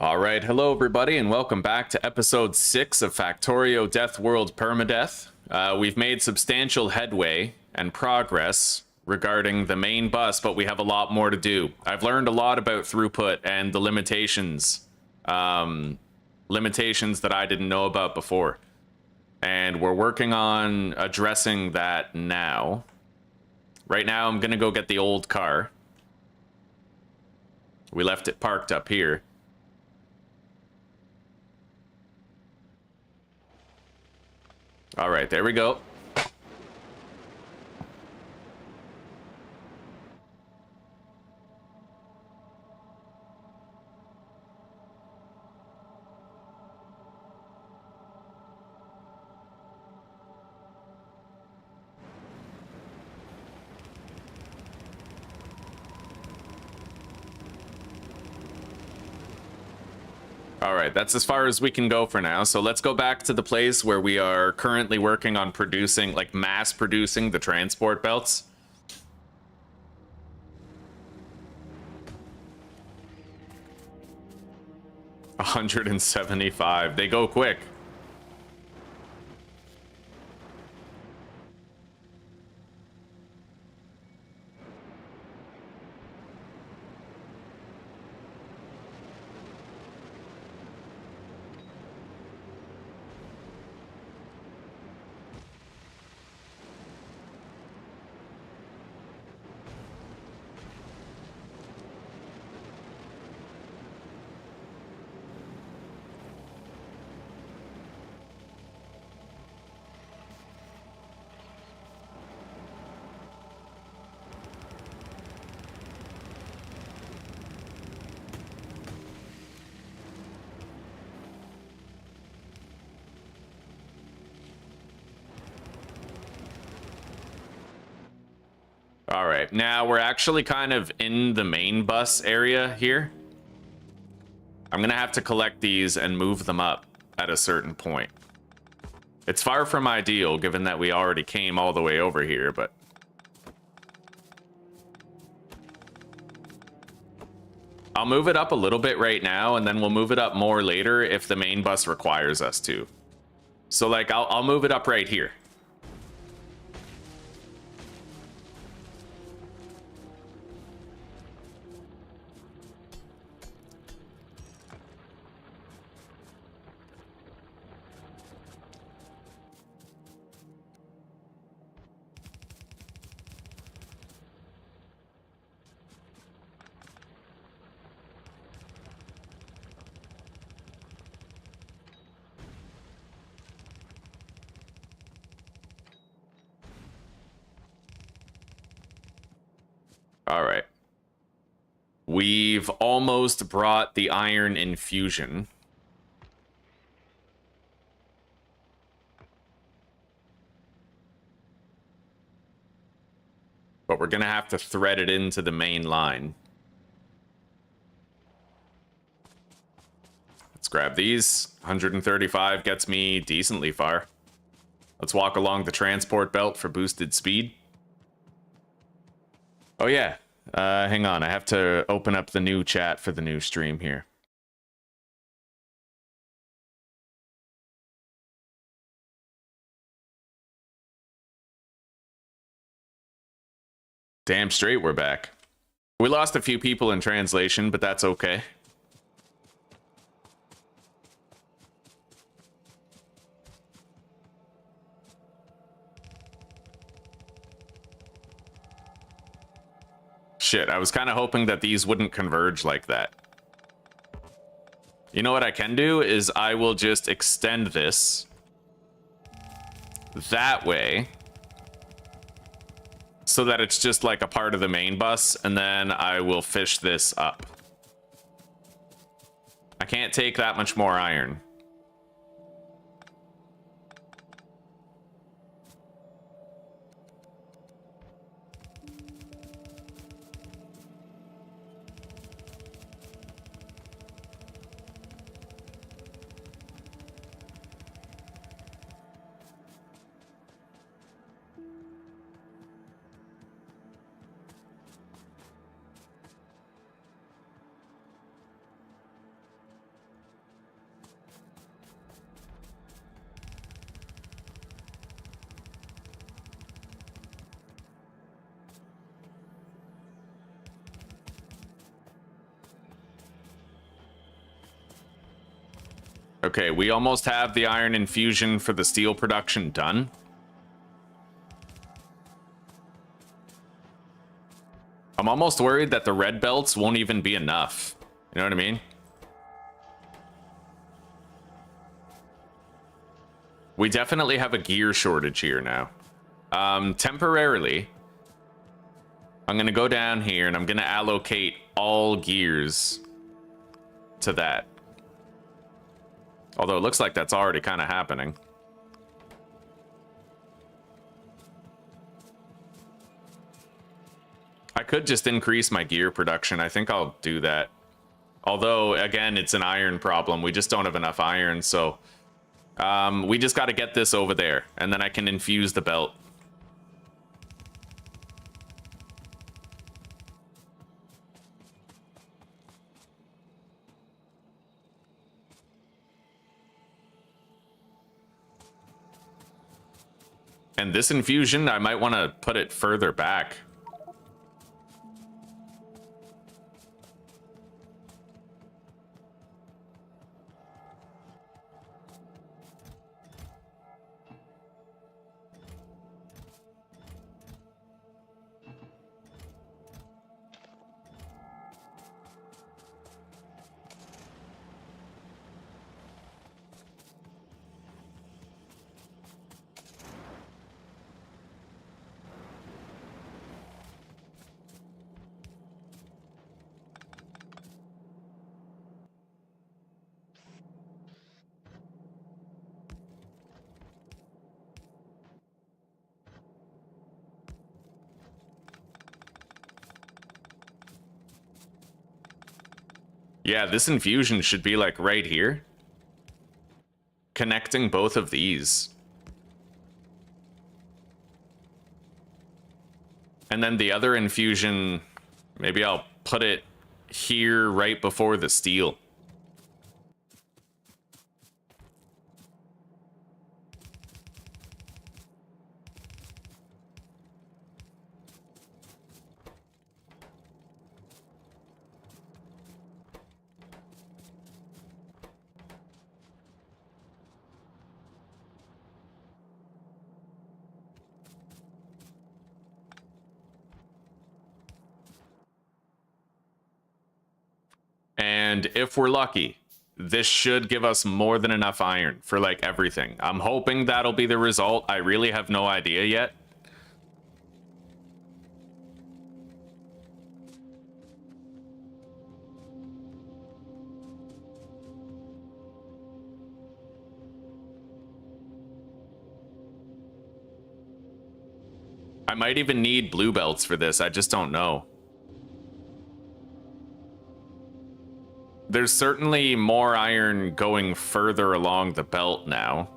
All right, hello everybody, and welcome back to episode 6 of Factorio Deathworld Permadeath. We've made substantial headway and progress regarding the main bus, but we have a lot more to do. I've learned a lot about throughput and the limitations that I didn't know about before. And we're working on addressing that now. Right now, I'm gonna go get the old car. We left it parked up here. All right, there we go. All right, that's as far as we can go for now. So let's go back to the place where we are currently working on producing, like mass producing the transport belts. $175. They go quick. All right, now we're actually kind of in the main bus area here. I'm gonna have to collect these and move them up at a certain point. It's far from ideal, given that we already came all the way over here, but... I'll move it up a little bit right now, and then we'll move it up more later if the main bus requires us to. So, like, I'll move it up right here. All right. We've almost brought the iron infusion. But we're gonna have to thread it into the main line. Let's grab these. 135 gets me decently far. Let's walk along the transport belt for boosted speed. Oh yeah, hang on. I have to open up the new chat for the new stream here. Damn straight we're back. We lost a few people in translation, but that's okay. Shit, I was kind of hoping that these wouldn't converge like that. You know what I can do is I will just extend this that way so that it's just like a part of the main bus, and then I will fish this up. I can't take that much more iron. Okay, we almost have the iron infusion for the steel production done. I'm almost worried that the red belts won't even be enough. You know what I mean? We definitely have a gear shortage here now. Temporarily, I'm going to go down here and I'm going to allocate all gears to that. Although it looks like that's already kind of happening. I could just increase my gear production. I think I'll do that. Although, again, it's an iron problem. We just don't have enough iron, so... we just got to get this over there, and then I can infuse the belt. And this infusion, I might want to put it further back. Yeah, this infusion should be like right here. Connecting both of these. And then the other infusion, maybe I'll put it here right before the steel. And if we're lucky, this should give us more than enough iron for like everything. I'm hoping that'll be the result. I really have no idea yet. I might even need blue belts for this. I just don't know. There's certainly more iron going further along the belt now.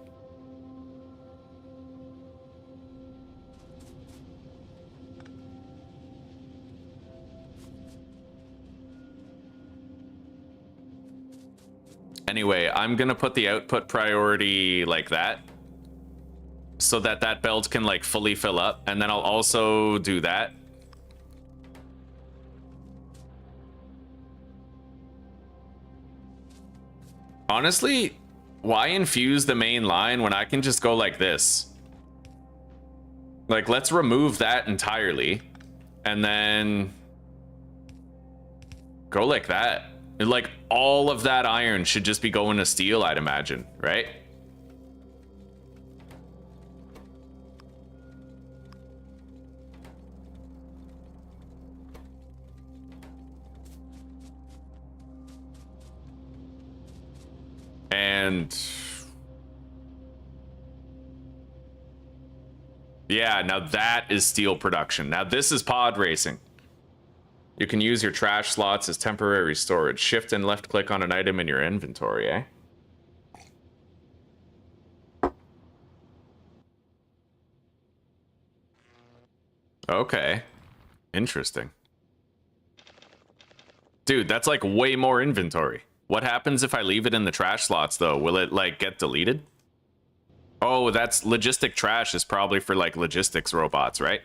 Anyway, I'm gonna put the output priority like that, so that that belt can like fully fill up, and then I'll also do that. Honestly, why infuse the main line when I can just go like this? Like, let's remove that entirely, and then go like that. Like, all of that iron should just be going to steel, I'd imagine, right? And yeah, now that is steel production. Now this is pod racing. You can use your trash slots as temporary storage. Shift and left click on an item in your inventory, eh? Okay. Interesting. Dude, that's like way more inventory. What happens if I leave it in the trash slots, though? Will it, like, get deleted? Oh, that's logistic trash is probably for, like, logistics robots, right?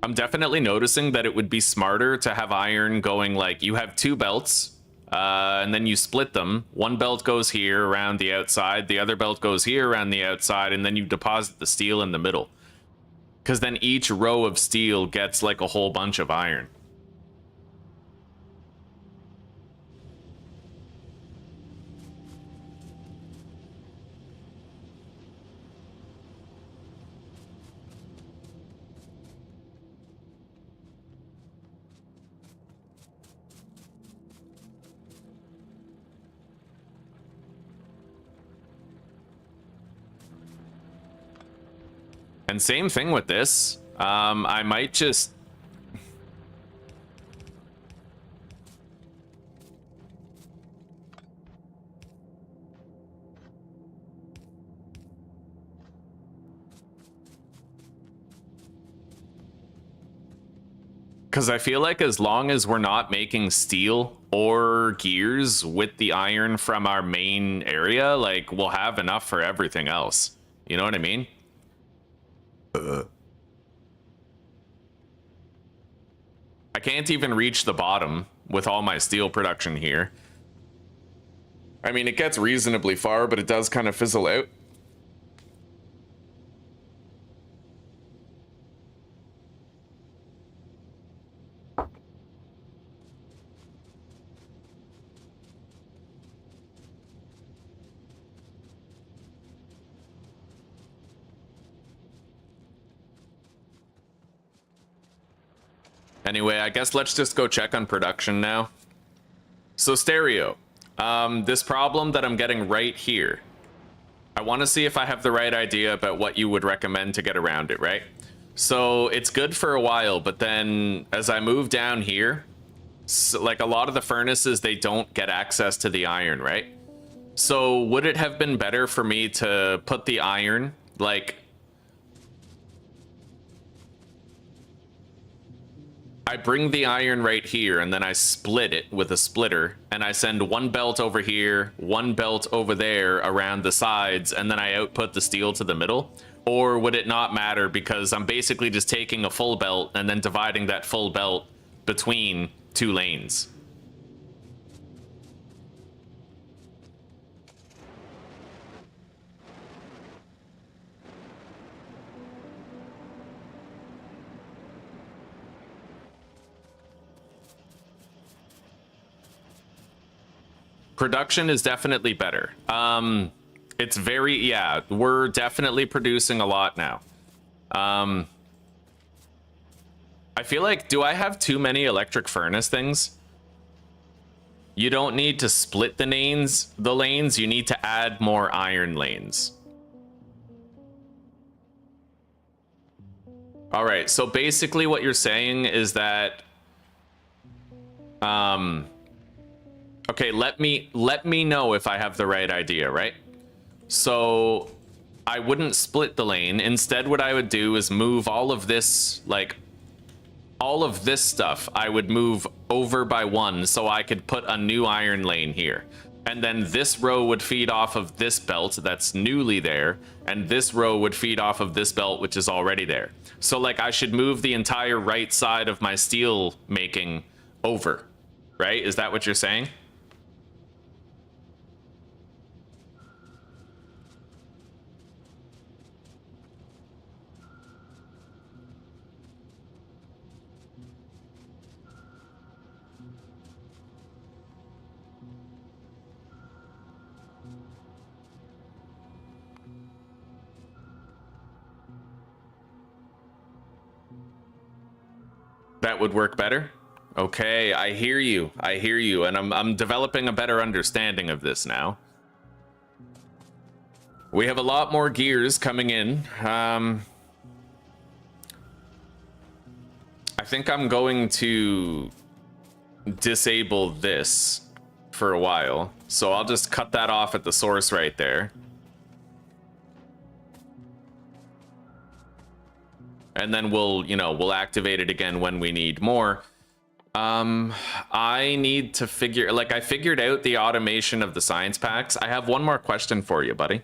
I'm definitely noticing that it would be smarter to have iron going like you have two belts, and then you split them. One belt goes here around the outside, the other belt goes here around the outside, and then you deposit the steel in the middle. Because then each row of steel gets like a whole bunch of iron. And same thing with this. I might just... Because I feel like as long as we're not making steel or gears with the iron from our main area, like, we'll have enough for everything else. You know what I mean? I can't even reach the bottom with all my steel production here. I mean, it gets reasonably far, but it does kind of fizzle out. Anyway, I guess let's just go check on production now. So stereo, this problem that I'm getting right here, I want to see if I have the right idea about what you would recommend to get around it, right? So it's good for a while, but then as I move down here, so like a lot of the furnaces, they don't get access to the iron, right? So would it have been better for me to put the iron, like, I bring the iron right here and then I split it with a splitter and I send one belt over here, one belt over there around the sides, and then I output the steel to the middle? Or would it not matter because I'm basically just taking a full belt and then dividing that full belt between two lanes? Production is definitely better. It's very, yeah, we're definitely producing a lot now. I feel like, do I have too many electric furnace things? You don't need to split the lanes, you need to add more iron lanes. All right, so basically what you're saying is that, okay, let me know if I have the right idea, right? So I wouldn't split the lane. Instead, what I would do is move all of this, like all of this stuff, I would move over by one so I could put a new iron lane here. And then this row would feed off of this belt that's newly there, and this row would feed off of this belt, which is already there. So like I should move the entire right side of my steel making over, right? Is that what you're saying? That would work better? Okay, I hear you. I hear you, and I'm developing a better understanding of this now. We have a lot more gears coming in. I think I'm going to disable this for a while. So I'll just cut that off at the source right there. And then we'll activate it again when we need more. I need to figure, like, I figured out the automation of the science packs. I have one more question for you, buddy.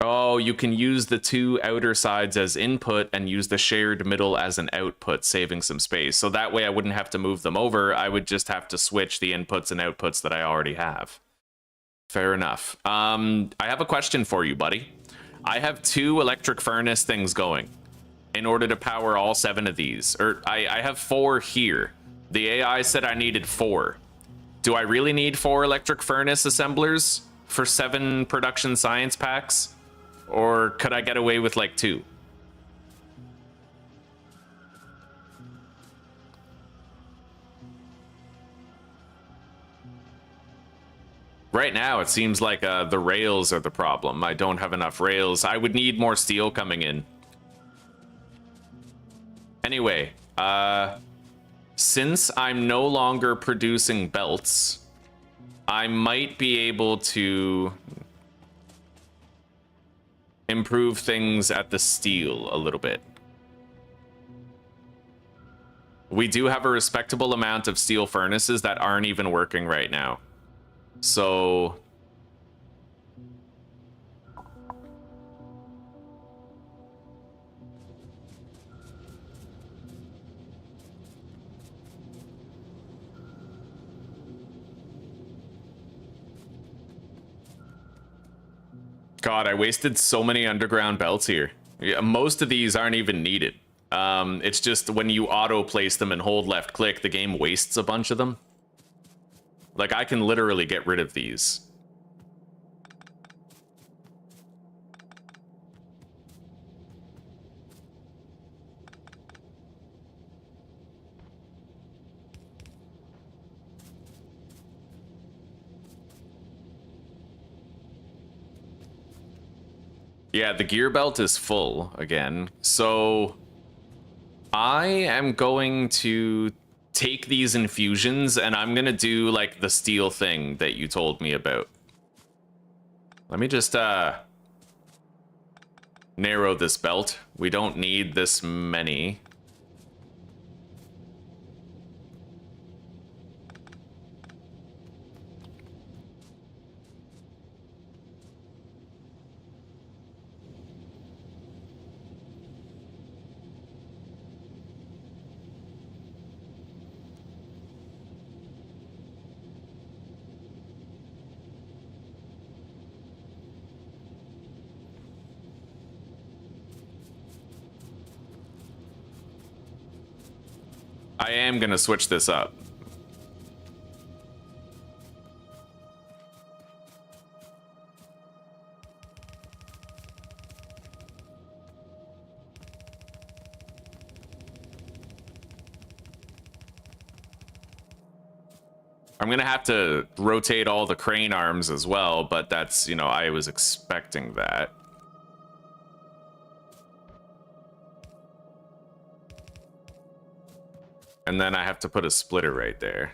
Oh, you can use the two outer sides as input and use the shared middle as an output, saving some space. So that way I wouldn't have to move them over. I would just have to switch the inputs and outputs that I already have. Fair enough. I have a question for you, buddy. I have 2 electric furnace things going in order to power all 7 of these. Or I have 4 here. The AI said I needed 4. Do I really need 4 electric furnace assemblers for 7 production science packs? Or could I get away with like 2? Right now, it seems like the rails are the problem. I don't have enough rails. I would need more steel coming in. Anyway, since I'm no longer producing belts, I might be able to improve things at the steel a little bit. We do have a respectable amount of steel furnaces that aren't even working right now. So God, I wasted so many underground belts here. Yeah, most of these aren't even needed. It's just when you auto place them and hold left click, the game wastes a bunch of them. Like, I can literally get rid of these. Yeah, the gear belt is full again. So I am going to take these infusions and I'm going to do like the steel thing that you told me about. Let me just narrow this belt. We don't need this many. I am going to switch this up. I'm going to have to rotate all the crane arms as well, but that's, you know, I was expecting that. And then I have to put a splitter right there.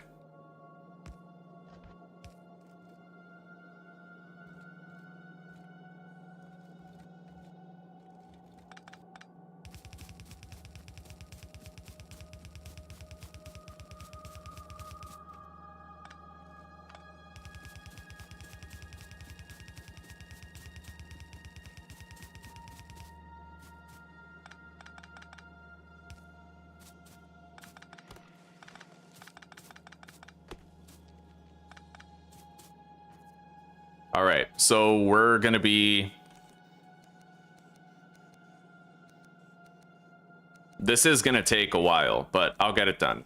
All right, so we're gonna be... This is gonna take a while, but I'll get it done.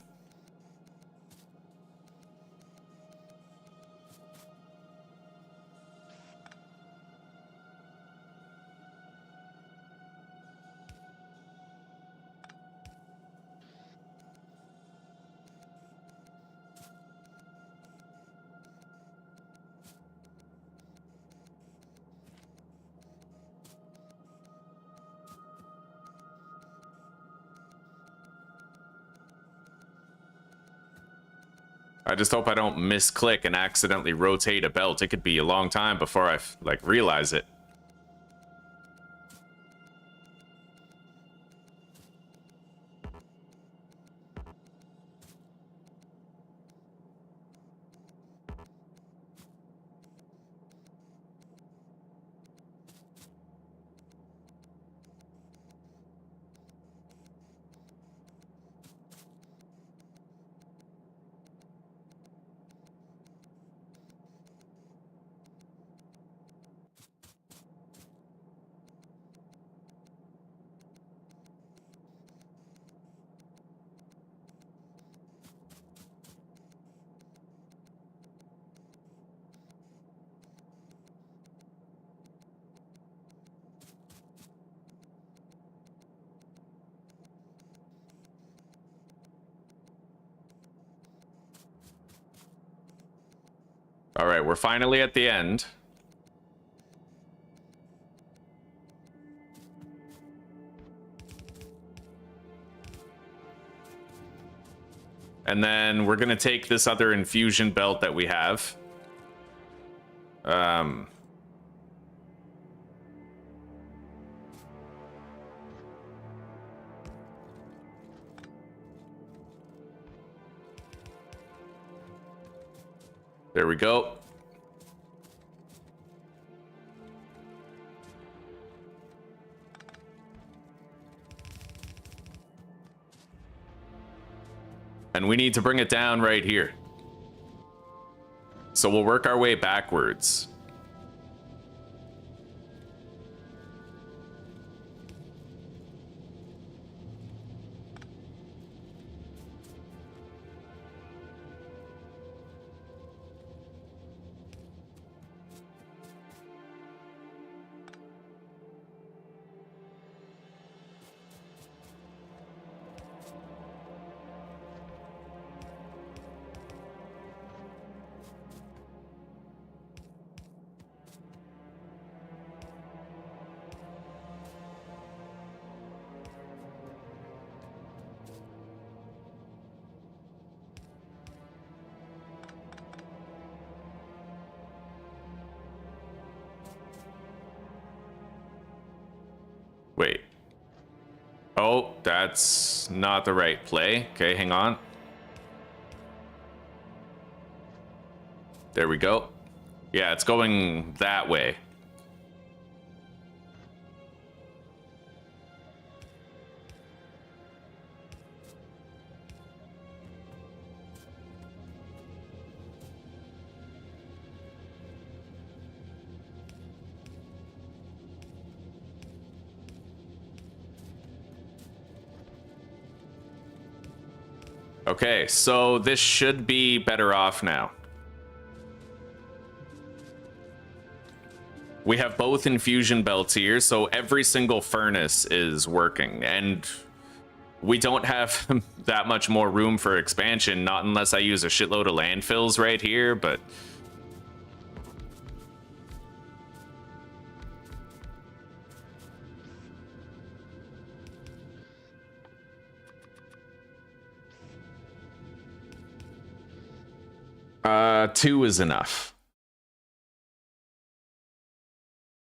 I just hope I don't misclick and accidentally rotate a belt. It could be a long time before I like realize it. All right, we're finally at the end. And then we're going to take this other infusion belt that we have. There we go. And we need to bring it down right here. So we'll work our way backwards. Wait. Oh, that's not the right play. Okay, hang on. There we go. Yeah, it's going that way. Okay, so this should be better off now. We have both infusion belts here, so every single furnace is working, and we don't have that much more room for expansion, not unless I use a shitload of landfills right here, but... two is enough.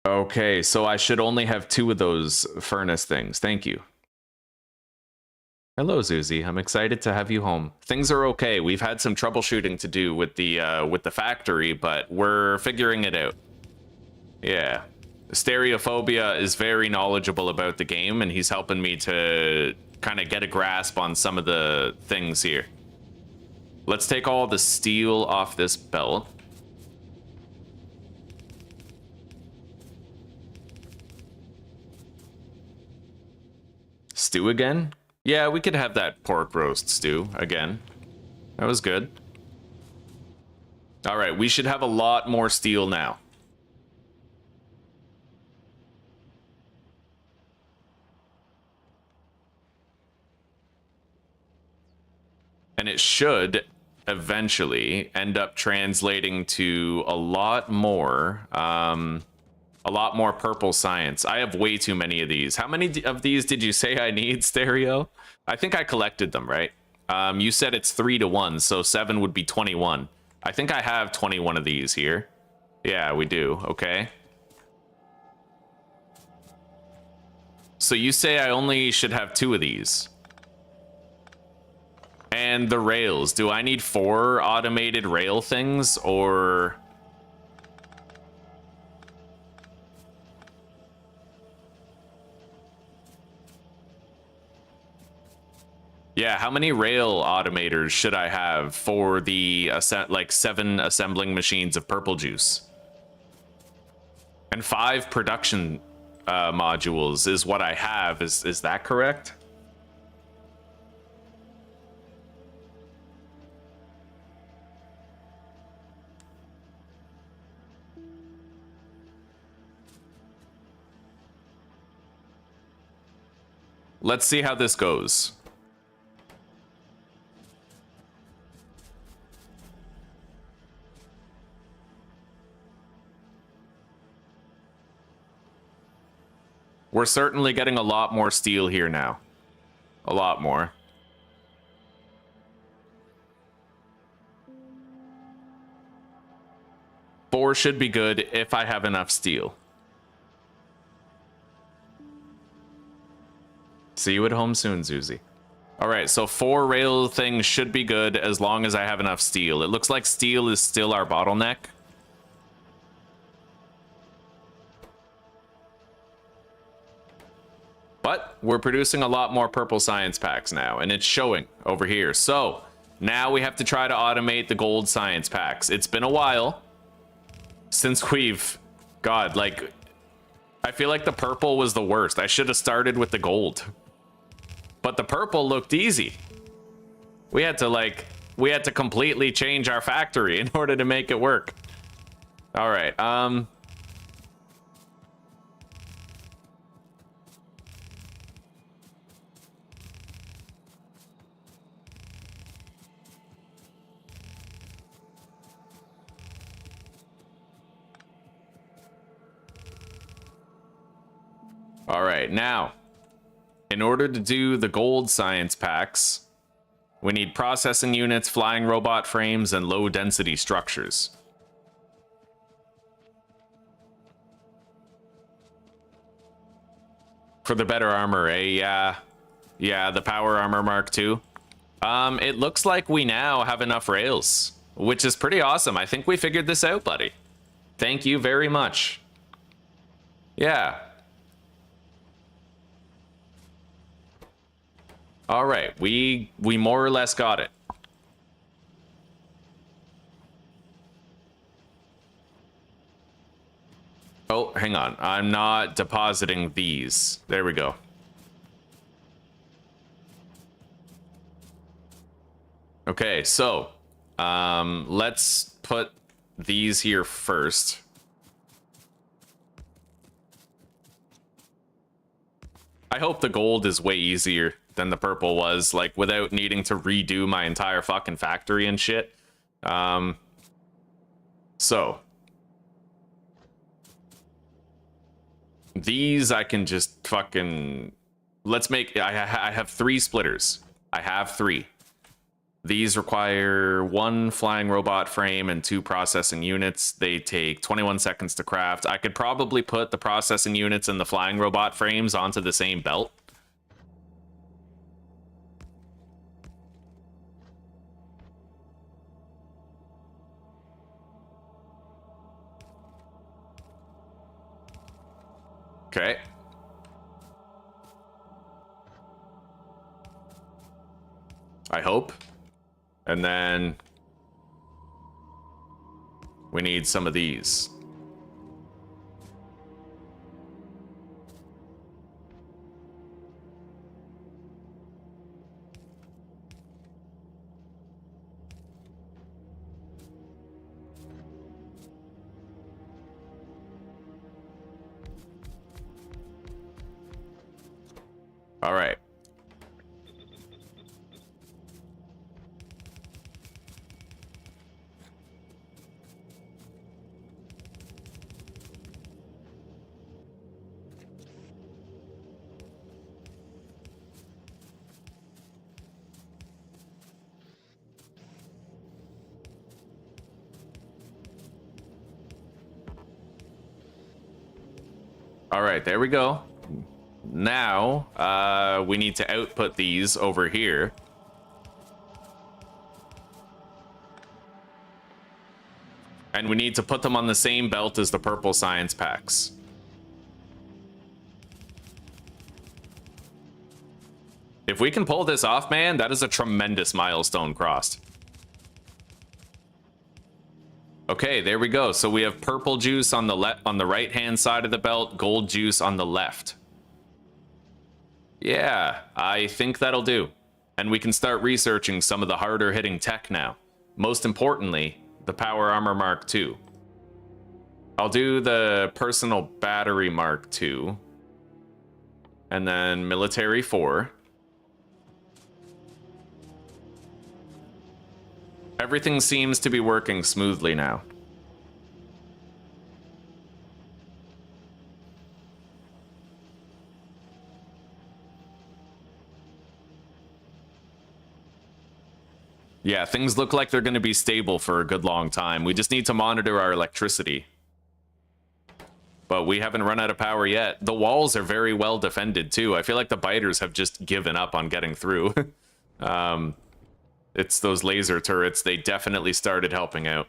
Okay, so I should only have two of those furnace things. Thank you. Hello, Zuzi. I'm excited to have you home. Things are okay. We've had some troubleshooting to do with the factory, but we're figuring it out. Yeah. Stereophobia is very knowledgeable about the game, and he's helping me to kind of get a grasp on some of the things here. Let's take all the steel off this belt. Stew again? Yeah, we could have that pork roast stew again. That was good. All right, we should have a lot more steel now. And it should eventually end up translating to a lot more purple science. I have way too many of these. How many of these did you say I need, Stereo? I think I collected them, right? You said it's 3 to 1, so 7 would be 21. I think I have 21 of these here. Yeah, we do. Okay. So you say I only should have 2 of these. And the rails. Do I need 4 automated rail things, or... Yeah, how many rail automators should I have for the, like, 7 assembling machines of purple juice? And 5 production modules is what I have. Is that correct? Let's see how this goes. We're certainly getting a lot more steel here now. A lot more. Four should be good if I have enough steel. See you at home soon, Zuzi. All right, so 4 rail things should be good as long as I have enough steel. It looks like steel is still our bottleneck. But we're producing a lot more purple science packs now, and it's showing over here. So now we have to try to automate the gold science packs. It's been a while since we've... God, like... I feel like the purple was the worst. I should have started with the gold. But the purple looked easy. We had to completely change our factory in order to make it work. All right, all right, now, in order to do the gold science packs, we need processing units, flying robot frames, and low-density structures. For the better armor, eh? Yeah, the power armor Mark II. It looks like we now have enough rails, which is pretty awesome. I think we figured this out, buddy. Thank you very much. Yeah. All right, we more or less got it. Oh, hang on. I'm not depositing these. There we go. Okay, so let's put these here first. I hope the gold is way easier than the purple was, like, without needing to redo my entire fucking factory and shit. So these I can just fucking... Let's make... I have 3 splitters. I have 3. These require 1 flying robot frame and 2 processing units. They take 21 seconds to craft. I could probably put the processing units and the flying robot frames onto the same belt. Okay. I hope. And then we need some of these. All right. All right, there we go. Now, we need to output these over here. And we need to put them on the same belt as the purple science packs. If we can pull this off, man, that is a tremendous milestone crossed. Okay, there we go. So we have purple juice on the right-hand side of the belt, gold juice on the left. Yeah, I think that'll do. And we can start researching some of the harder hitting tech now. Most importantly, the Power Armor Mark II. I'll do the Personal Battery Mark II. And then Military 4. Everything seems to be working smoothly now. Yeah, things look like they're going to be stable for a good long time. We just need to monitor our electricity. But we haven't run out of power yet. The walls are very well defended, too. I feel like the biters have just given up on getting through. It's those laser turrets. They definitely started helping out.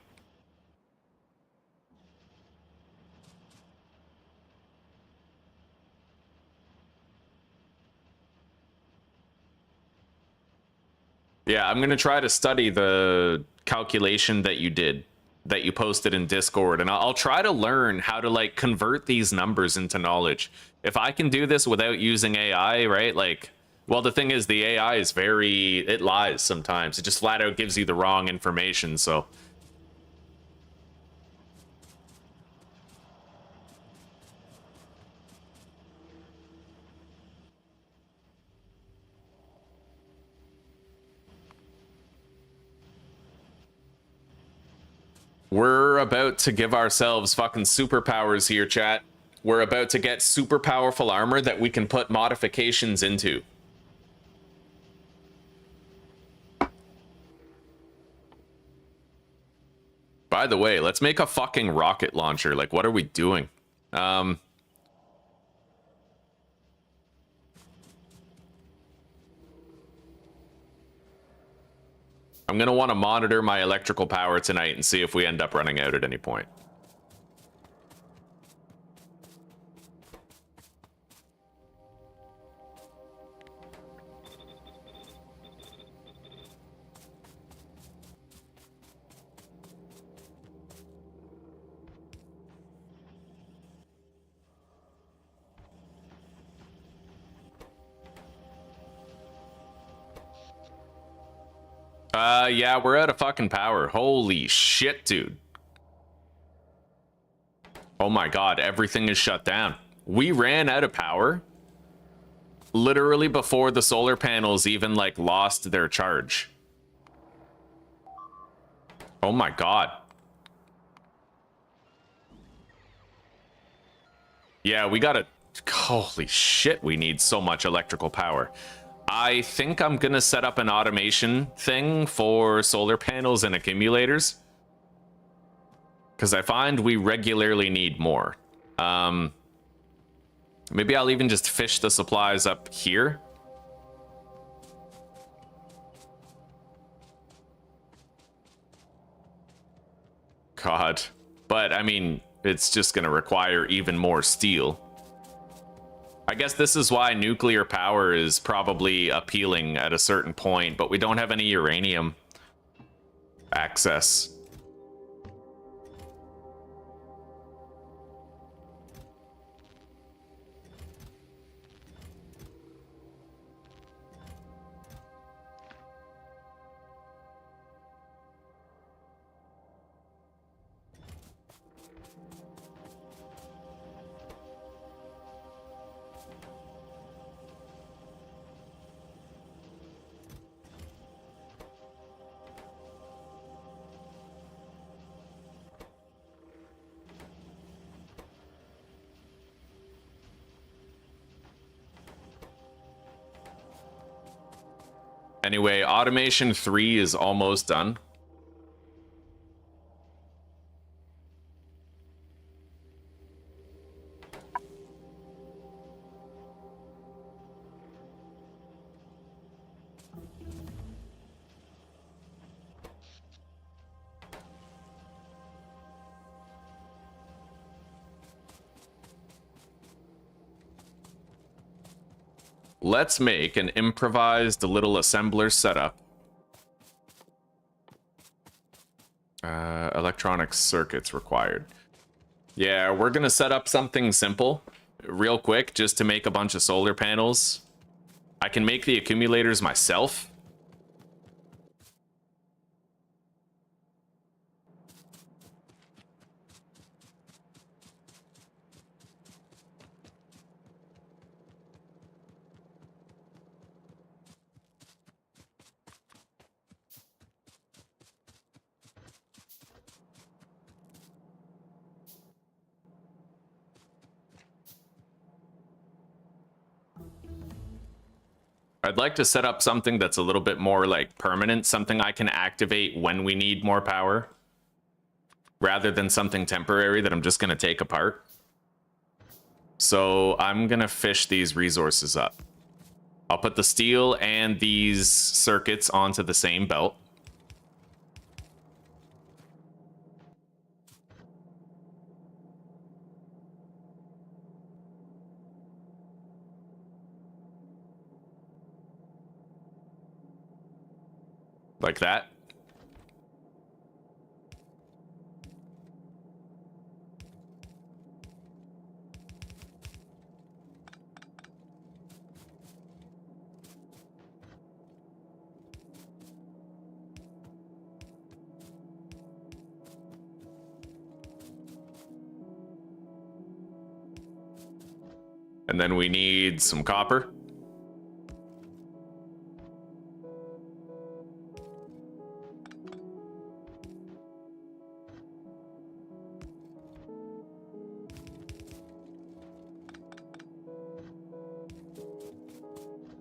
Yeah, I'm going to try to study the calculation that you did, that you posted in Discord, and I'll try to learn how to, like, convert these numbers into knowledge. If I can do this without using AI, right, like, well, the thing is, the AI is it lies sometimes. It just flat out gives you the wrong information, so... We're about to give ourselves fucking superpowers here, chat. We're about to get super powerful armor that we can put modifications into. By the way, let's make a fucking rocket launcher. Like, what are we doing? I'm going to want to monitor my electrical power tonight and see if we end up running out at any point. Yeah, we're out of fucking power. Holy shit, dude. Oh my god, everything is shut down. We ran out of power literally before the solar panels even, like, lost their charge. Oh my god. Yeah, we gotta... Holy shit, we need so much electrical power. I think I'm gonna set up an automation thing for solar panels and accumulators, because I find we regularly need more. Maybe I'll even just fish the supplies up here. God. But, I mean, it's just gonna require even more steel. I guess this is why nuclear power is probably appealing at a certain point, but we don't have any uranium access. Anyway, automation 3 is almost done. Let's make an improvised little assembler setup. Electronic circuits required. Yeah, we're gonna set up something simple, real quick, just to make a bunch of solar panels. I can make the accumulators myself. I'd like to set up something that's a little bit more like permanent, something I can activate when we need more power, rather than something temporary that I'm just going to take apart. So I'm going to fish these resources up. I'll put the steel and these circuits onto the same belt. Like that. And then we need some copper.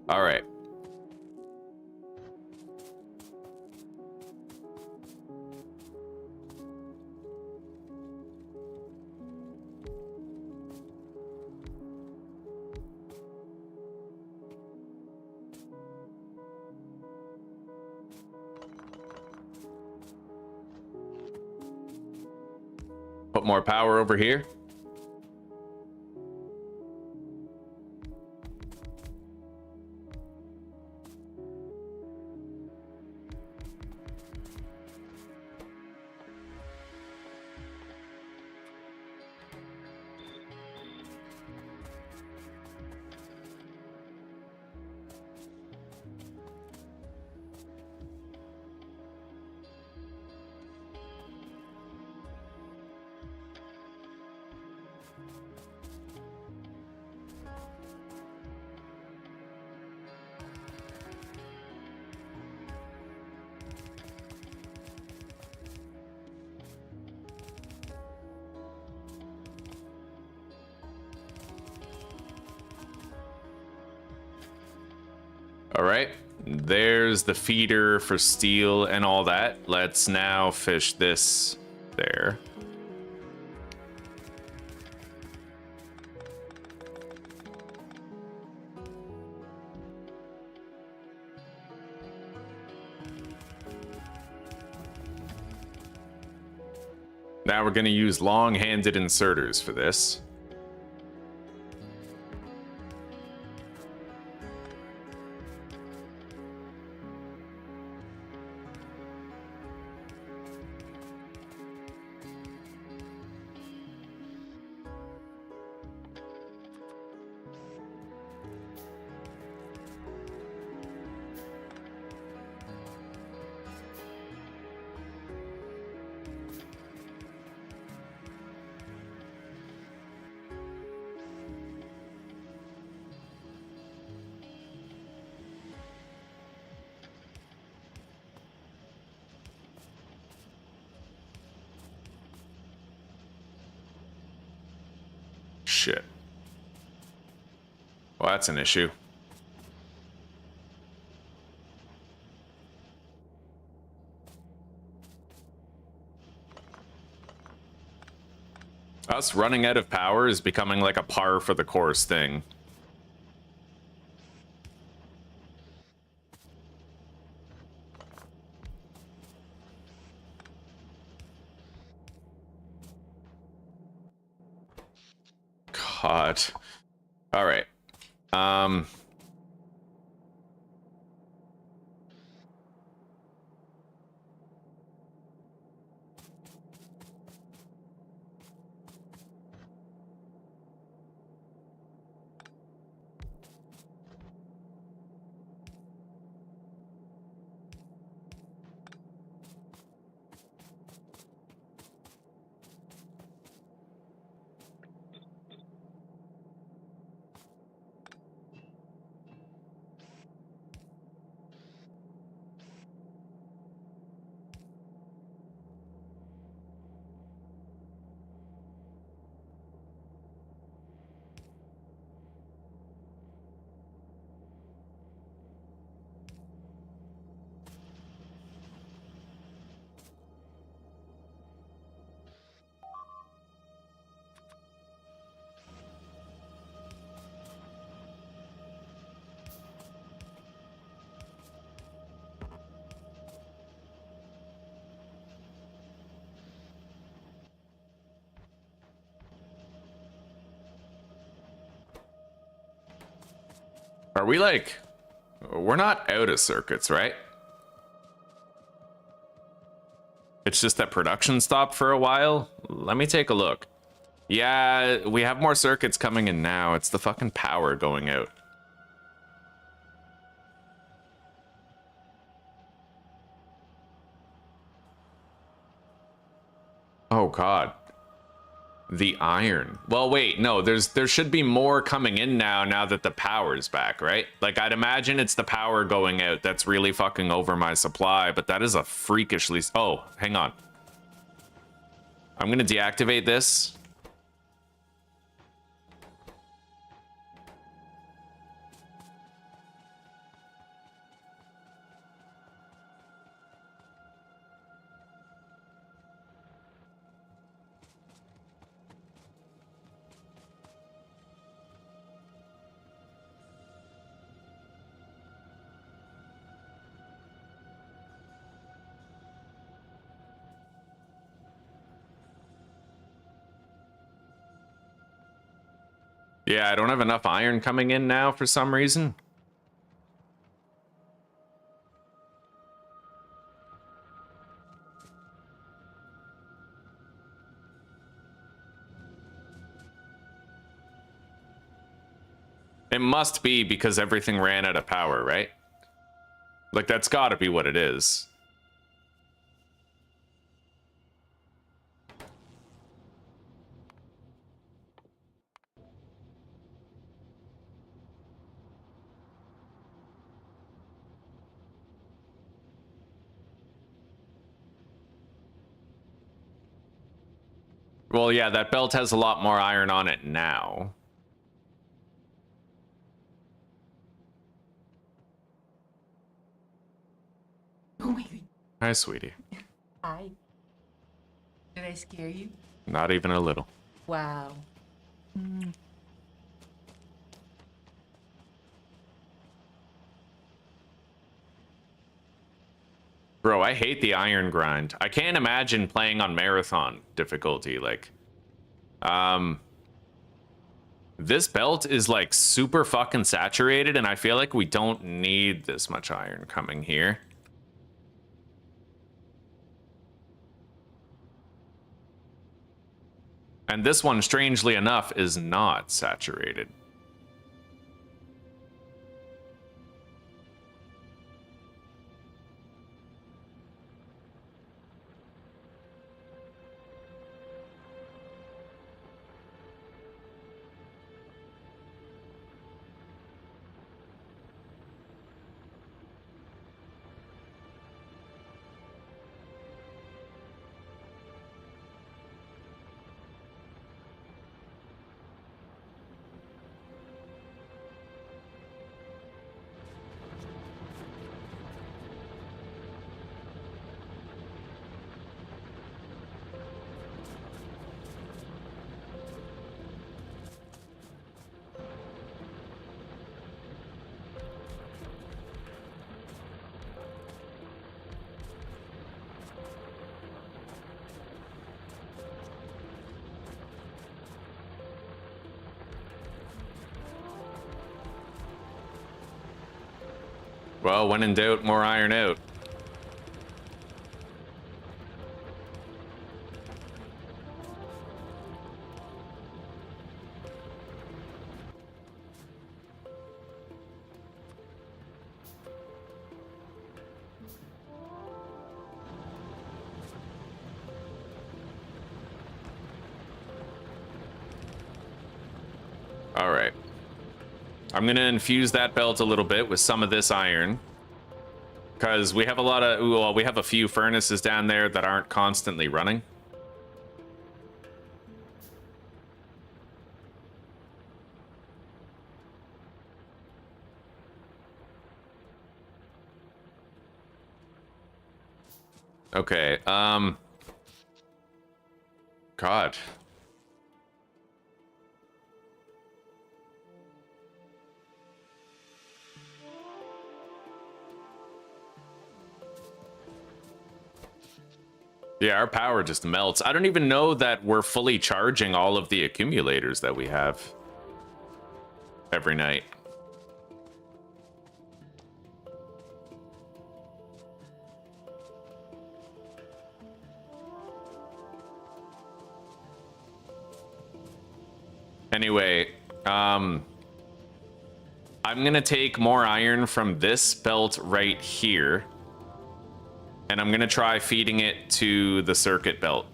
All right. Put more power over here. All right, there's the feeder for steel and all that. Let's now fish this there. Now we're going to use long-handed inserters for this. Shit. Well, that's an issue. Us running out of power is becoming like a par for the course thing. God. All right. Are we like... We're not out of circuits, right? It's just that production stopped for a while. Let me take a look. Yeah, we have more circuits coming in now. It's the fucking power going out. Oh god. The iron. Well, wait, no, there should be more coming in now that the power's back, right? Like, I'd imagine it's the power going out that's really fucking over my supply, but that is a freakishly... Oh, hang on. I'm gonna deactivate this. Yeah, I don't have enough iron coming in now for some reason. It must be because everything ran out of power, right? Like, that's gotta be what it is. Well, yeah, that belt has a lot more iron on it now. Oh my god. Hi, sweetie. Hi. Did I scare you? Not even a little. Wow. Bro, I hate the iron grind. I can't imagine playing on marathon difficulty. Like, this belt is like super fucking saturated, and I feel like we don't need this much iron coming here. And this one, strangely enough, is not saturated. Well, when in doubt, more iron out. All right. I'm gonna infuse that belt a little bit with some of this iron, because we have a lot of, well, we have a few furnaces down there that aren't constantly running. Okay, God. Yeah, our power just melts. I don't even know that we're fully charging all of the accumulators that we have every night. Anyway, I'm gonna take more iron from this belt right here, and I'm gonna try feeding it to the circuit belt.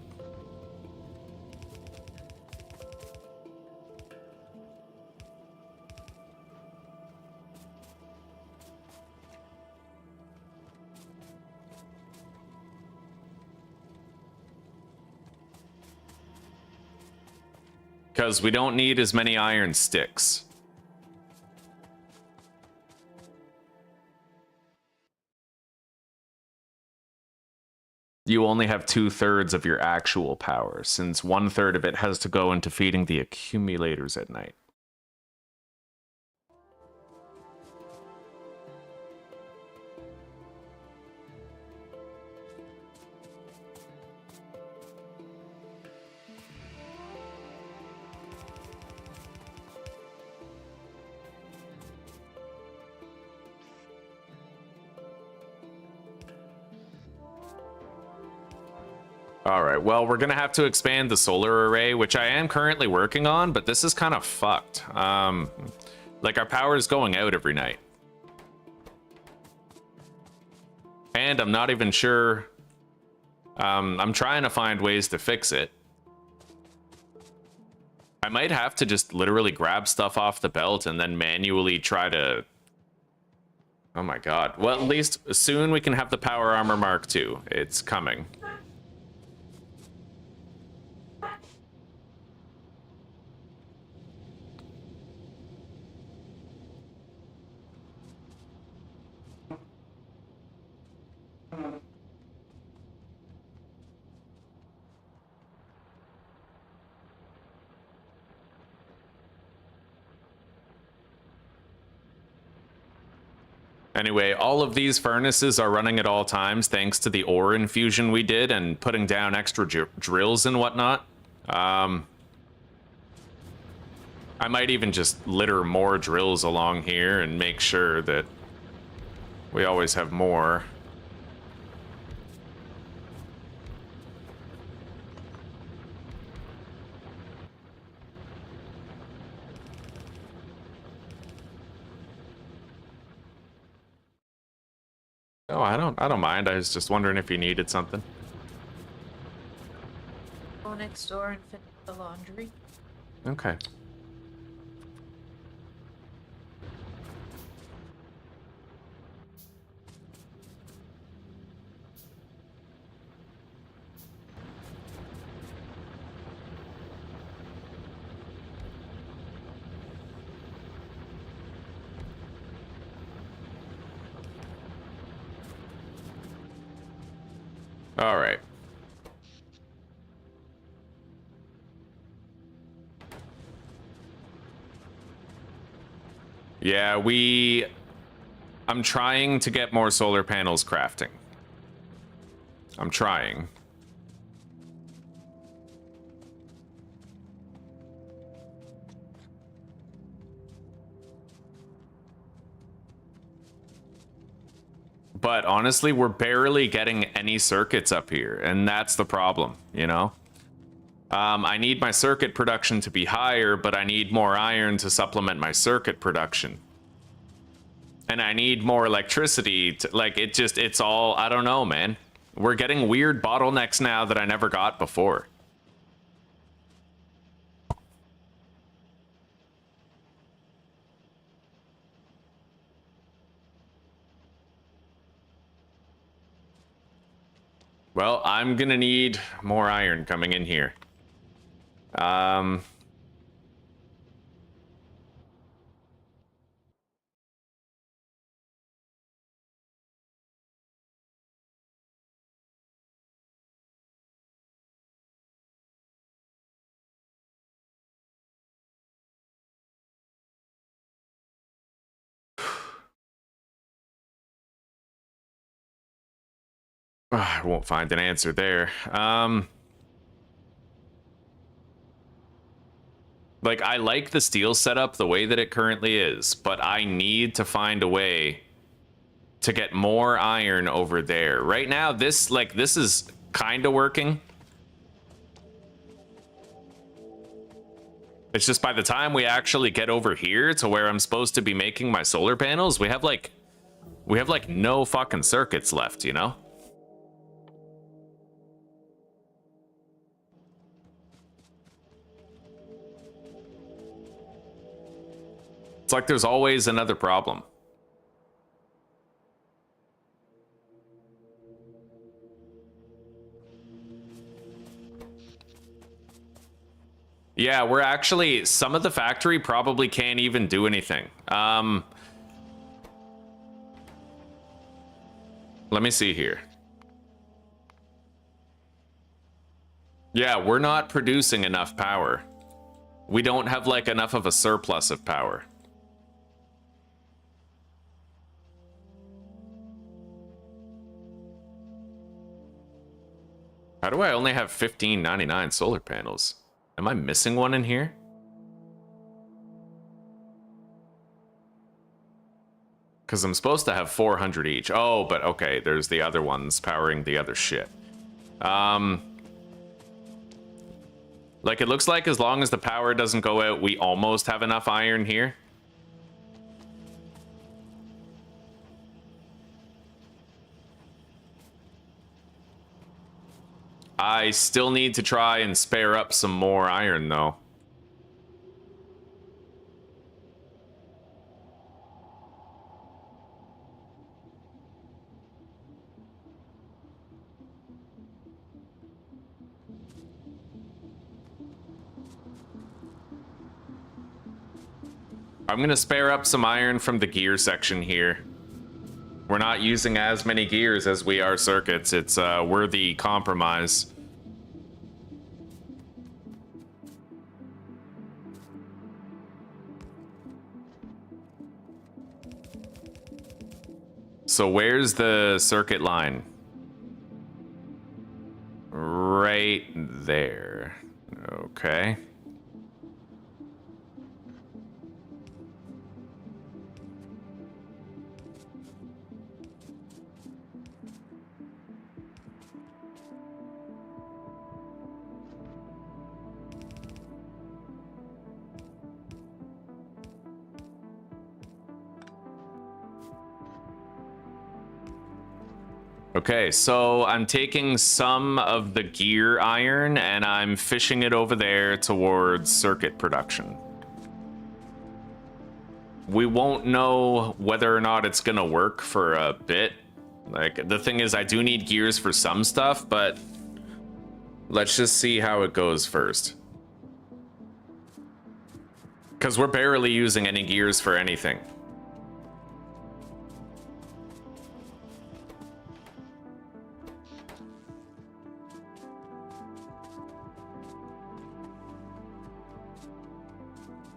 Because we don't need as many iron sticks. You only have 2/3 of your actual power, since 1/3 of it has to go into feeding the accumulators at night. All right, well, we're gonna have to expand the solar array, which I am currently working on, but this is kind of fucked. Like, our power is going out every night. And I'm not even sure... I'm trying to find ways to fix it. I might have to just literally grab stuff off the belt and then manually try to... Oh my god. Well, at least soon we can have the Power Armor Mark II. It's coming. Anyway, all of these furnaces are running at all times thanks to the ore infusion we did and putting down extra drills and whatnot. I might even just litter more drills along here and make sure that we always have more. Oh, I don't mind. I was just wondering if you needed something. Go next door and fit the laundry. Okay. All right. Yeah, I'm trying to get more solar panels crafting. I'm trying. But honestly, we're barely getting any circuits up here, and that's the problem, you know? I need my circuit production to be higher, but I need more iron to supplement my circuit production. And I need more electricity to, like, it's all, I don't know, man. We're getting weird bottlenecks now that I never got before. Well, I'm gonna need more iron coming in here. I won't find an answer there. Like, I like the steel setup the way that it currently is, but I need to find a way to get more iron over there. Right now, this is kind of working. It's just by the time we actually get over here to where I'm supposed to be making my solar panels, we have like no fucking circuits left, you know? It's like there's always another problem. Yeah, we're actually, some of the factory probably can't even do anything. Let me see here. Yeah, we're not producing enough power. We don't have like enough of a surplus of power. How do I only have 1599 solar panels? Am I missing one in here? Because I'm supposed to have 400 each. Oh, but okay, there's the other ones powering the other shit. Like, it looks like as long as the power doesn't go out, we almost have enough iron here. I still need to try and spare up some more iron, though. I'm gonna spare up some iron from the gear section here. We're not using as many gears as we are circuits. It's a worthy compromise. So where's the circuit line? Right there. Okay. Okay, so I'm taking some of the gear iron and I'm fishing it over there towards circuit production. We won't know whether or not it's gonna work for a bit. Like, the thing is, I do need gears for some stuff, but let's just see how it goes first. Because we're barely using any gears for anything.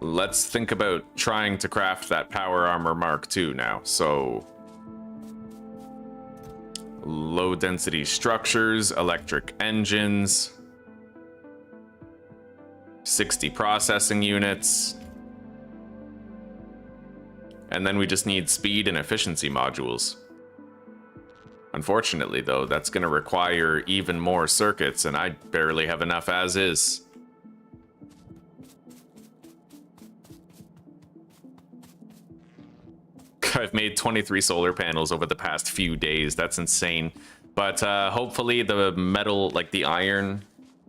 Let's think about trying to craft that power armor Mark II now. So, low density structures, electric engines, 60 processing units, and then we just need speed and efficiency modules. Unfortunately, though, that's going to require even more circuits, and I barely have enough as is. I've made 23 solar panels over the past few days. That's insane. But hopefully the metal, like the iron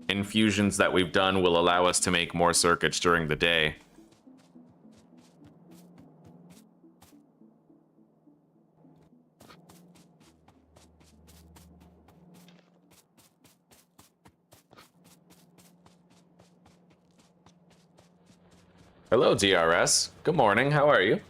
infusions that we've done will allow us to make more circuits during the day. Hello, DRS. Good morning. How are you?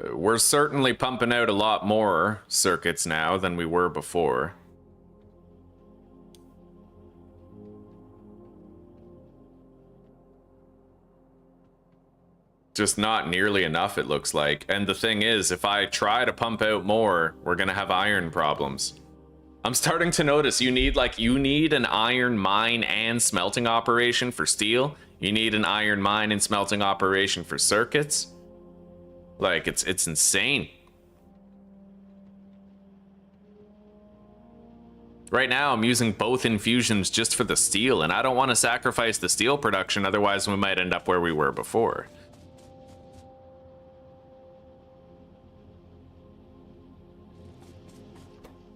We're certainly pumping out a lot more circuits now than we were before. Just not nearly enough, it looks like. And the thing is, if I try to pump out more, we're gonna have iron problems. I'm starting to notice you need an iron mine and smelting operation for steel. You need an iron mine and smelting operation for circuits. Like, it's insane. Right now, I'm using both infusions just for the steel, and I don't want to sacrifice the steel production, otherwise we might end up where we were before.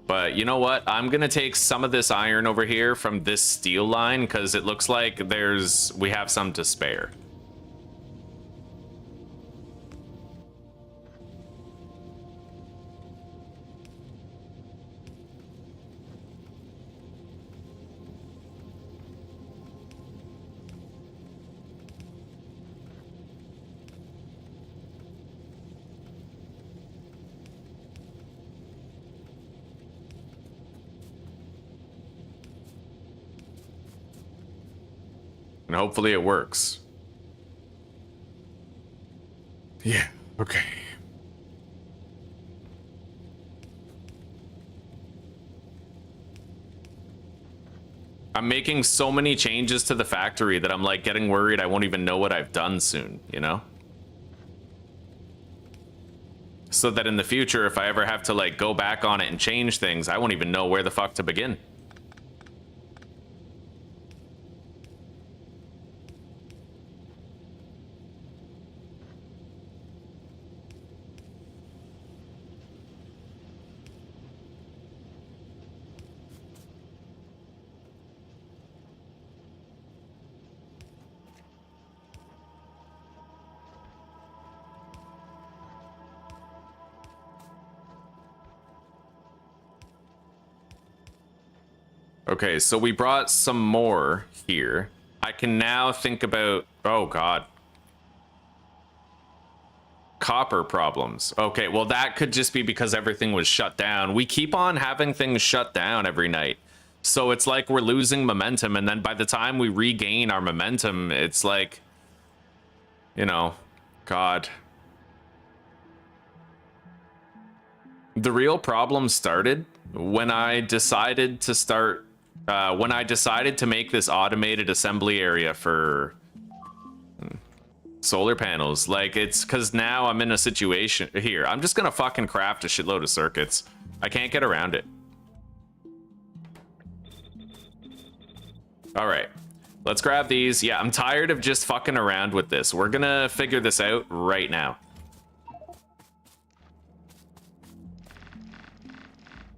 But you know what? I'm gonna take some of this iron over here from this steel line because it looks like we have some to spare. And hopefully it works. Yeah, okay. I'm making so many changes to the factory that I'm like getting worried I won't even know what I've done soon, you know? So that in the future, if I ever have to like go back on it and change things, I won't even know where the fuck to begin. Okay, so we brought some more here. I can now think about... Oh, God. Copper problems. Okay, well, that could just be because everything was shut down. We keep on having things shut down every night. So it's like we're losing momentum, and then by the time we regain our momentum, it's like... You know, God. The real problem started when I decided to start... when I decided to make this automated assembly area for solar panels. Like, it's because now I'm in a situation here. I'm just gonna fucking craft a shitload of circuits. I can't get around it. All right, let's grab these. Yeah, I'm tired of just fucking around with this. We're gonna figure this out right now.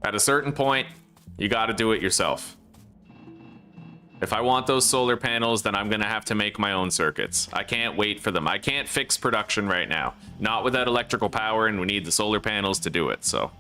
At a certain point, you gotta do it yourself. If I want those solar panels, then I'm gonna have to make my own circuits. I can't wait for them. I can't fix production right now. Not without electrical power, and we need the solar panels to do it, so.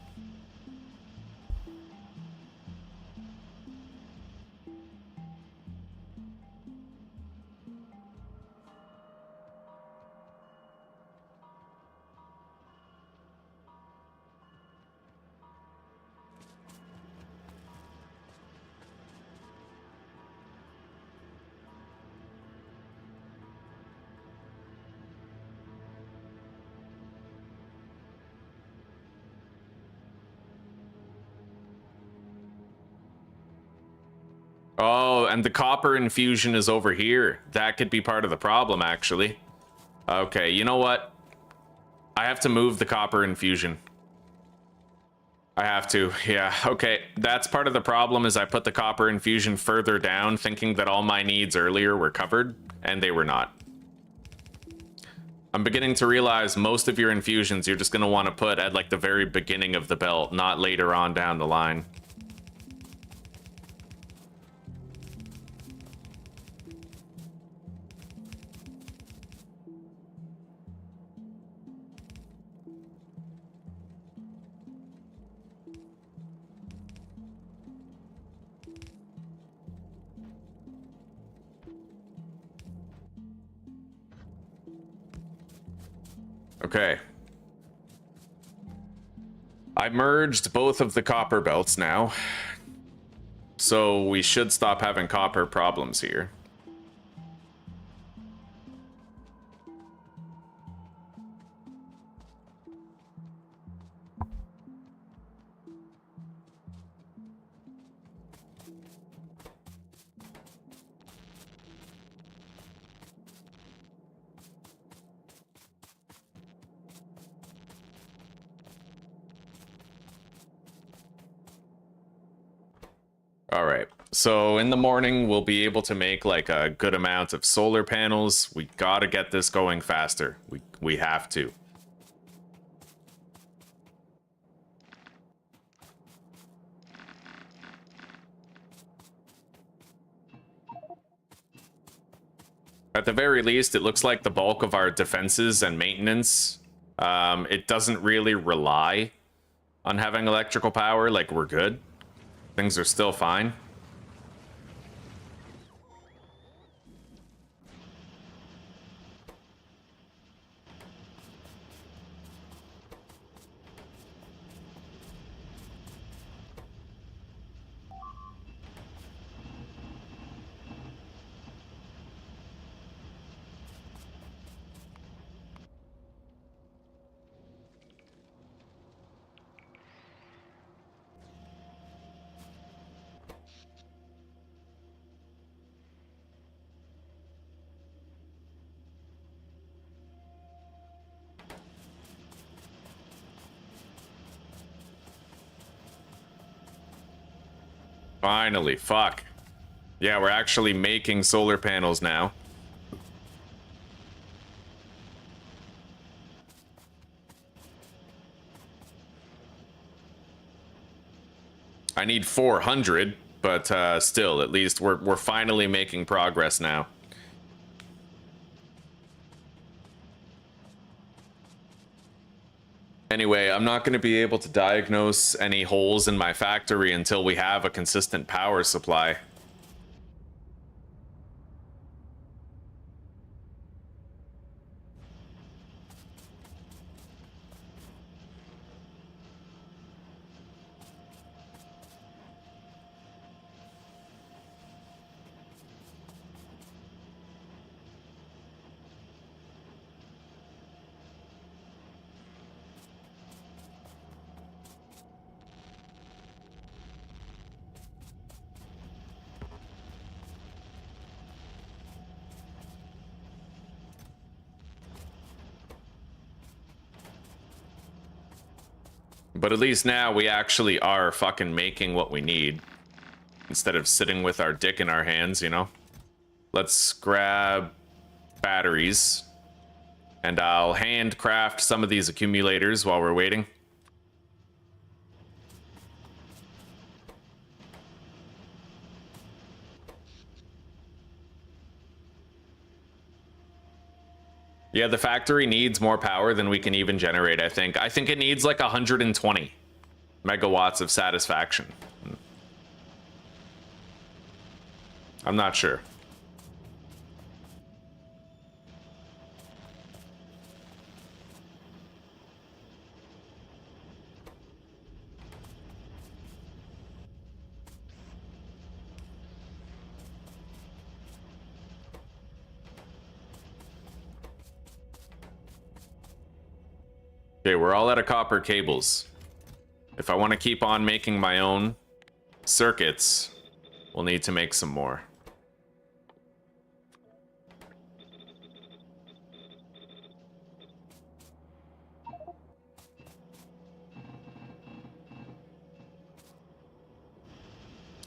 Oh, and the copper infusion is over here. That could be part of the problem, actually. Okay, you know what? I have to move the copper infusion. I have to, yeah. Okay, that's part of the problem is I put the copper infusion further down, thinking that all my needs earlier were covered, and they were not. I'm beginning to realize most of your infusions you're just going to want to put at like the very beginning of the belt, not later on down the line. Okay. I merged both of the copper belts now, so we should stop having copper problems here. All right, so in the morning, we'll be able to make like a good amount of solar panels. We gotta get this going faster. We have to. At the very least, it looks like the bulk of our defenses and maintenance, it doesn't really rely on having electrical power. Like, we're good. Things are still fine. Finally, fuck. Yeah, we're actually making solar panels now. I need 400, but still, at least we're finally making progress now. Anyway, I'm not going to be able to diagnose any holes in my factory until we have a consistent power supply. But at least now we actually are fucking making what we need. Instead of sitting with our dick in our hands, you know? Let's grab batteries. And I'll handcraft some of these accumulators while we're waiting. Yeah, the factory needs more power than we can even generate, I think. I think it needs like 120 megawatts of satisfaction. I'm not sure. Okay, we're all out of copper cables. If I want to keep on making my own circuits, we'll need to make some more.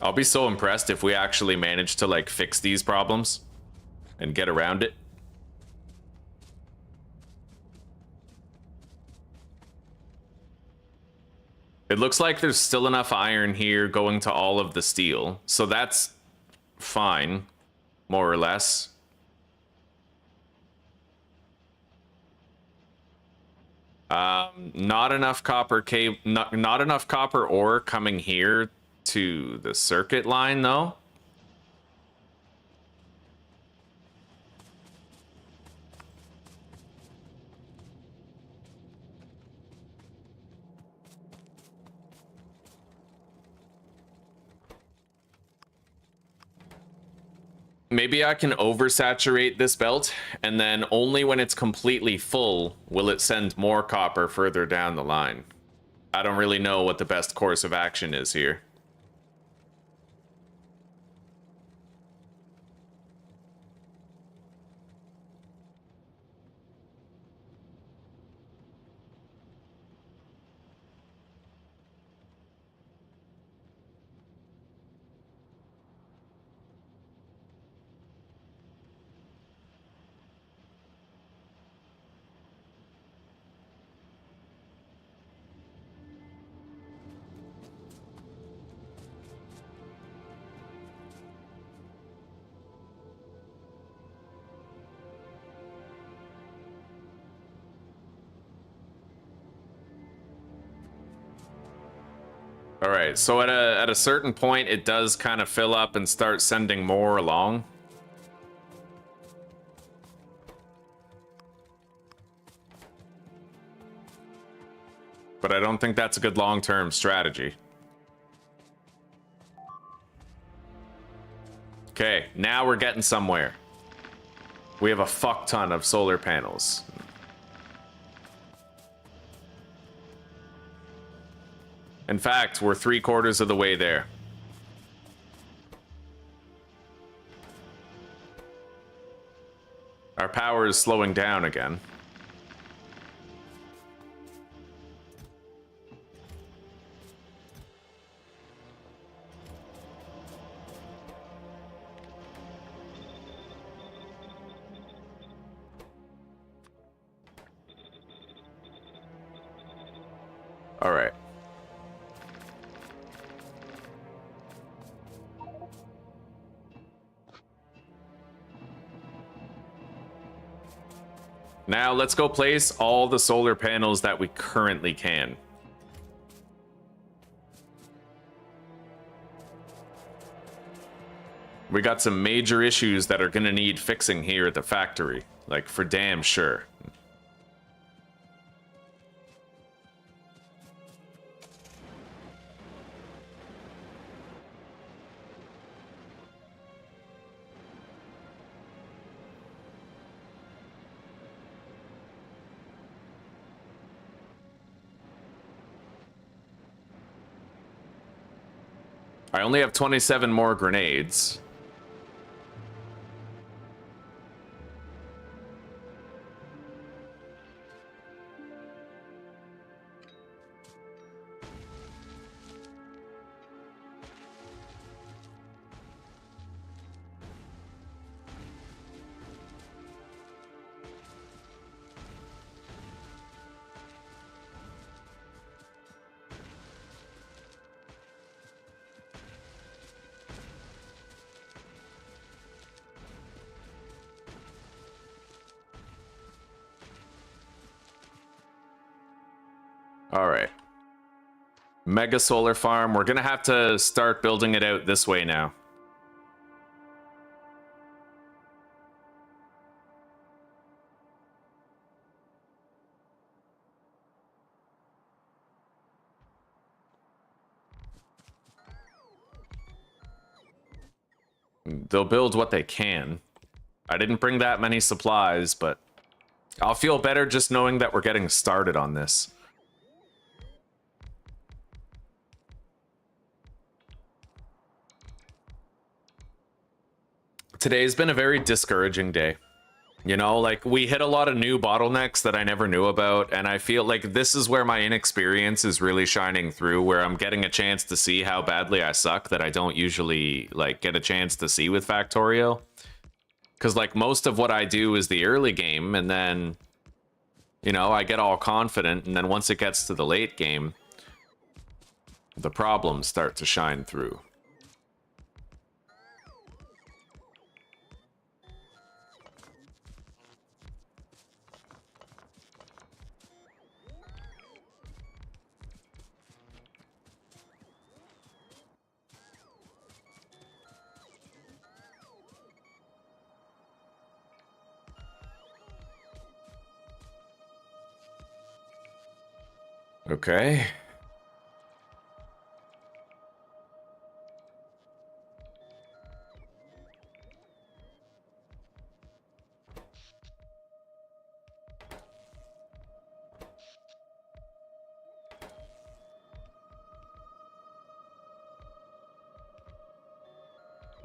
I'll be so impressed if we actually manage to like fix these problems and get around it. It looks like there's still enough iron here going to all of the steel, so that's fine, more or less. Not enough copper not enough copper ore coming here to the circuit line, though. Maybe I can oversaturate this belt, and then only when it's completely full will it send more copper further down the line. I don't really know what the best course of action is here. All right, so at a certain point, it does kind of fill up and start sending more along. But I don't think that's a good long-term strategy. Okay, now we're getting somewhere. We have a fuck ton of solar panels. In fact, we're 3/4 of the way there. Our power is slowing down again. All right. Now let's go place all the solar panels that we currently can. We got some major issues that are gonna need fixing here at the factory, like for damn sure. I only have 27 more grenades. All right. Mega solar farm. We're gonna have to start building it out this way now. They'll build what they can. I didn't bring that many supplies, but I'll feel better just knowing that we're getting started on this. Today's been a very discouraging day. You know, like, we hit a lot of new bottlenecks that I never knew about, and I feel like this is where my inexperience is really shining through, where I'm getting a chance to see how badly I suck that I don't usually, like, get a chance to see with Factorio. Because, like, most of what I do is the early game, and then, you know, I get all confident, and then once it gets to the late game, the problems start to shine through. Okay.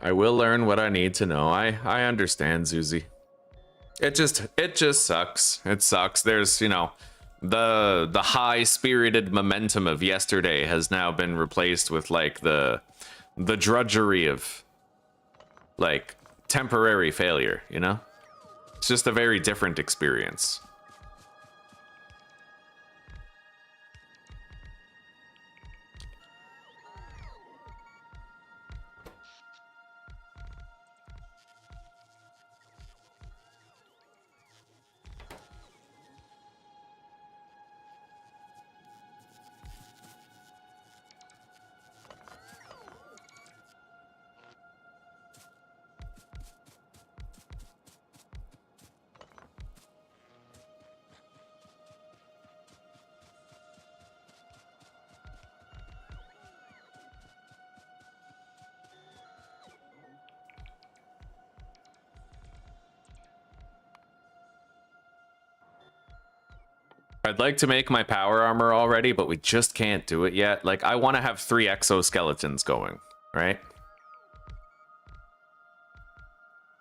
I will learn what I need to know. I understand, Zuzi. It just sucks. It sucks. There's, you know, the high-spirited momentum of yesterday has now been replaced with like the drudgery of like temporary failure, you know? It's just a very different experience. I'd like to make my power armor already, but we just can't do it yet. Like, I want to have 3 exoskeletons going, right?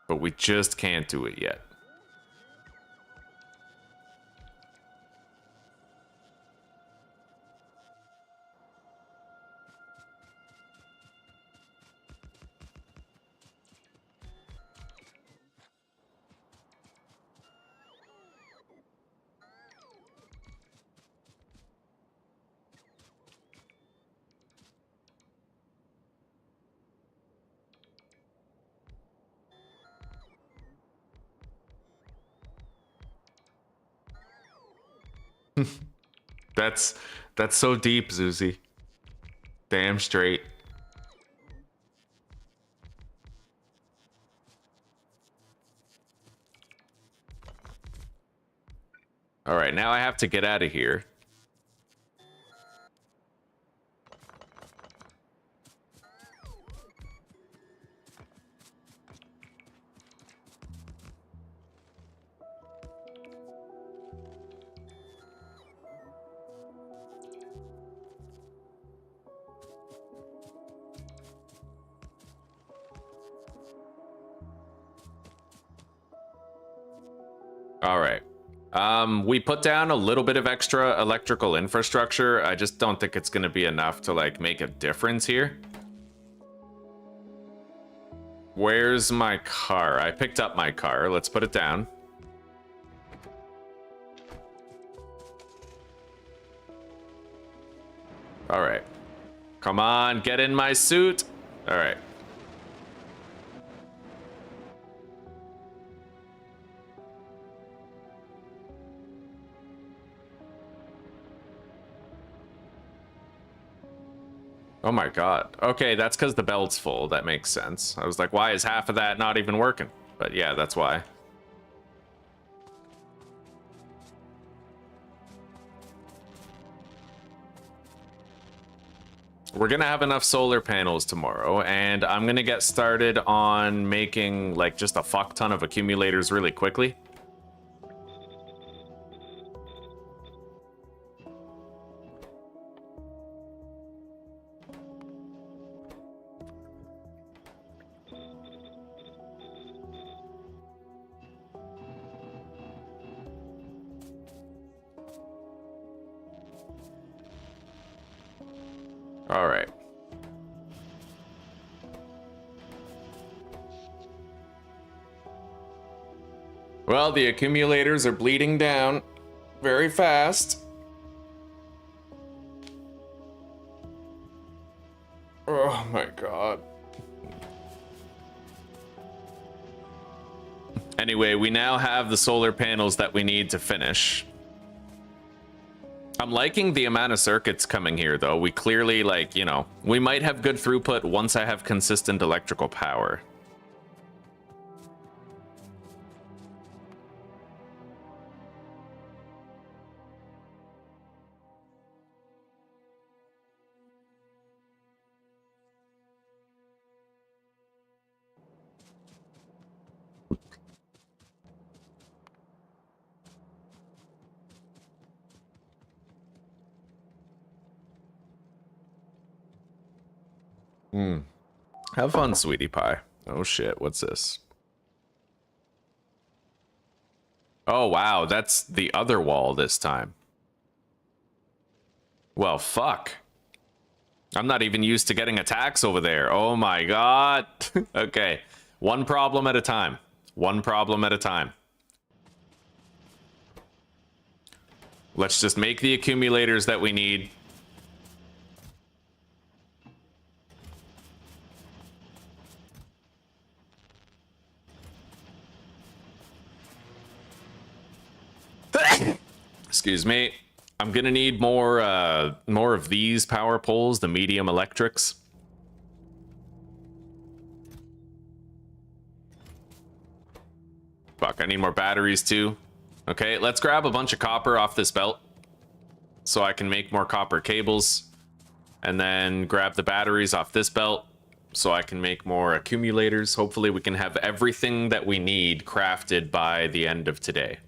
But we just can't do it yet. That's so deep, Zuzi. Damn straight. All right, now I have to get out of here. All right. We put down a little bit of extra electrical infrastructure. I just don't think it's going to be enough to like make a difference here. Where's my car? I picked up my car. Let's put it down. All right. Come on, get in my suit. All right. Oh my god. Okay, that's because the belt's full. That makes sense. I was like, why is half of that not even working? But yeah, that's why. We're gonna have enough solar panels tomorrow, and I'm gonna get started on making like just a fuck ton of accumulators really quickly. All right. Well, the accumulators are bleeding down very fast. Oh my god. Anyway, we now have the solar panels that we need to finish. I'm liking the amount of circuits coming here, though. We clearly, like, you know, we might have good throughput once I have consistent electrical power. Have fun, sweetie pie. Oh shit, what's this? Oh wow, that's the other wall this time. Well, fuck. I'm not even used to getting attacks over there. Oh my god. Okay, one problem at a time. One problem at a time. Let's just make the accumulators that we need. Excuse me. I'm gonna need more of these power poles, the medium electrics. Fuck, I need more batteries too. Okay, let's grab a bunch of copper off this belt so I can make more copper cables, and then grab the batteries off this belt so I can make more accumulators. Hopefully we can have everything that we need crafted by the end of today.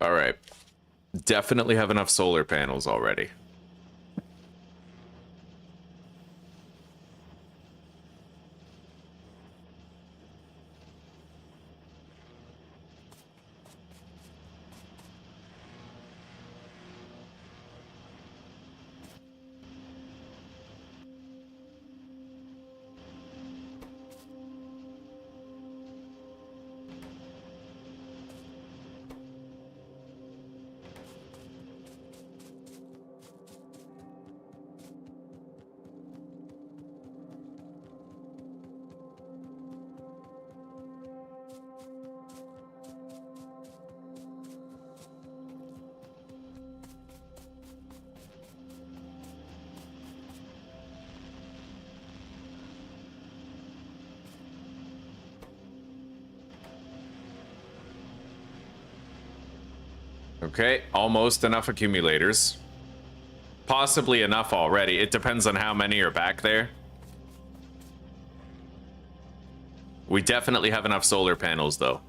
All right. Definitely have enough solar panels already. Okay, almost enough accumulators. Possibly enough already. It depends on how many are back there. We definitely have enough solar panels, though.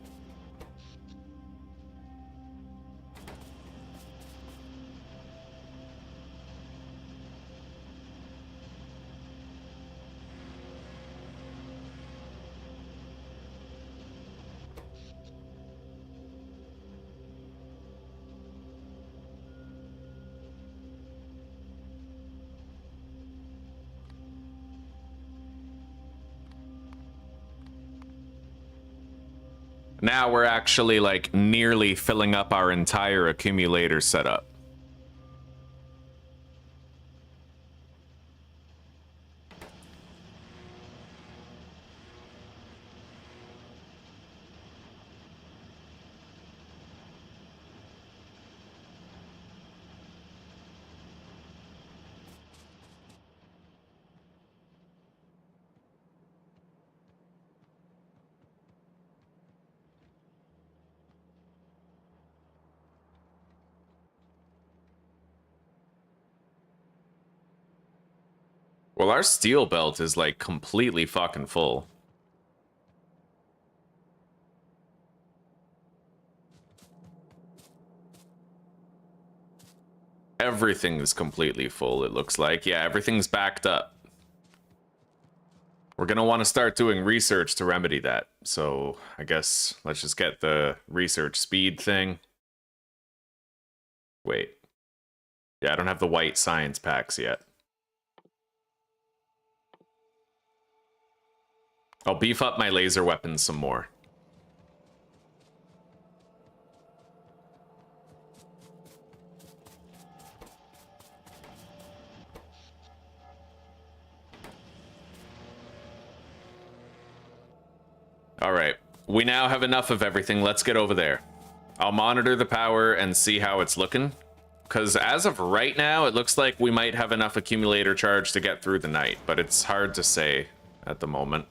Now we're actually, like, nearly filling up our entire accumulator setup. Well, our steel belt is, like, completely fucking full. Everything is completely full, it looks like. Yeah, everything's backed up. We're going to want to start doing research to remedy that. So I guess let's just get the research speed thing. Wait. Yeah, I don't have the white science packs yet. I'll beef up my laser weapons some more. All right, we now have enough of everything. Let's get over there. I'll monitor the power and see how it's looking. Because as of right now, it looks like we might have enough accumulator charge to get through the night, but it's hard to say at the moment.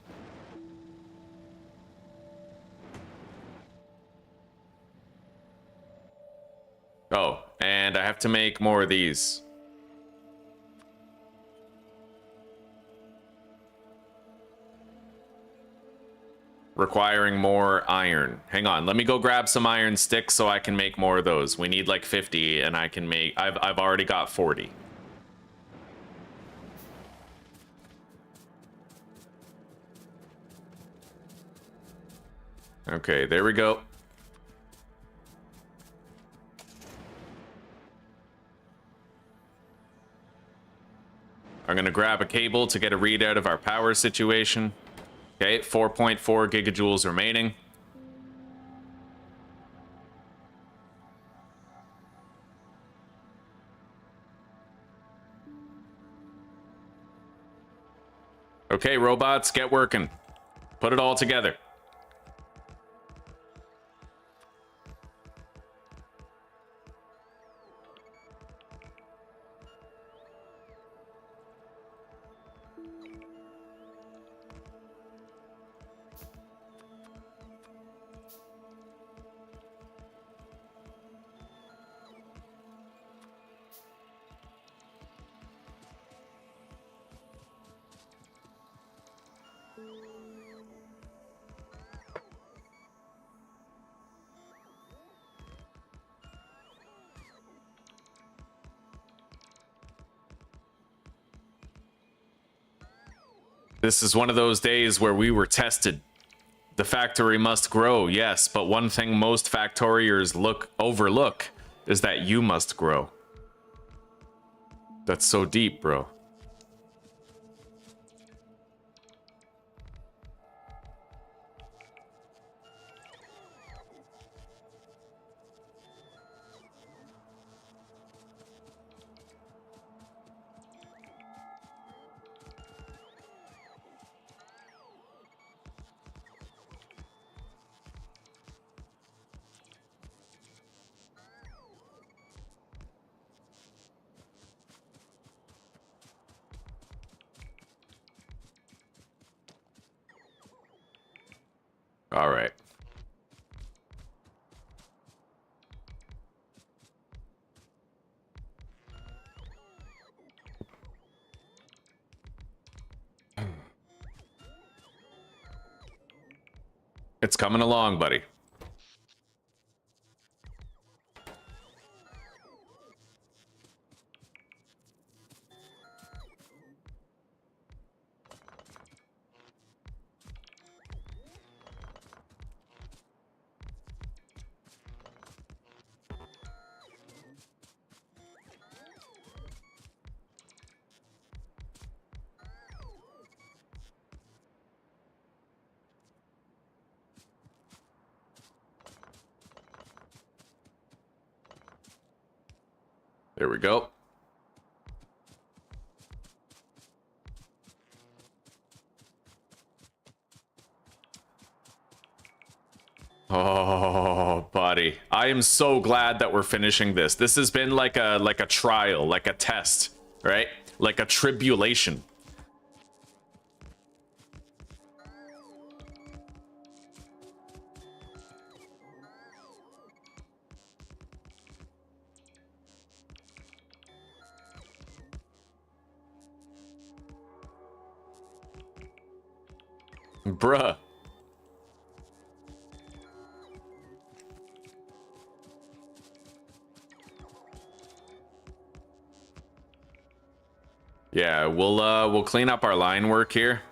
Oh, and I have to make more of these. Requiring more iron. Hang on, let me go grab some iron sticks so I can make more of those. We need like 50 and I can make... I've already got 40. Okay, there we go. I'm gonna grab a cable to get a readout of our power situation. Okay, 4.4 gigajoules remaining. Okay, robots, get working. Put it all together. This is one of those days where we were tested. The factory must grow, yes, but one thing most factoriers overlook is that you must grow. That's so deep, bro. All right. It's coming along, buddy. There we go. Oh, buddy. I am so glad that we're finishing this. This has been like a trial, like a test, right? Like a tribulation. Bruh. Yeah, we'll clean up our line work here.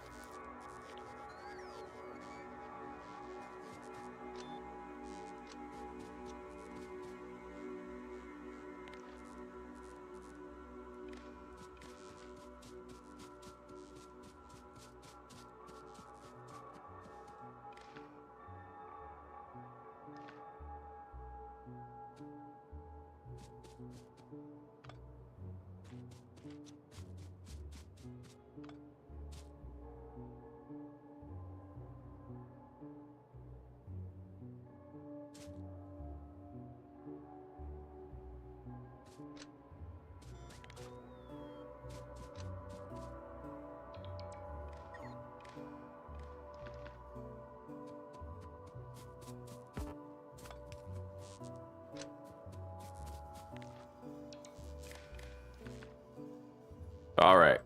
All right.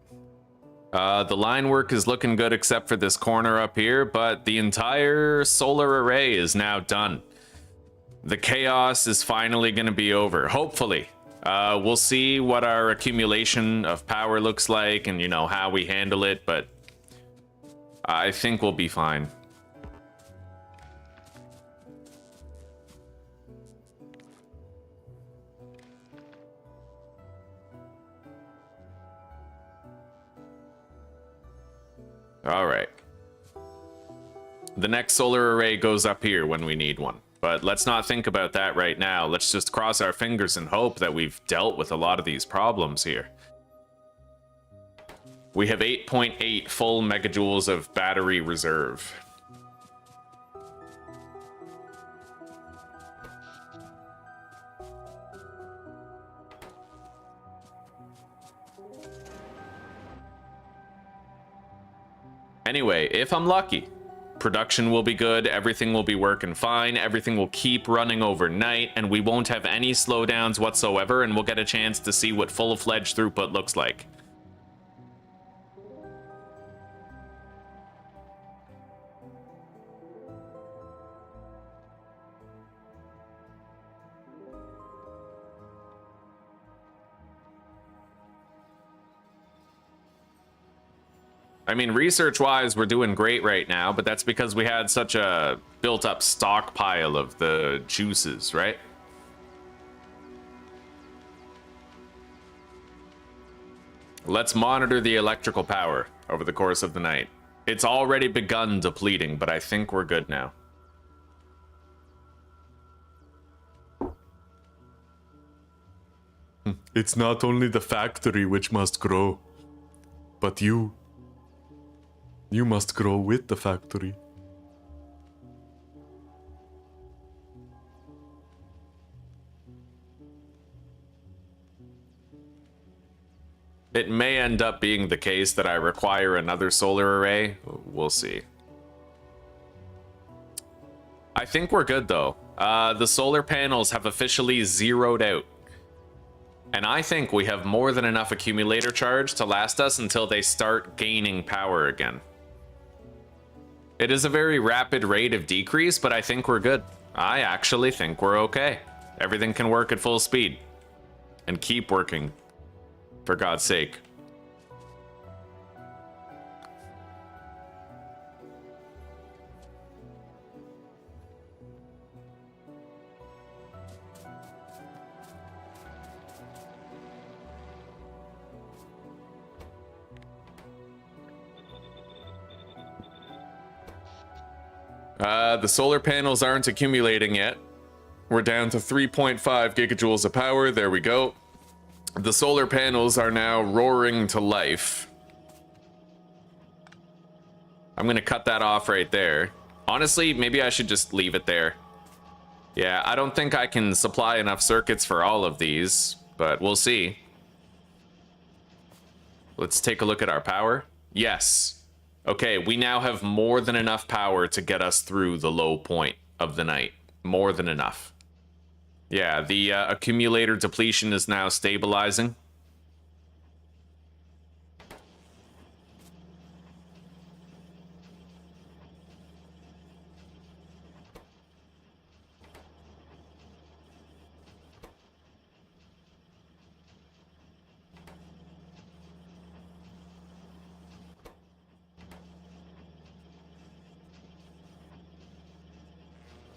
The line work is looking good except for this corner up here, but the entire solar array is now done. The chaos is finally going to be over, hopefully. We'll see what our accumulation of power looks like and, you know, how we handle it, but I think we'll be fine. All right. The next solar array goes up here when we need one. But let's not think about that right now. Let's just cross our fingers and hope that we've dealt with a lot of these problems here. We have 8.8 full megajoules of battery reserve. Anyway, if I'm lucky, production will be good, everything will be working fine, everything will keep running overnight, and we won't have any slowdowns whatsoever, and we'll get a chance to see what full-fledged throughput looks like. I mean, research-wise, we're doing great right now, but that's because we had such a built-up stockpile of the juices, right? Let's monitor the electrical power over the course of the night. It's already begun depleting, but I think we're good now. It's not only the factory which must grow, but you. You must grow with the factory. It may end up being the case that I require another solar array. We'll see. I think we're good, though. The solar panels have officially zeroed out. And I think we have more than enough accumulator charge to last us until they start gaining power again. It is a very rapid rate of decrease, but I think we're good. I actually think we're okay. Everything can work at full speed. And keep working, for God's sake. The solar panels aren't accumulating yet. We're down to 3.5 gigajoules of power. There we go. The solar panels are now roaring to life. I'm going to cut that off right there. Honestly, maybe I should just leave it there. Yeah, I don't think I can supply enough circuits for all of these, but we'll see. Let's take a look at our power. Yes. Okay, we now have more than enough power to get us through the low point of the night. More than enough. Yeah, the accumulator depletion is now stabilizing.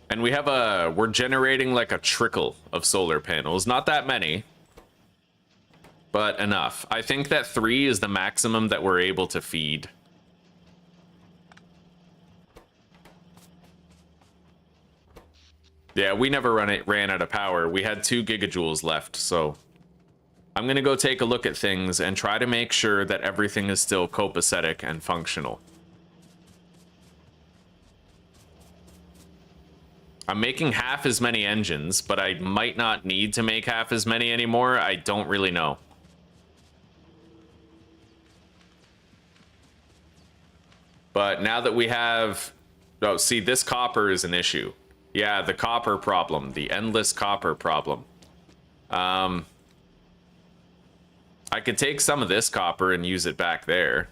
And we have we're generating like a trickle of solar panels. Not that many, but enough. I think that 3 is the maximum that we're able to feed. Yeah, we never ran out of power. We had 2 gigajoules left, so I'm going to go take a look at things and try to make sure that everything is still copacetic and functional. I'm making half as many engines, but I might not need to make half as many anymore. I don't really know. But now that we have... Oh, see, this copper is an issue. Yeah, the copper problem. The endless copper problem. I could take some of this copper and use it back there.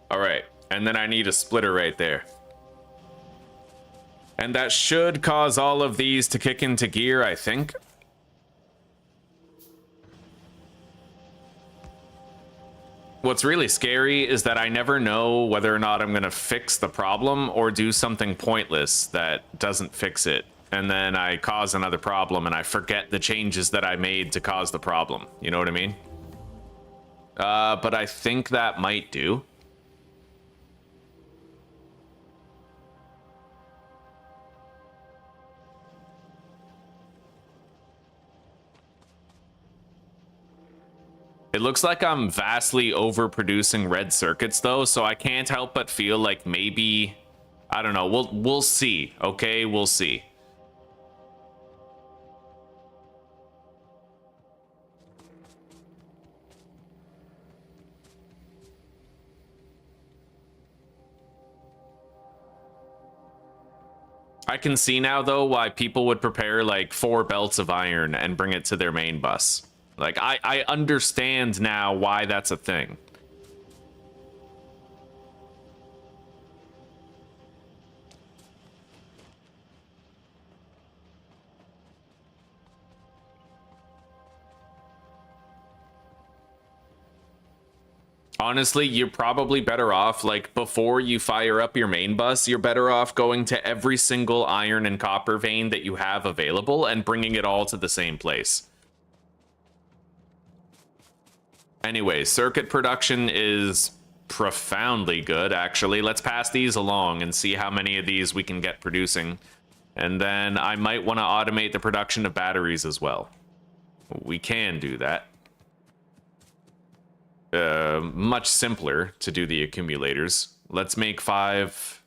All right, and then I need a splitter right there. And that should cause all of these to kick into gear, I think. What's really scary is that I never know whether or not I'm going to fix the problem or do something pointless that doesn't fix it. And then I cause another problem and I forget the changes that I made to cause the problem. You know what I mean? But I think that might do. It looks like I'm vastly overproducing red circuits though, so I can't help but feel like maybe, I don't know, we'll see, okay? We'll see. I can see now though why people would prepare like 4 belts of iron and bring it to their main bus. Like, I understand now why that's a thing. Honestly, you're probably better off, like, before you fire up your main bus, you're better off going to every single iron and copper vein that you have available and bringing it all to the same place. Anyway, circuit production is profoundly good, actually. Let's pass these along and see how many of these we can get producing. And then I might want to automate the production of batteries as well. We can do that. Much simpler to do the accumulators. Let's make 5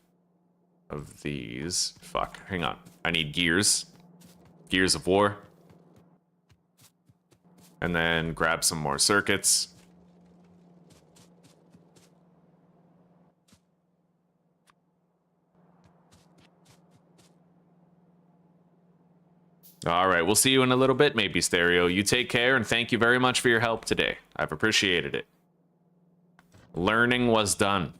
of these. Fuck, hang on. I need gears. Gears of war. And then grab some more circuits. All right, we'll see you in a little bit, maybe, Stereo. You take care, and thank you very much for your help today. I've appreciated it. Learning was done.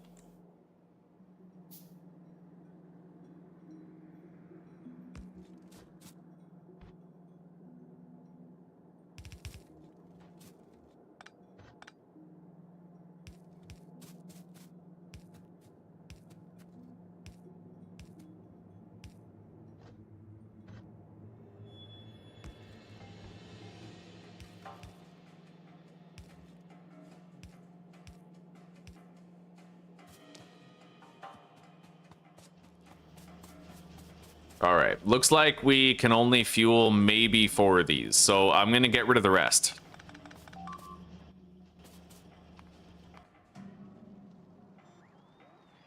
All right, looks like we can only fuel maybe 4 of these, so I'm gonna get rid of the rest.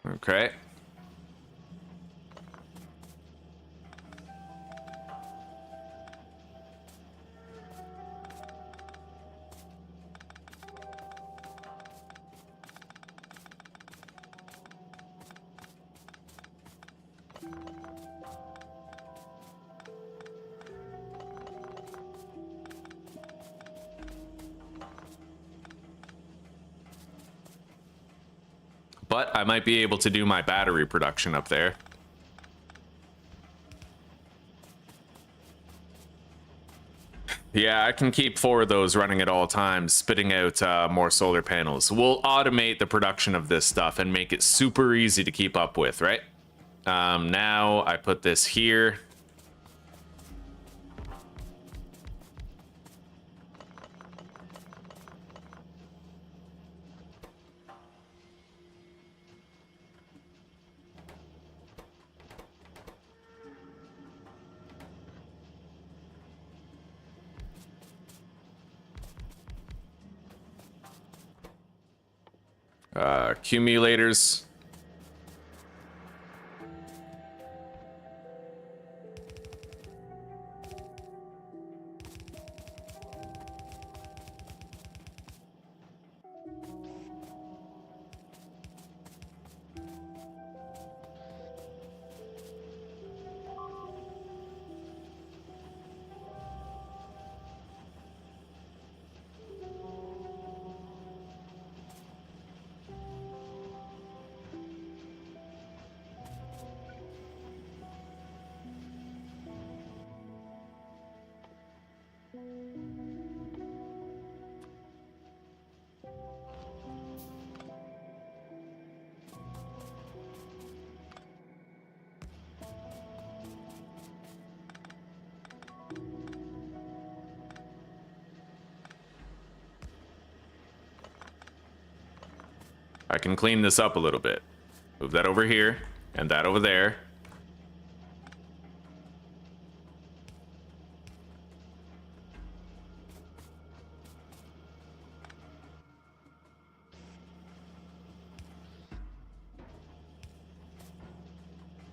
Okay. But I might be able to do my battery production up there. Yeah, I can keep 4 of those running at all times, spitting out more solar panels. We'll automate the production of this stuff and make it super easy to keep up with, right? Now I put this here. Accumulators. I can clean this up a little bit. Move that over here and that over there.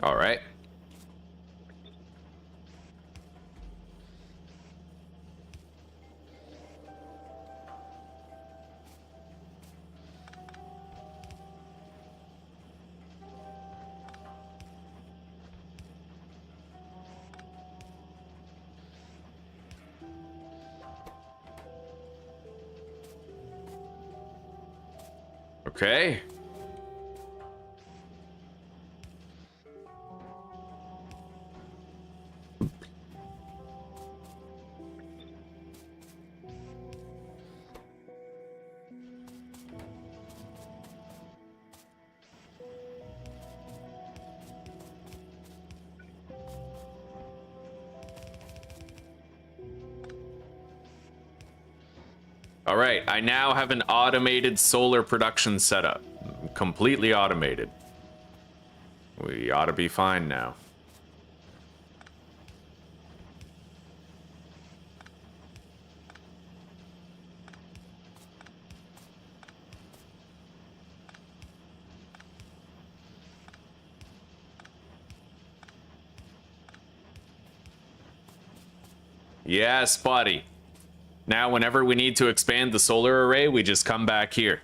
All right. Okay. All right, I now have an automated solar production setup. Completely automated. We ought to be fine now. Yes, buddy. Now, whenever we need to expand the solar array, we just come back here.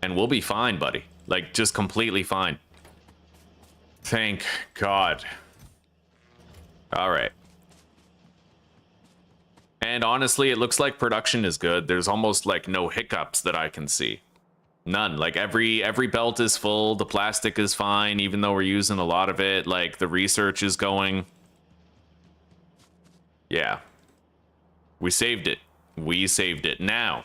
And we'll be fine, buddy. Like, just completely fine. Thank God. All right. And honestly, it looks like production is good. There's almost like no hiccups that I can see. None. Like every belt is full. The plastic is fine, even though we're using a lot of it. Like the research is going. Yeah. We saved it. We saved it. Now,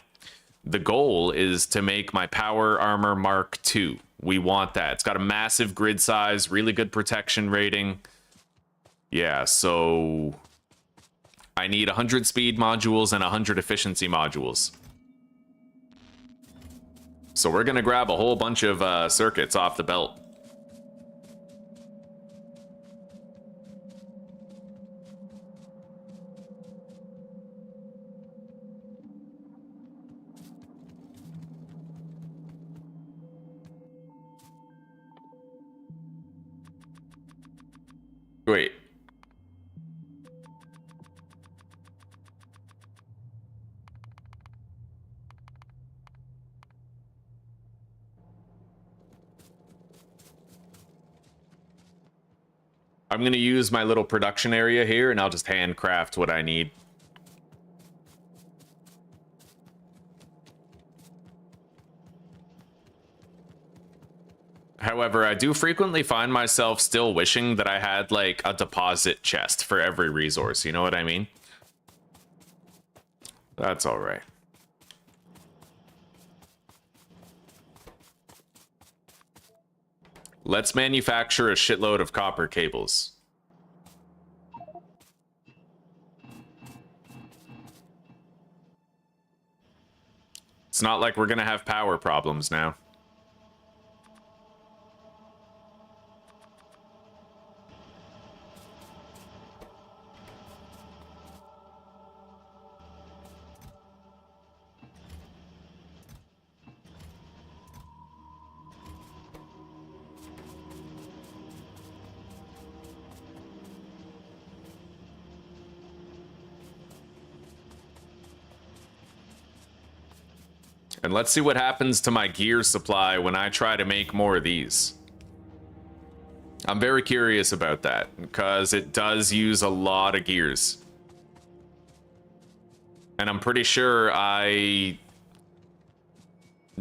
the goal is to make my Power Armor Mark II. We want that. It's got a massive grid size, really good protection rating. Yeah, so I need 100 speed modules and 100 efficiency modules. So we're going to grab a whole bunch of circuits off the belt. Wait. I'm going to use my little production area here, and I'll just handcraft what I need. However, I do frequently find myself still wishing that I had, like, a deposit chest for every resource, you know what I mean? That's alright. Let's manufacture a shitload of copper cables. It's not like we're gonna have power problems now. And let's see what happens to my gear supply when I try to make more of these. I'm very curious about that, because it does use a lot of gears. And I'm pretty sure I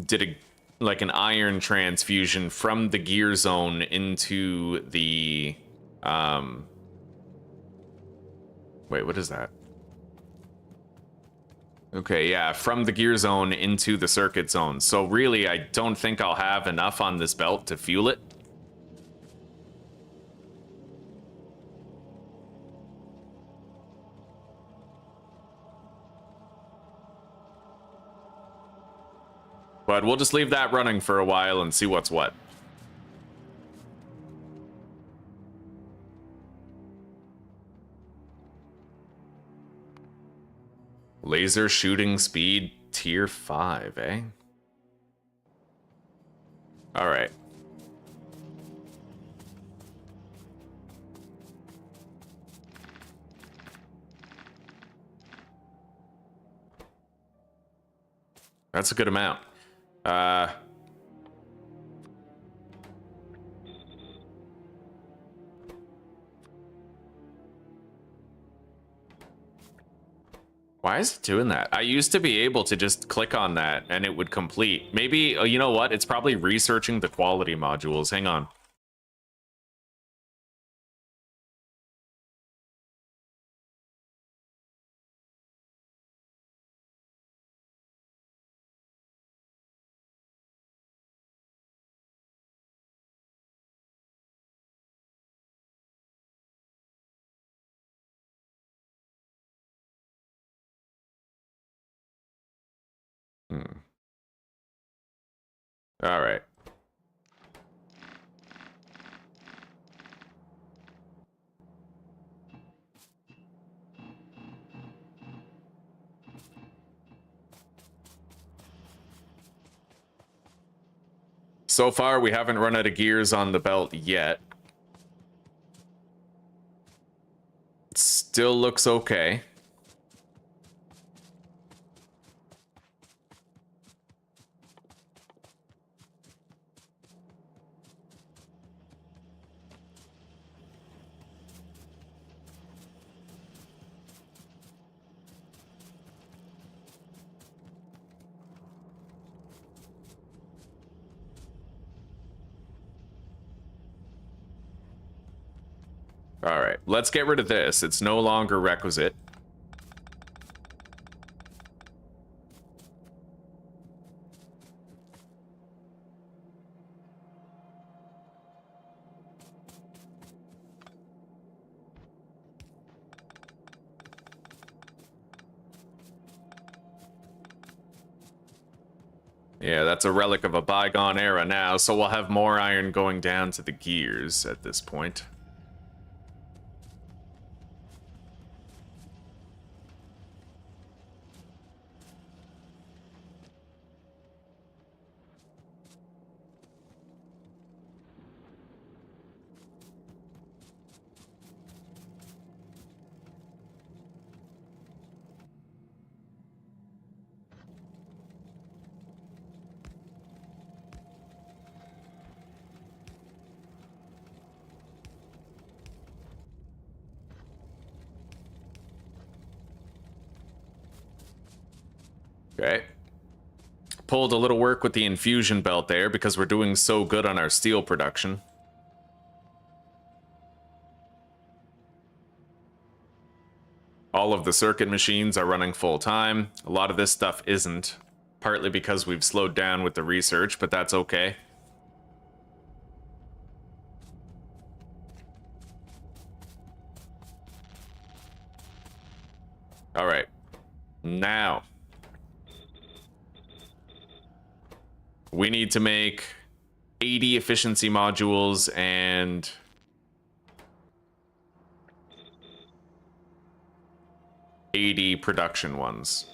did like an iron transfusion from the gear zone into the... Wait, what is that? Okay, yeah, from the gear zone into the circuit zone. So really, I don't think I'll have enough on this belt to fuel it. But we'll just leave that running for a while and see what's what. Laser shooting speed tier 5, eh? Alright. That's a good amount. Why is it doing that? I used to be able to just click on that and it would complete. Maybe, you know what? It's probably researching the quality modules. Hang on. All right. So far, we haven't run out of gears on the belt yet. It still looks okay. All right, let's get rid of this. It's no longer requisite. Yeah, that's a relic of a bygone era now, so we'll have more iron going down to the gears at this point. Okay. pulled a little work with the infusion belt there because we're doing so good on our steel production. All of the circuit machines are running full time. A lot of this stuff isn't, partly because we've slowed down with the research, but that's okay. All right. Now, we need to make 80 efficiency modules and 80 production ones.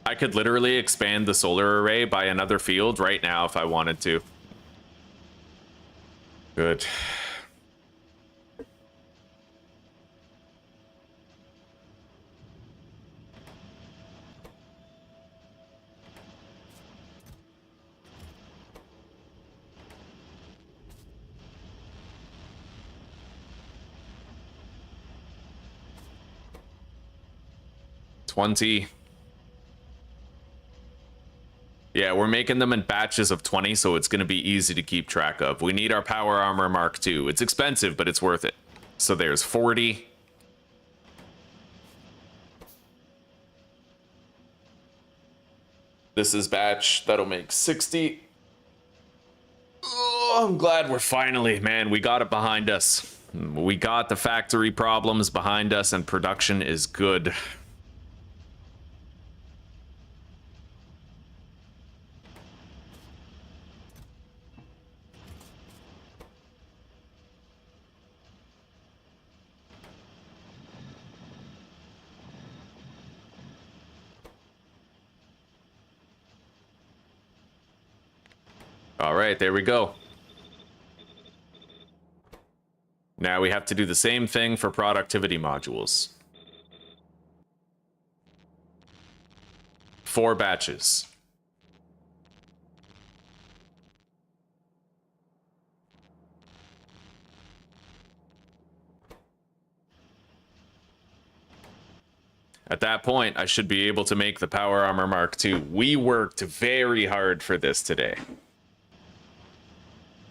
I could literally expand the solar array by another field right now if I wanted to. Good. Yeah, we're making them in batches of 20, so it's going to be easy to keep track of. We need our Power Armor Mark II. It's expensive, but it's worth it. So there's 40. This is batch. That'll make 60. Oh, I'm glad we're finally, man, we got it behind us. We got the factory problems behind us, and production is good. All right, there we go. Now we have to do the same thing for productivity modules. 4 batches. At that point, I should be able to make the Power Armor Mark II. We worked very hard for this today.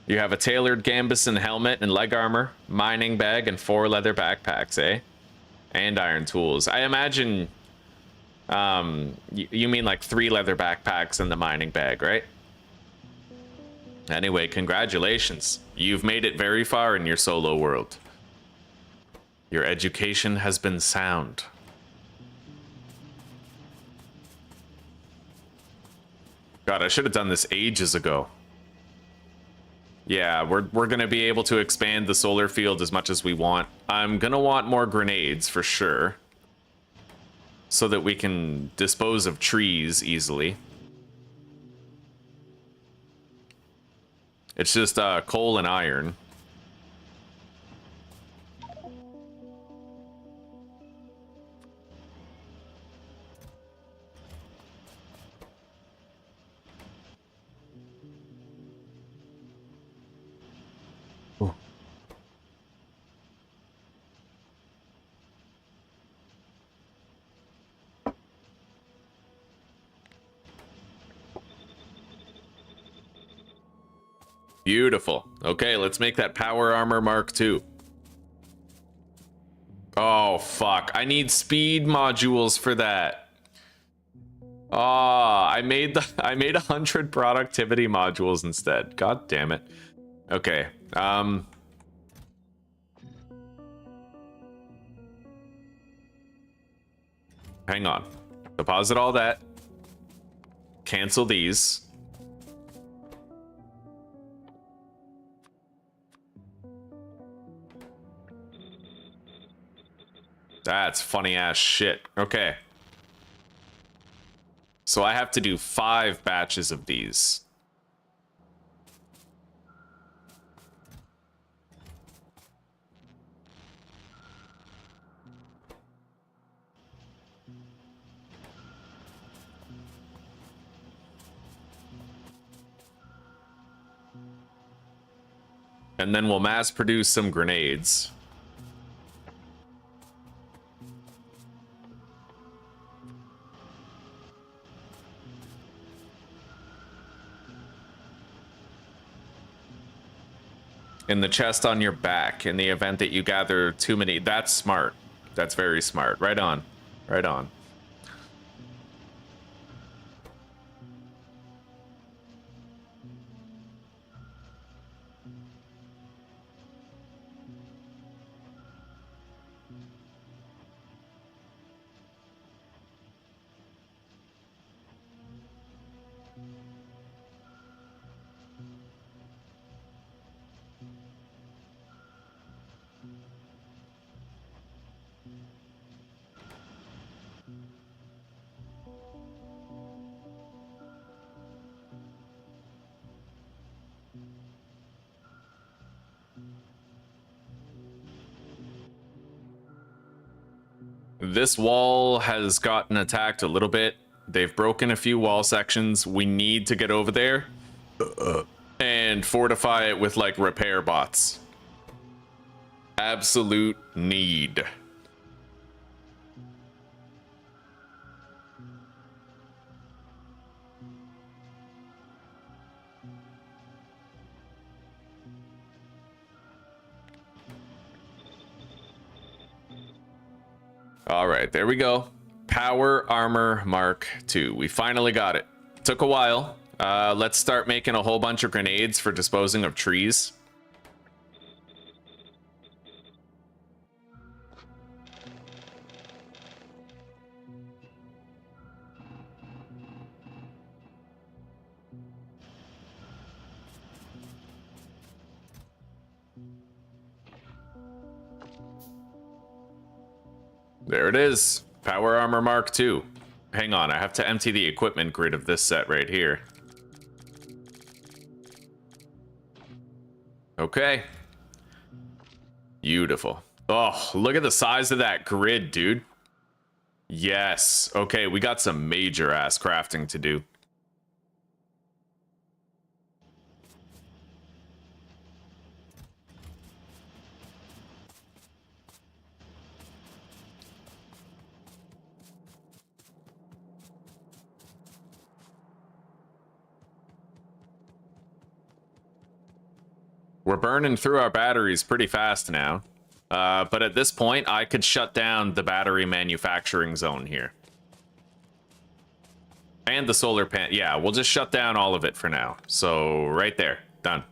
You have a tailored Gambison helmet and leg armor, mining bag, and 4 leather backpacks, eh? And iron tools. I imagine you mean like 3 leather backpacks in the mining bag, right? Anyway, congratulations. You've made it very far in your solo world. Your education has been sound. God, I should have done this ages ago. Yeah, we're gonna be able to expand the solar field as much as we want. I'm gonna want more grenades for sure, so that we can dispose of trees easily. It's just coal and iron. Beautiful. Okay, let's make that Power Armor Mark II. Oh, fuck. I need speed modules for that. Oh, I made 100 productivity modules instead. God damn it. Okay. Hang on. Deposit all that. Cancel these. That's funny ass shit. Okay. So I have to do 5 batches of these. and then we'll mass produce some grenades. In the chest on your back, in the event that you gather too many. That's smart. That's very smart. Right on. Right on. This wall has gotten attacked a little bit. They've broken a few wall sections. We need to get over there and fortify it with like repair bots. Absolute need. All right, there we go. Power Armor Mark II. We finally got it. Took a while. Let's start making a whole bunch of grenades for disposing of trees. There it is. Power Armor Mark II. Hang on, I have to empty the equipment grid of this set right here. Okay. Beautiful. Oh, look at the size of that grid, dude. Yes. Okay, we got some major ass crafting to do. We're burning through our batteries pretty fast now. But at this point, I could shut down the battery manufacturing zone here. And the solar pan. Yeah, we'll just shut down all of it for now. So, right there. Done.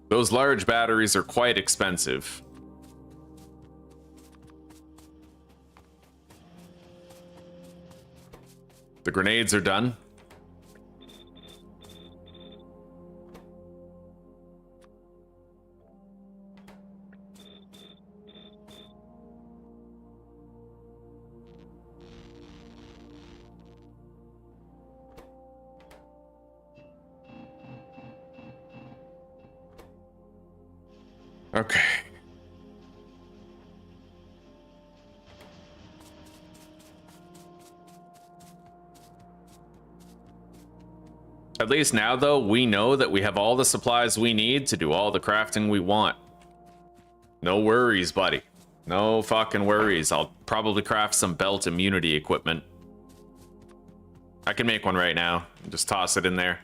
Those large batteries are quite expensive. The grenades are done. Okay. At least now, though, we know that we have all the supplies we need to do all the crafting we want. No worries, buddy. No fucking worries. I'll probably craft some belt immunity equipment. I can make one right now. Just toss it in there.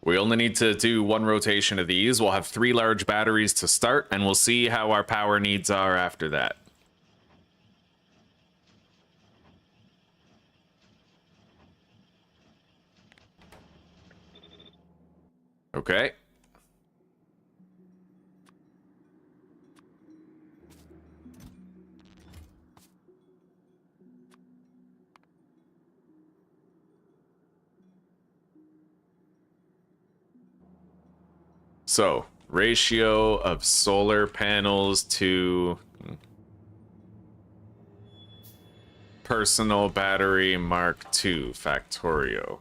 We only need to do one rotation of these. We'll have 3 large batteries to start, and we'll see how our power needs are after that. Okay. So, ratio of solar panels to personal battery Mark II Factorio.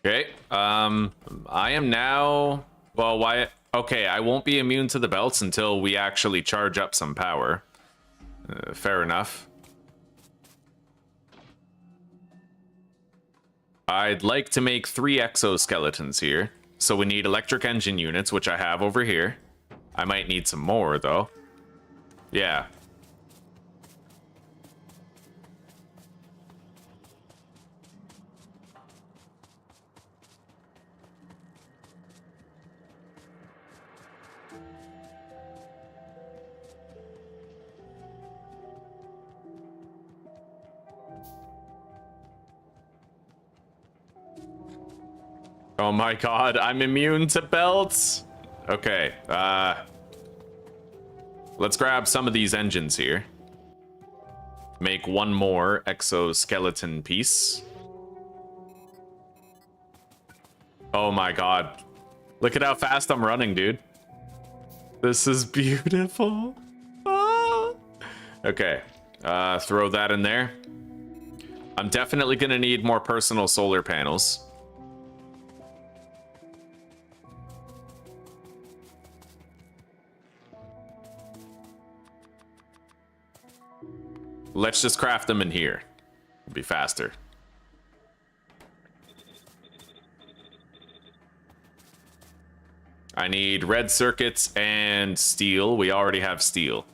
Okay, I am now, well, why, okay, I won't be immune to the belts until we actually charge up some power. Fair enough. I'd like to make 3 exoskeletons here. So we need electric engine units, which I have over here. I might need some more, though. Yeah. Oh my god, I'm immune to belts. Okay, let's grab some of these engines here. Make 1 more exoskeleton piece. Oh my god. Look at how fast I'm running, dude. This is beautiful. Ah. Okay, throw that in there. I'm definitely gonna need more personal solar panels. Let's just craft them in here. It'll be faster. I need red circuits and steel. We already have steel.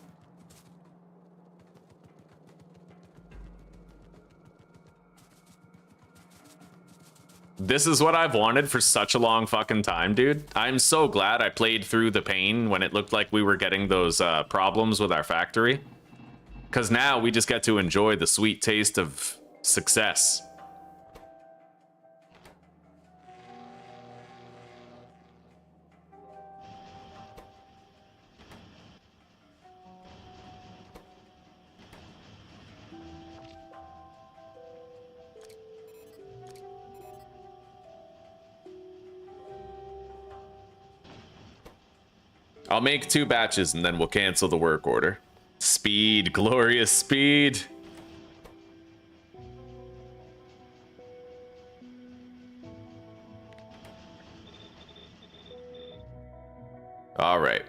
This is what I've wanted for such a long fucking time, dude. I'm so glad I played through the pain when it looked like we were getting those problems with our factory. Because now we just get to enjoy the sweet taste of success. I'll make 2 batches and then we'll cancel the work order. Speed, glorious speed. All right.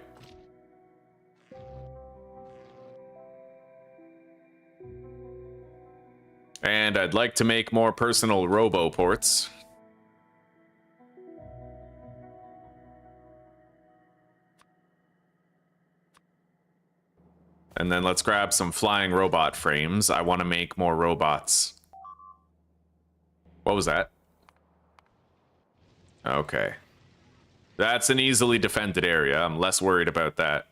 And I'd like to make more personal robo ports. And then let's grab some flying robot frames. I want to make more robots. What was that? Okay. That's an easily defended area. I'm less worried about that.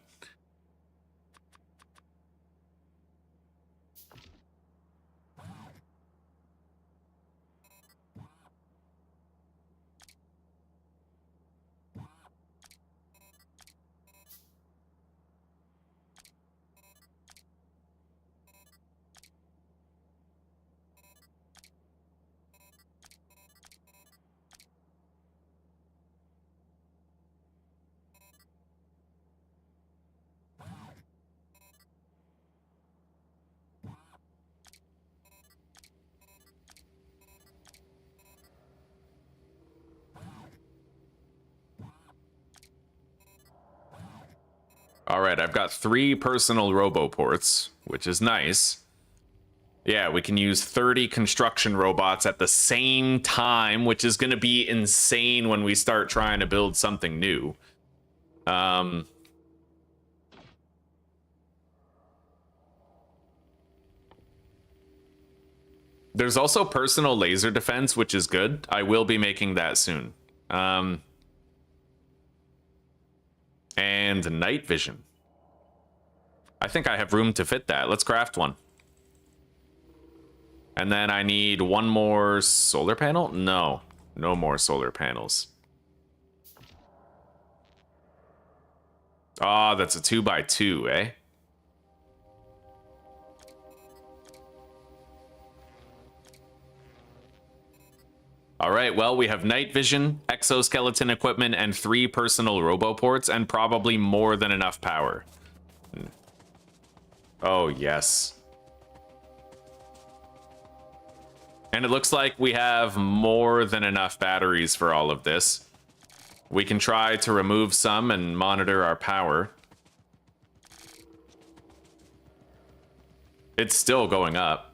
All right, I've got 3 personal roboports, which is nice. Yeah, we can use 30 construction robots at the same time, which is going to be insane when we start trying to build something new. There's also personal laser defense, which is good. I will be making that soon. And night vision. I think I have room to fit that. Let's craft one. And then I need 1 more solar panel? No, no more solar panels. Ah, that's a 2x2, eh? All right, well, we have night vision, exoskeleton equipment, and 3 personal roboports, and probably more than enough power. Oh, yes. And it looks like we have more than enough batteries for all of this. We can try to remove some and monitor our power. It's still going up.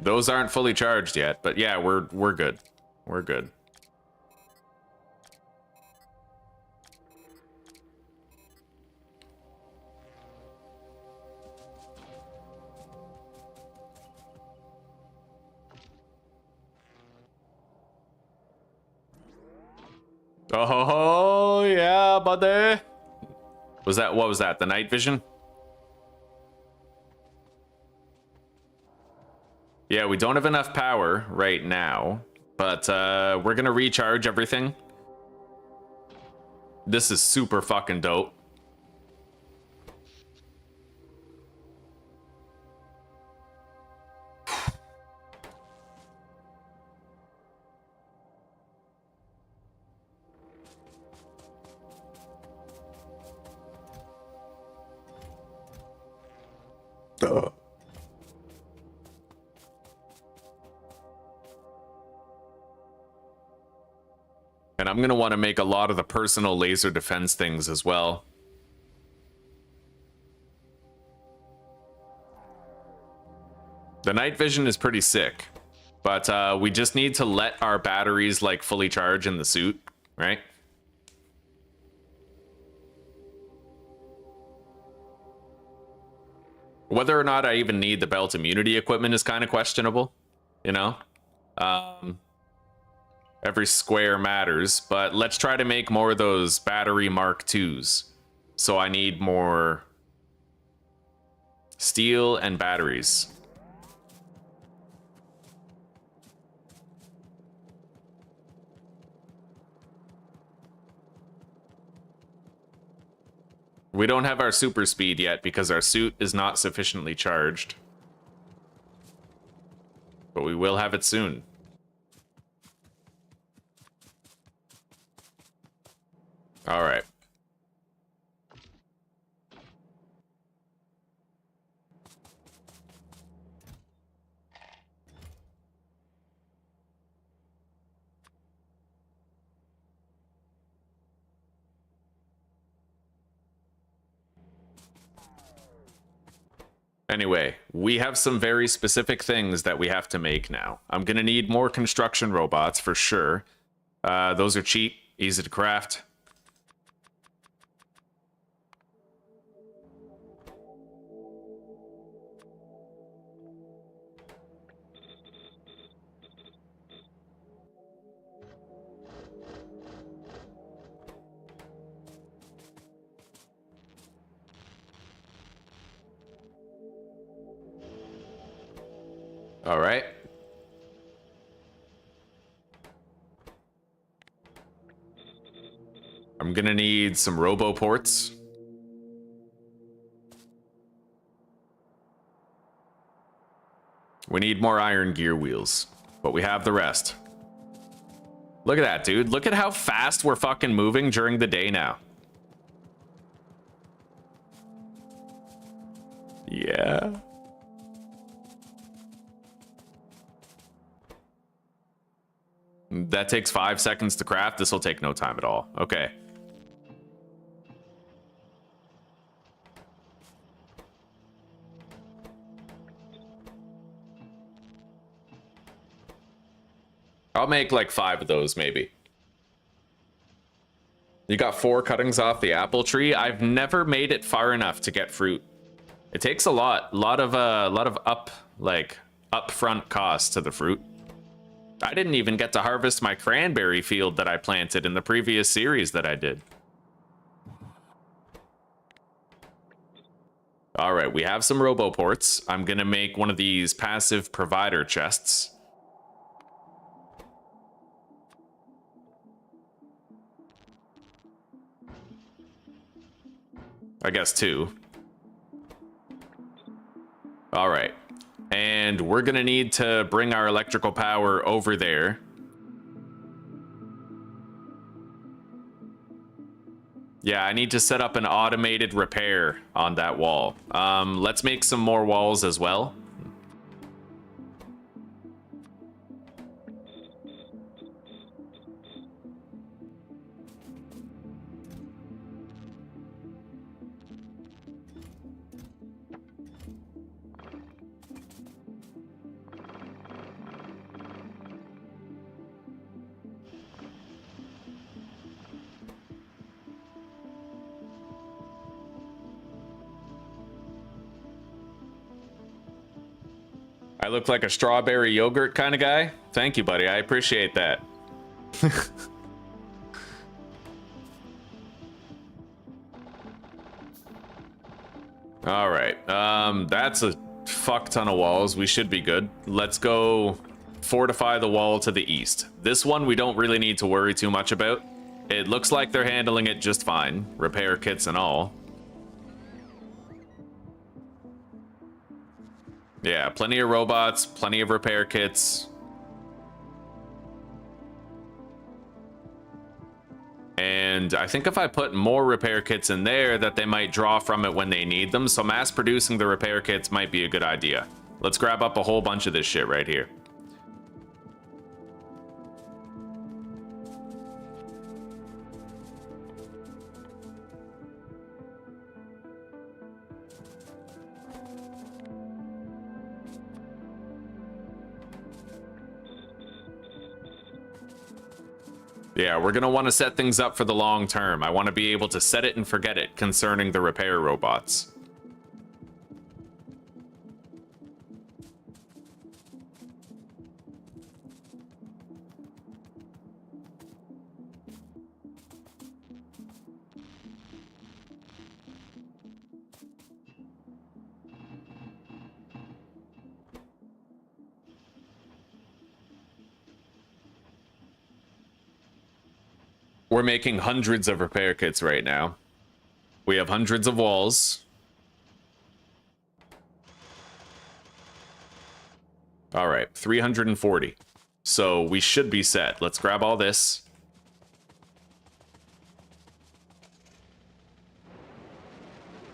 Those aren't fully charged yet, but yeah, we're good. We're good. Oh yeah, buddy. What was that? The night vision? Yeah, we don't have enough power right now, but we're gonna recharge everything. This is super fucking dope. And I'm gonna want to make a lot of the personal laser defense things as well. The night vision is pretty sick, but we just need to let our batteries like fully charge in the suit, right? Whether or not I even need the belt immunity equipment is kind of questionable, you know? Every square matters, but let's try to make more of those battery Mark IIs. So I need more steel and batteries. We don't have our super speed yet because our suit is not sufficiently charged. But we will have it soon. All right. Anyway, we have some very specific things that we have to make now. I'm gonna need more construction robots for sure. Those are cheap, easy to craft. All right. I'm gonna need some roboports. We need more iron gear wheels, but we have the rest. Look at that, dude. Look at how fast we're fucking moving during the day now. Yeah. That takes 5 seconds to craft. This will take no time at all. Okay. I'll make like 5 of those, maybe. You got 4 cuttings off the apple tree. I've never made it far enough to get fruit. It takes a lot of upfront cost to the fruit. I didn't even get to harvest my cranberry field that I planted in the previous series that I did. All right, we have some roboports. I'm gonna make one of these passive provider chests. I guess 2. All right. And we're going to need to bring our electrical power over there. Yeah, I need to set up an automated repair on that wall. Let's make some more walls as well. I look like a strawberry yogurt kind of guy. Thank you, buddy. I appreciate that. All right. That's a fuck ton of walls. We should be good. Let's go fortify the wall to the east. This one we don't really need to worry too much about. It looks like they're handling it just fine. Repair kits and all. Yeah, plenty of robots, plenty of repair kits. And I think if I put more repair kits in there, that they might draw from it when they need them. So mass producing the repair kits might be a good idea. Let's grab up a whole bunch of this shit right here. Yeah, we're going to want to set things up for the long term. I want to be able to set it and forget it concerning the repair robots. We're making hundreds of repair kits right now. We have hundreds of walls. All right, 340. So we should be set. Let's grab all this.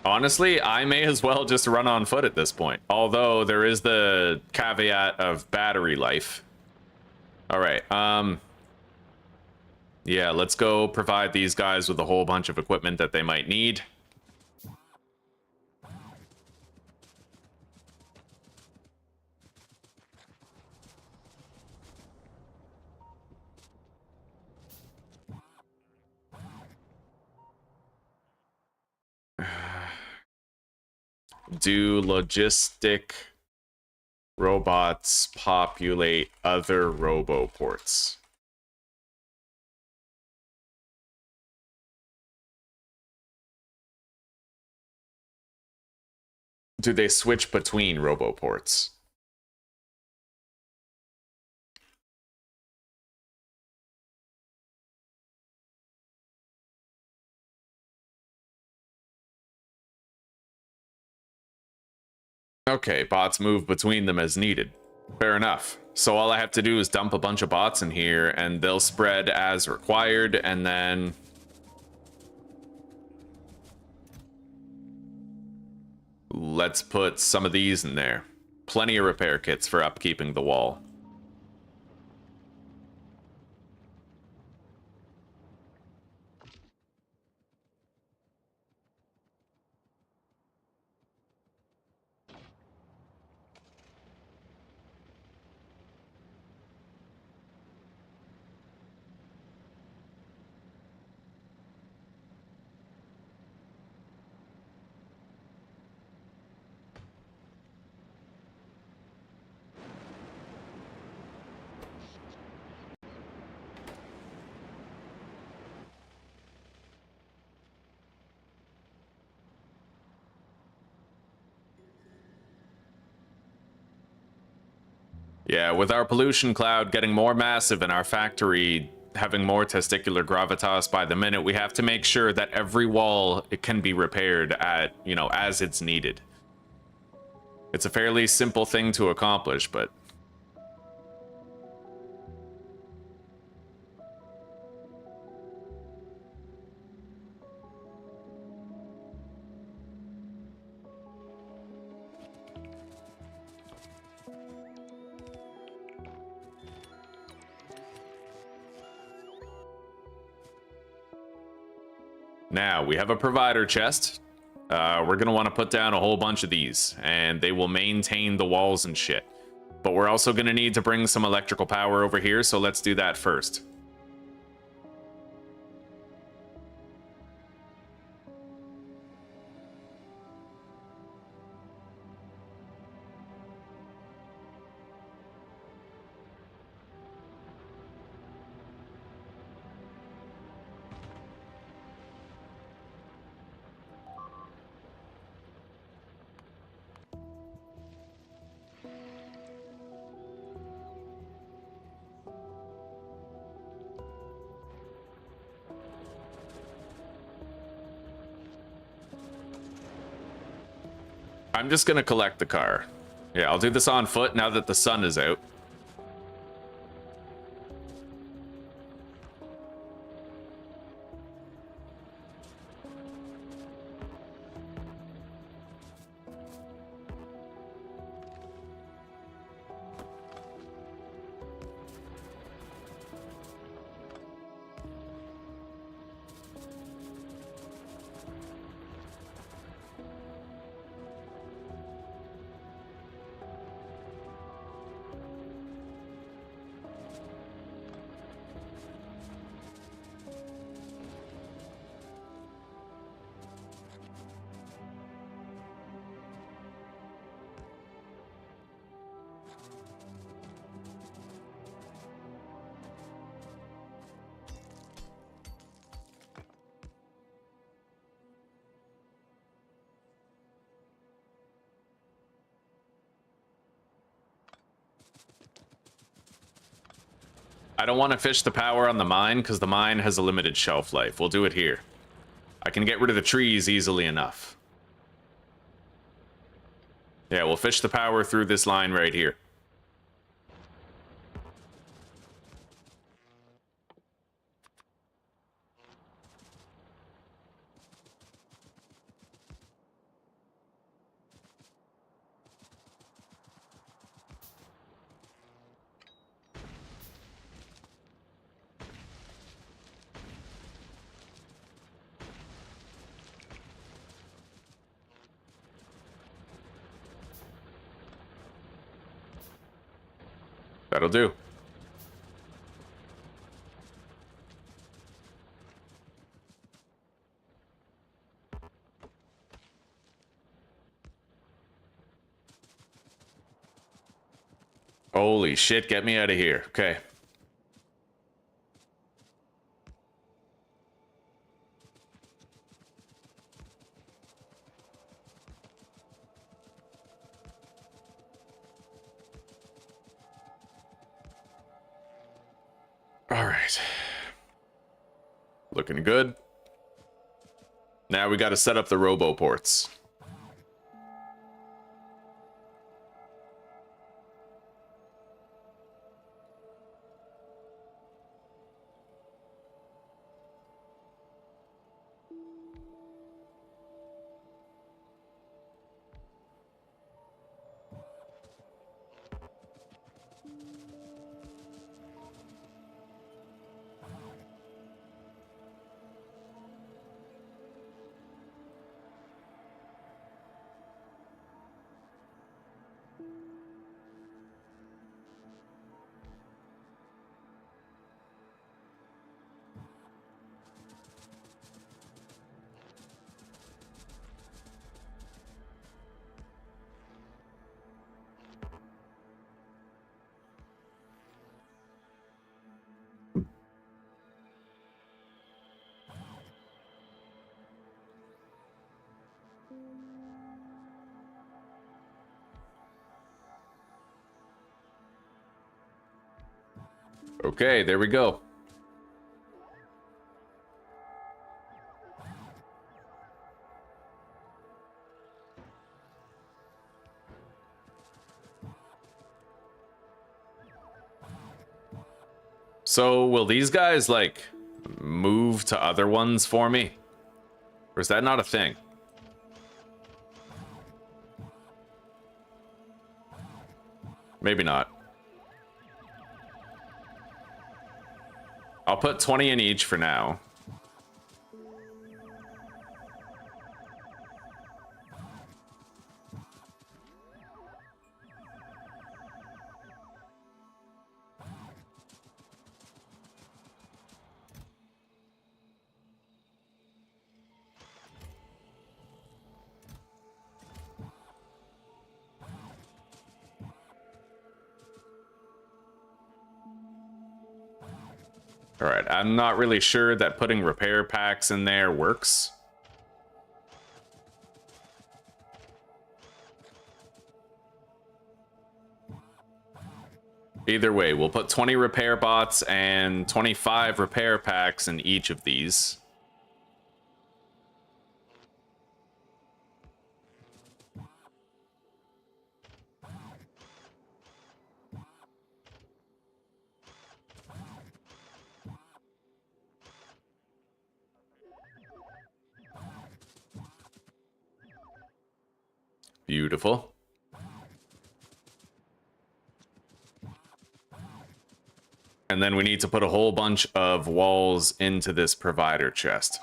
Honestly, I may as well just run on foot at this point. Although there is the caveat of battery life. All right, yeah, let's go provide these guys with a whole bunch of equipment that they might need. Do logistic robots populate other roboports? Do they switch between roboports? Okay, bots move between them as needed. Fair enough. So all I have to do is dump a bunch of bots in here and they'll spread as required, and then... Let's put some of these in there. Plenty of repair kits for upkeeping the wall. Yeah, with our pollution cloud getting more massive and our factory having more testicular gravitas by the minute, we have to make sure that every wall it can be repaired at, you know, as it's needed. It's a fairly simple thing to accomplish, but now we have a provider chest. We're gonna want to put down a whole bunch of these, and they will maintain the walls and shit. But we're also gonna need to bring some electrical power over here, so let's do that first. I'm just gonna collect the car. Yeah, I'll do this on foot now that the sun is out. I don't want to fish the power on the mine because the mine has a limited shelf life. We'll do it here. I can get rid of the trees easily enough. Yeah, we'll fish the power through this line right here. That'll do. Holy shit, get me out of here. Okay. All right. Looking good. Now we got to set up the robo ports. Okay, there we go. So, will these guys, like, move to other ones for me? Or is that not a thing? Maybe not. I'll put 20 in each for now. All right, I'm not really sure that putting repair packs in there works. Either way, we'll put 20 repair bots and 25 repair packs in each of these. Beautiful. And then we need to put a whole bunch of walls into this provider chest.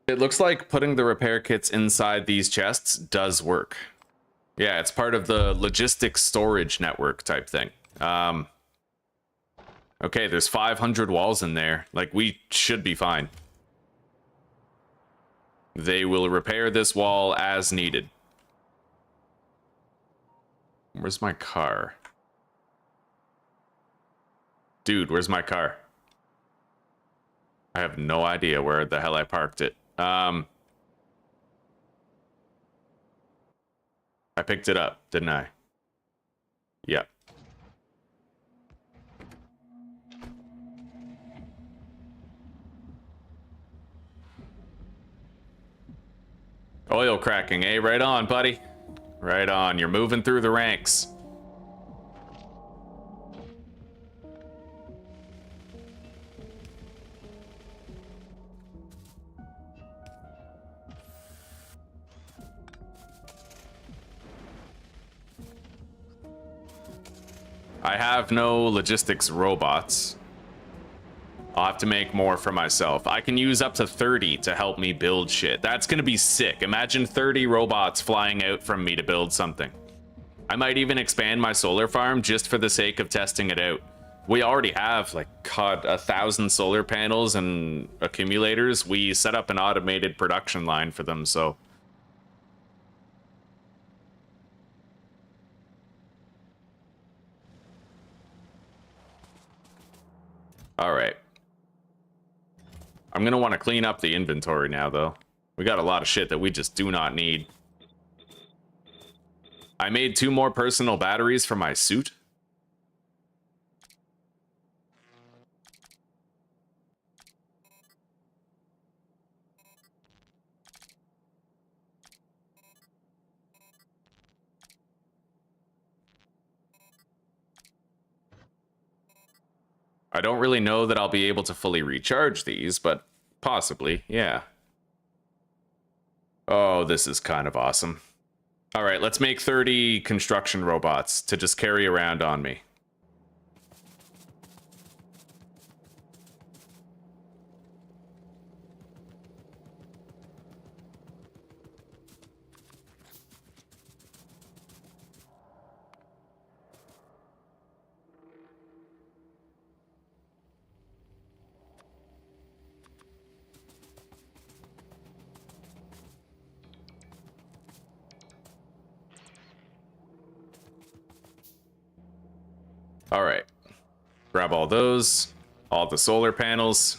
It looks like putting the repair kits inside these chests does work. Yeah, it's part of the logistics storage network type thing. Okay, there's 500 walls in there. Like, we should be fine. They will repair this wall as needed. Where's my car? Dude, where's my car? I have no idea where the hell I parked it. I picked it up, didn't I? Yep. Oil cracking, eh? Right on, buddy. Right on. You're moving through the ranks. I have no logistics robots. I'll have to make more for myself. I can use up to 30 to help me build shit. That's gonna be sick. Imagine 30 robots flying out from me to build something. I might even expand my solar farm just for the sake of testing it out. We already have, like, God, 1,000 solar panels and accumulators. We set up an automated production line for them, so... Alright. I'm gonna want to clean up the inventory now, though. We got a lot of shit that we just do not need. I made 2 more personal batteries for my suit. I don't really know that I'll be able to fully recharge these, but possibly, yeah. Oh, this is kind of awesome. All right, let's make 30 construction robots to just carry around on me. All right, grab all those, all the solar panels.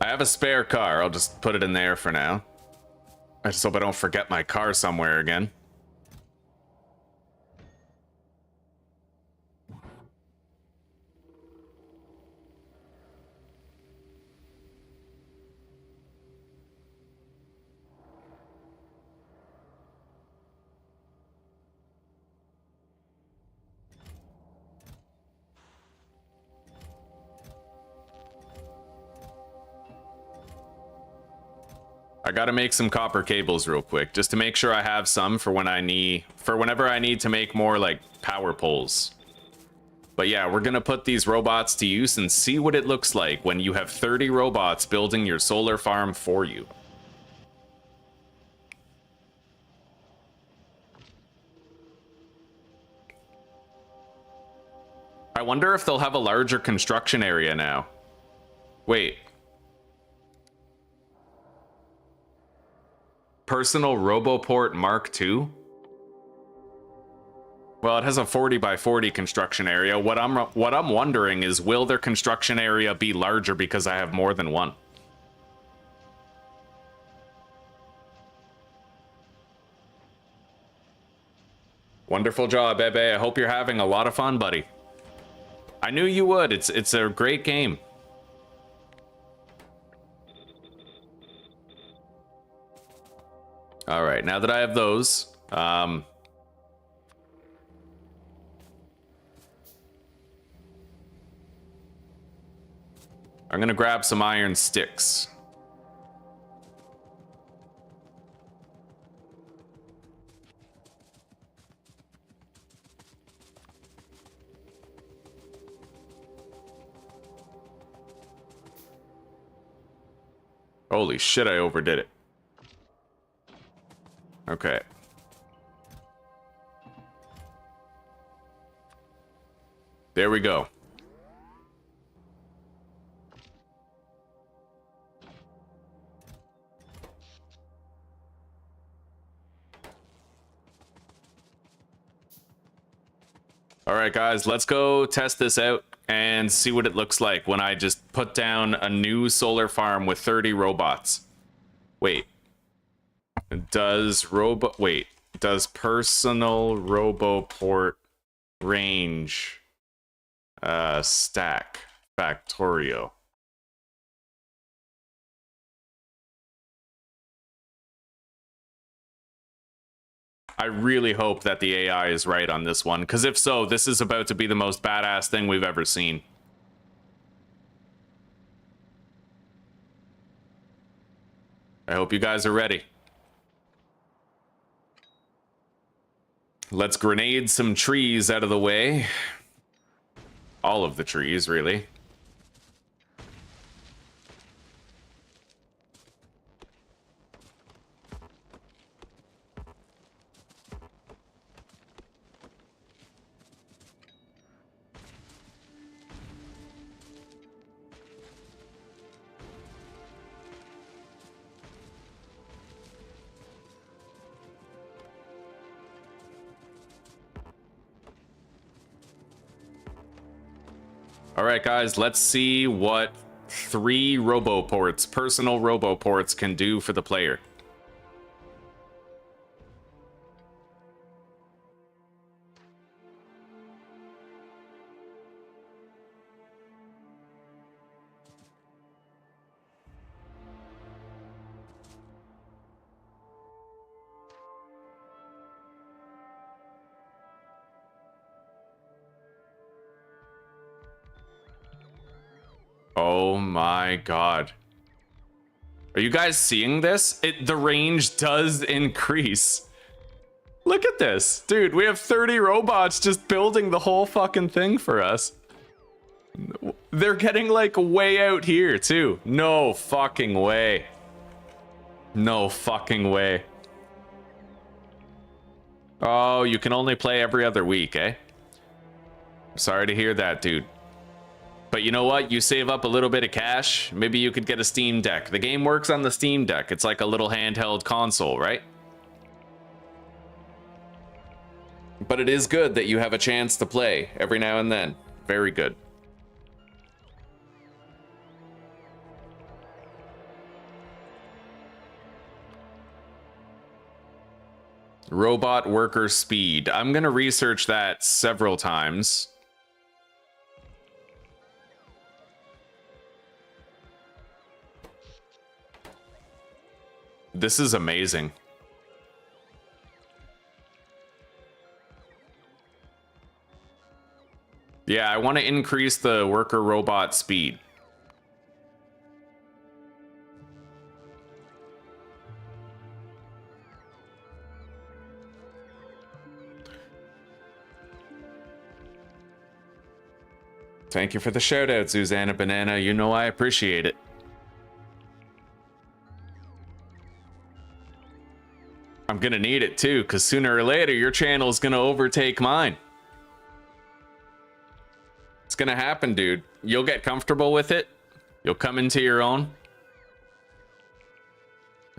I have a spare car. I'll just put it in there for now. I just hope I don't forget my car somewhere again. I gotta make some copper cables real quick, just to make sure I have some for when whenever I need to make more like power poles. But yeah, we're gonna put these robots to use and see what it looks like when you have 30 robots building your solar farm for you. I wonder if they'll have a larger construction area now. Wait. Personal Roboport Mark II? Well, it has a 40 by 40 construction area. What I'm wondering is, will their construction area be larger because I have more than one? Wonderful job, Bebe. I hope you're having a lot of fun, buddy. I knew you would. It's a great game. All right, now that I have those, I'm gonna grab some iron sticks. Holy shit, I overdid it. Okay. There we go. All right, guys, let's go test this out and see what it looks like when I just put down a new solar farm with 30 robots. Wait. Does personal roboport range stack Factorio? I really hope that the AI is right on this one, because if so, this is about to be the most badass thing we've ever seen. I hope you guys are ready. Let's grenade some trees out of the way. All of the trees, really. All right, guys, let's see what 3 roboports, personal roboports, can do for the player. Oh my god. Are you guys seeing this? The range does increase. Look at this. Dude, we have 30 robots just building the whole fucking thing for us. They're getting like way out here too. No fucking way. No fucking way. Oh, you can only play every other week, eh? Sorry to hear that, dude. But you know what? You save up a little bit of cash, maybe you could get a Steam Deck. The game works on the Steam Deck. It's like a little handheld console, right? But it is good that you have a chance to play every now and then. Very good. Robot worker speed. I'm gonna research that several times. This is amazing. Yeah, I want to increase the worker robot speed. Thank you for the shout out, Susanna Banana. You know I appreciate it. I'm gonna need it too, because sooner or later your channel is gonna overtake mine. It's gonna happen, dude. You'll get comfortable with it. You'll come into your own.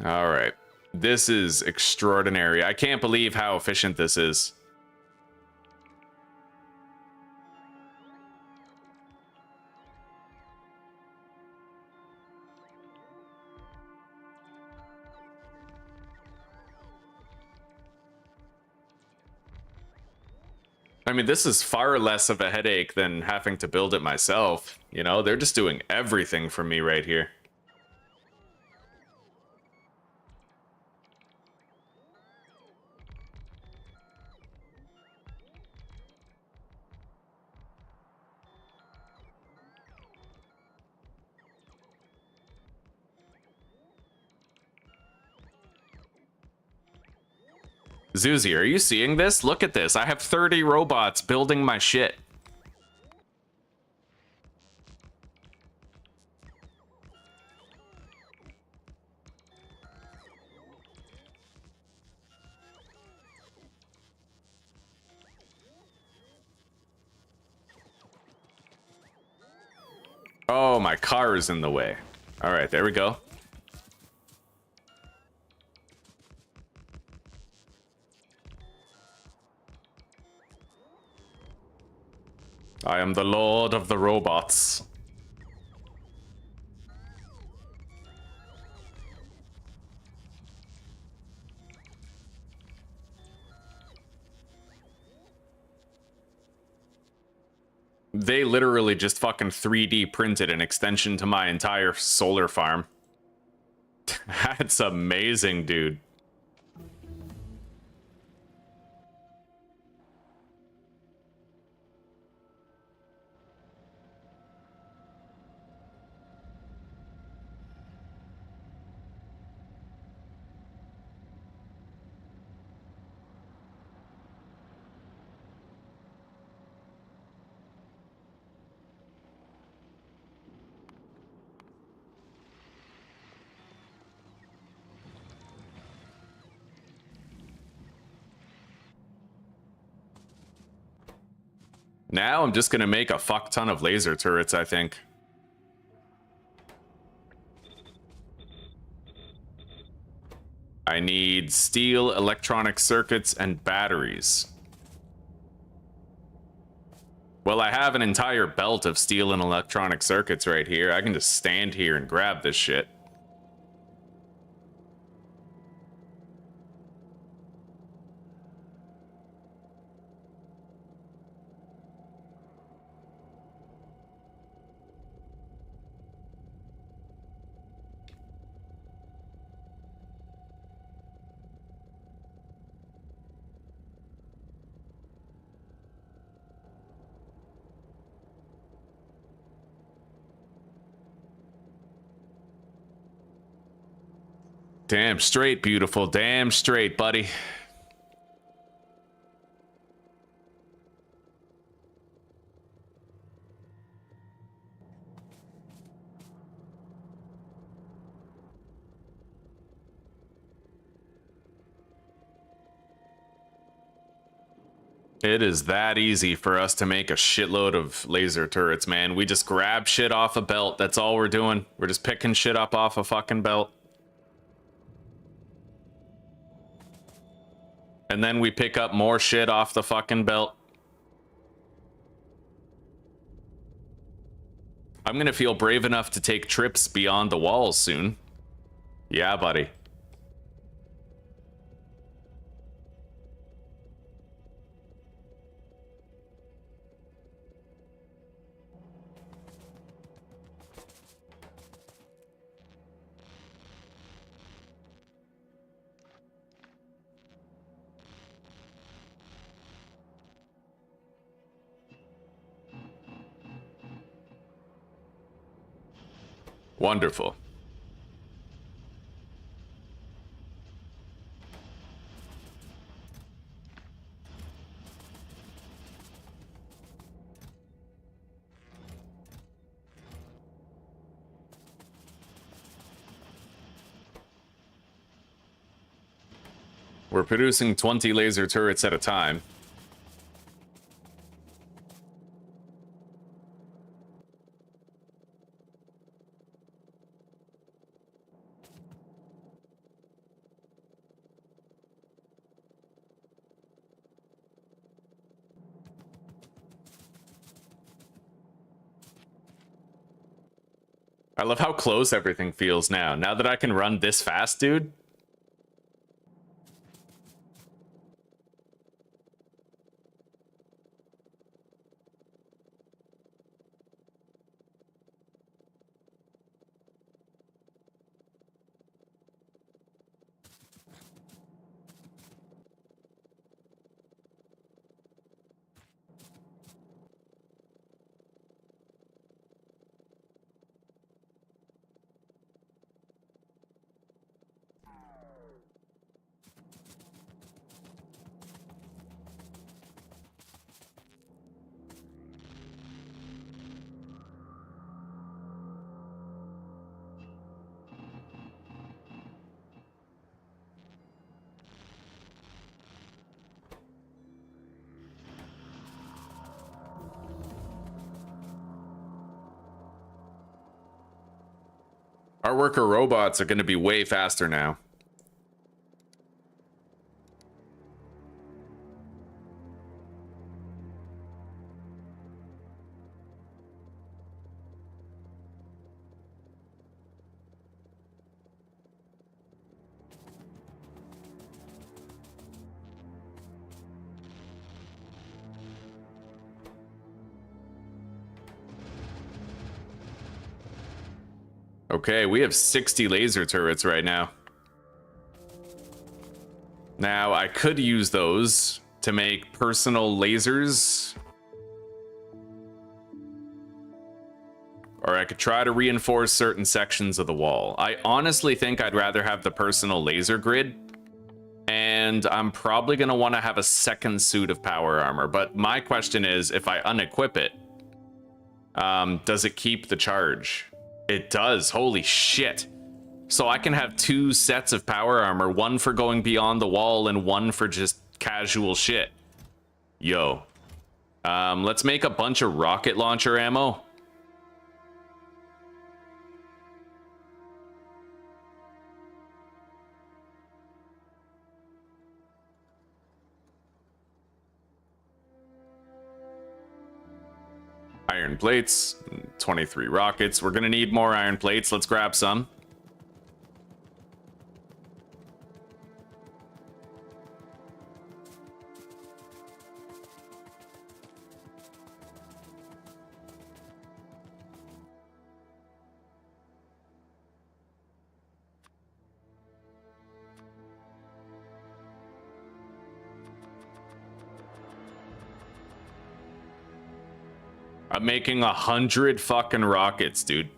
All right. This is extraordinary. I can't believe how efficient this is. I mean, this is far less of a headache than having to build it myself. You know, they're just doing everything for me right here. Zuzi, are you seeing this? Look at this. I have 30 robots building my shit. Oh, my car is in the way. All right, there we go. I am the lord of the robots. They literally just fucking 3D printed an extension to my entire solar farm. That's amazing, dude. Now I'm just gonna make a fuck ton of laser turrets, I think. I need steel, electronic circuits, and batteries. Well, I have an entire belt of steel and electronic circuits right here. I can just stand here and grab this shit. Damn straight, beautiful. Damn straight, buddy. It is that easy for us to make a shitload of laser turrets, man. We just grab shit off a belt. That's all we're doing. We're just picking shit up off a fucking belt. And then we pick up more shit off the fucking belt. I'm gonna feel brave enough to take trips beyond the walls soon. Yeah, buddy. Wonderful. We're producing 20 laser turrets at a time. I love how close everything feels now. Now that I can run this fast, dude. Our worker robots are going to be way faster now. Okay, we have 60 laser turrets right now. Now, I could use those to make personal lasers. Or I could try to reinforce certain sections of the wall. I honestly think I'd rather have the personal laser grid. And I'm probably going to want to have a second suit of power armor. But my question is, if I unequip it, does it keep the charge? It does. Holy shit. So I can have 2 sets of power armor, one for going beyond the wall and one for just casual shit. Yo. Let's make a bunch of rocket launcher ammo. Iron plates, 23 rockets. We're gonna need more iron plates. Let's grab some. I'm making 100 fucking rockets, dude.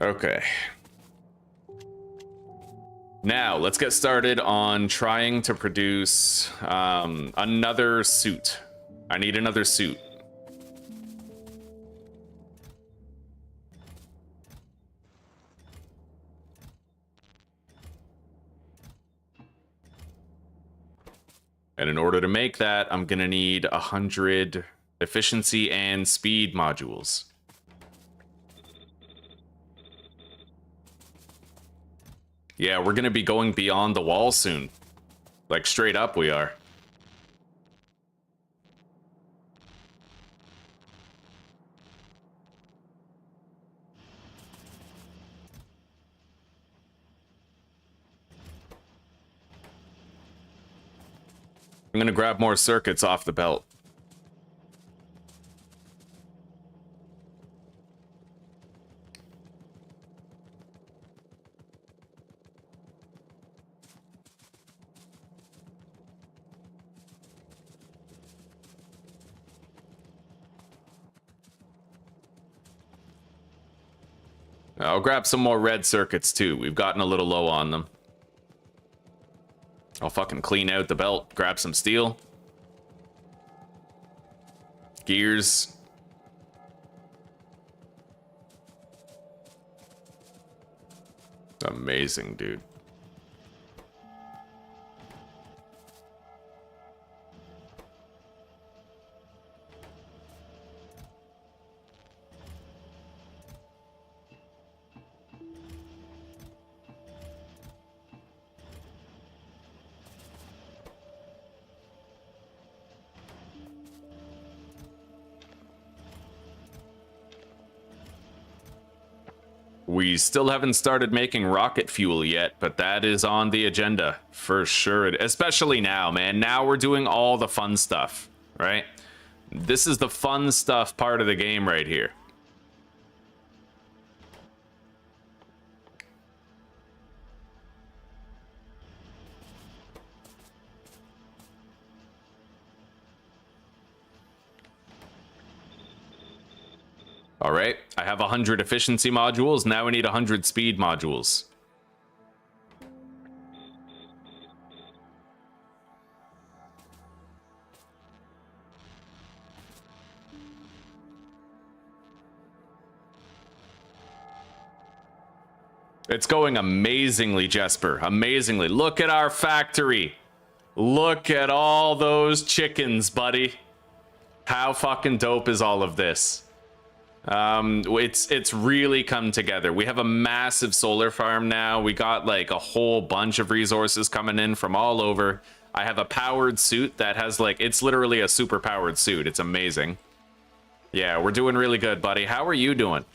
Okay. Now, let's get started on trying to produce another suit. I need another suit. And in order to make that, I'm gonna need 100 efficiency and speed modules. Yeah, we're gonna be going beyond the wall soon. Like, straight up we are. I'm gonna grab more circuits off the belt. I'll grab some more red circuits too. We've gotten a little low on them. I'll fucking clean out the belt, grab some steel. Gears. Amazing, dude. We still haven't started making rocket fuel yet, but that is on the agenda for sure. Especially now, man. Now we're doing all the fun stuff, right? This is the fun stuff part of the game right here. All right, I have 100 efficiency modules. Now I need 100 speed modules. It's going amazingly, Jesper. Amazingly. Look at our factory. Look at all those chickens, buddy. How fucking dope is all of this? It's really come together. We have a massive solar farm now. We got like a whole bunch of resources coming in from all over. I have a powered suit that has like, it's literally a super powered suit. It's amazing. Yeah, we're doing really good, buddy. How are you doing?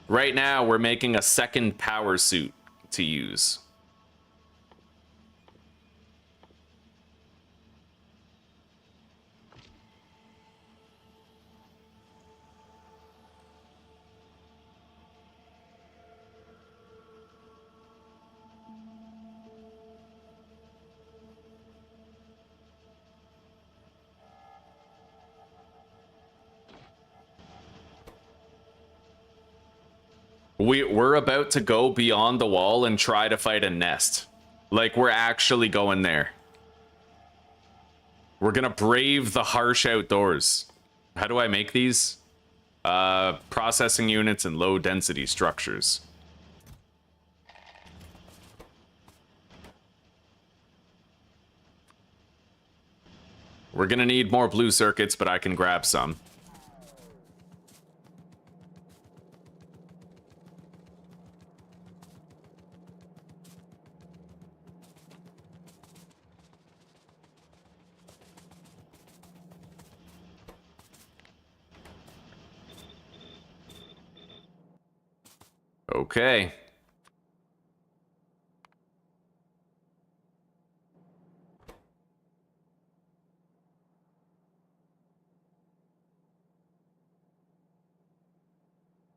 Right now, we're making a second power suit to use. We're about to go beyond the wall and try to fight a nest. Like, we're actually going there. We're gonna brave the harsh outdoors. How do I make these? Processing units and low density structures. We're gonna need more blue circuits, but I can grab some. Okay.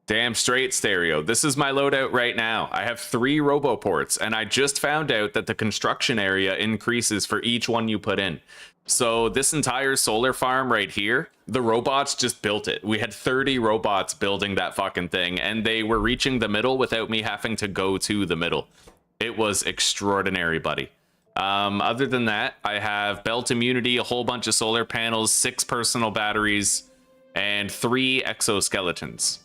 Damn straight, Stereo. This is my loadout right now. I have 3 roboports, and I just found out that the construction area increases for each one you put in. So this entire solar farm right here, the robots just built it. We had 30 robots building that fucking thing, and they were reaching the middle without me having to go to the middle. It was extraordinary, buddy. Other than that, I have belt immunity, a whole bunch of solar panels, 6 personal batteries, and 3 exoskeletons.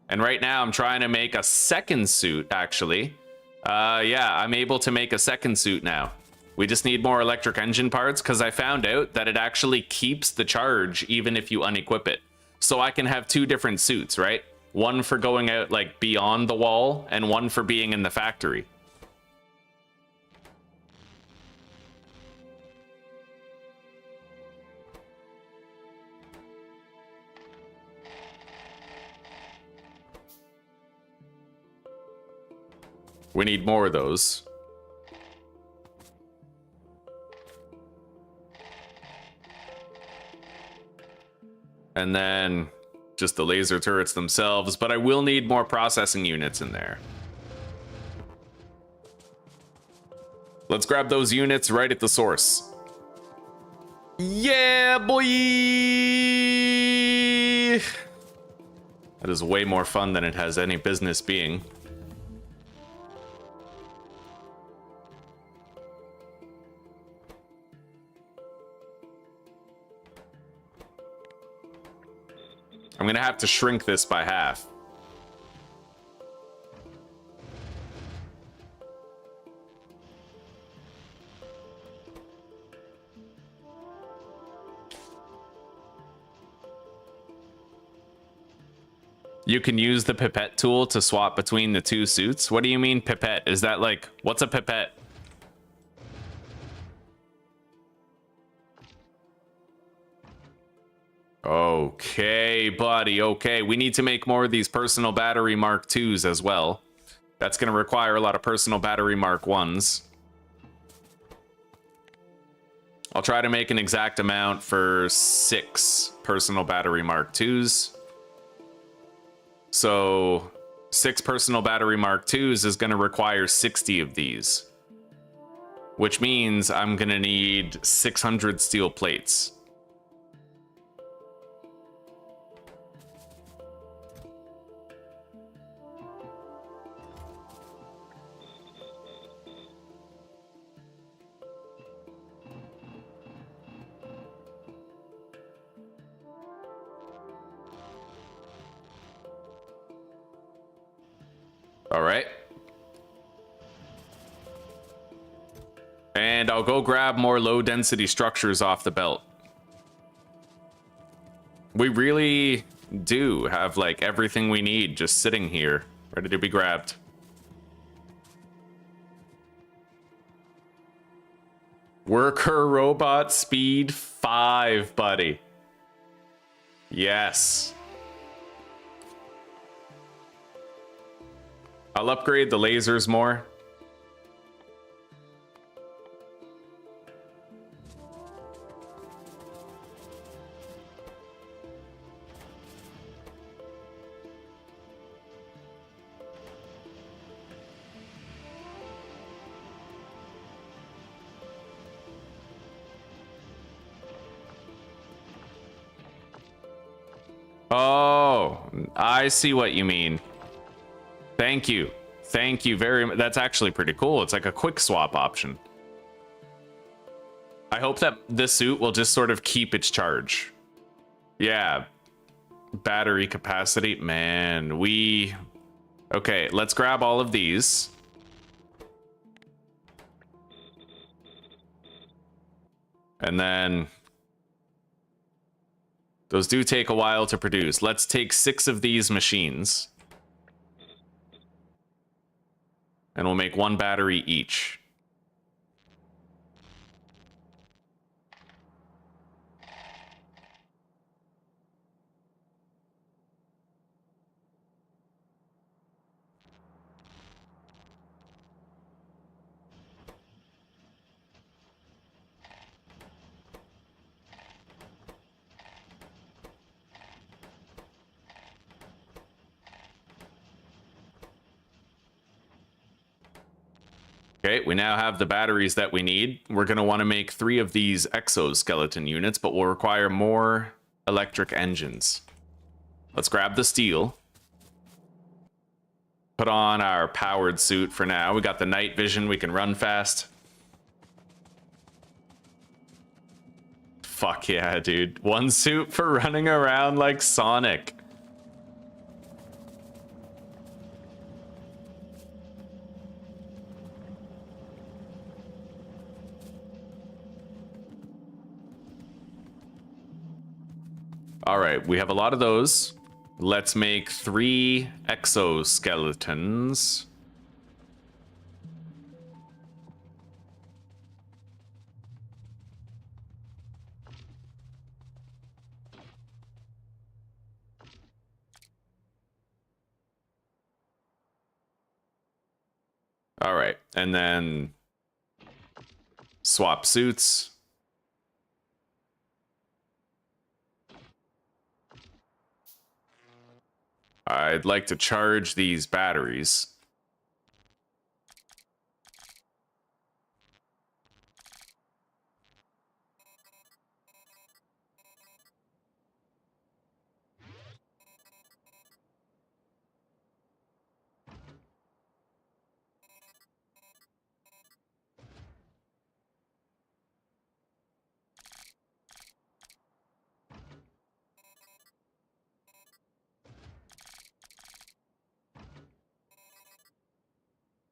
And right now I'm trying to make a second suit, actually. Yeah, I'm able to make a second suit now. We just need more electric engine parts because I found out that it actually keeps the charge even if you unequip it. So I can have 2 different suits, right? One for going out like beyond the wall and one for being in the factory. We need more of those. And then just the laser turrets themselves, but I will need more processing units in there. Let's grab those units right at the source. Yeah, boy! That is way more fun than it has any business being. I'm gonna have to shrink this by half. You can use the pipette tool to swap between the two suits. What do you mean pipette? Is that like, what's a pipette? Okay, buddy, okay. We need to make more of these personal battery Mark IIs as well. That's going to require a lot of personal battery Mark Is. I'll try to make an exact amount for 6 personal battery Mark IIs. So 6 personal battery Mark IIs is going to require 60 of these, which means I'm going to need 600 steel plates. All right. And I'll go grab more low density structures off the belt. We really do have like everything we need just sitting here, ready to be grabbed. Worker robot speed 5, buddy. Yes. I'll upgrade the lasers more. Oh, I see what you mean. Thank you. Thank you very much. That's actually pretty cool. It's like a quick swap option. I hope that this suit will just sort of keep its charge. Yeah. Battery capacity. Man, okay, let's grab all of these. And then those do take a while to produce. Let's take 6 of these machines. And we'll make 1 battery each. Okay, we now have the batteries that we need. We're going to want to make 3 of these exoskeleton units, but we'll require more electric engines. Let's grab the steel. Put on our powered suit for now. We got the night vision. We can run fast. Fuck yeah, dude. 1 suit for running around like Sonic. All right, we have a lot of those. Let's make 3 exoskeletons. All right, and then swap suits. I'd like to charge these batteries.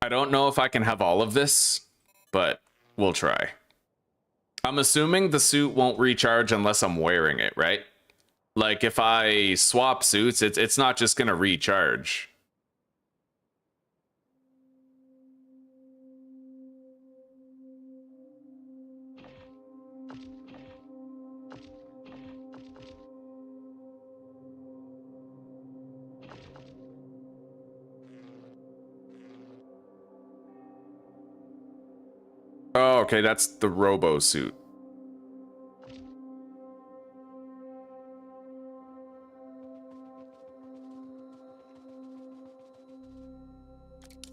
I don't know if I can have all of this, but we'll try. I'm assuming the suit won't recharge unless I'm wearing it, right? Like, if I swap suits, it's not just gonna recharge. Oh, okay, that's the robo suit.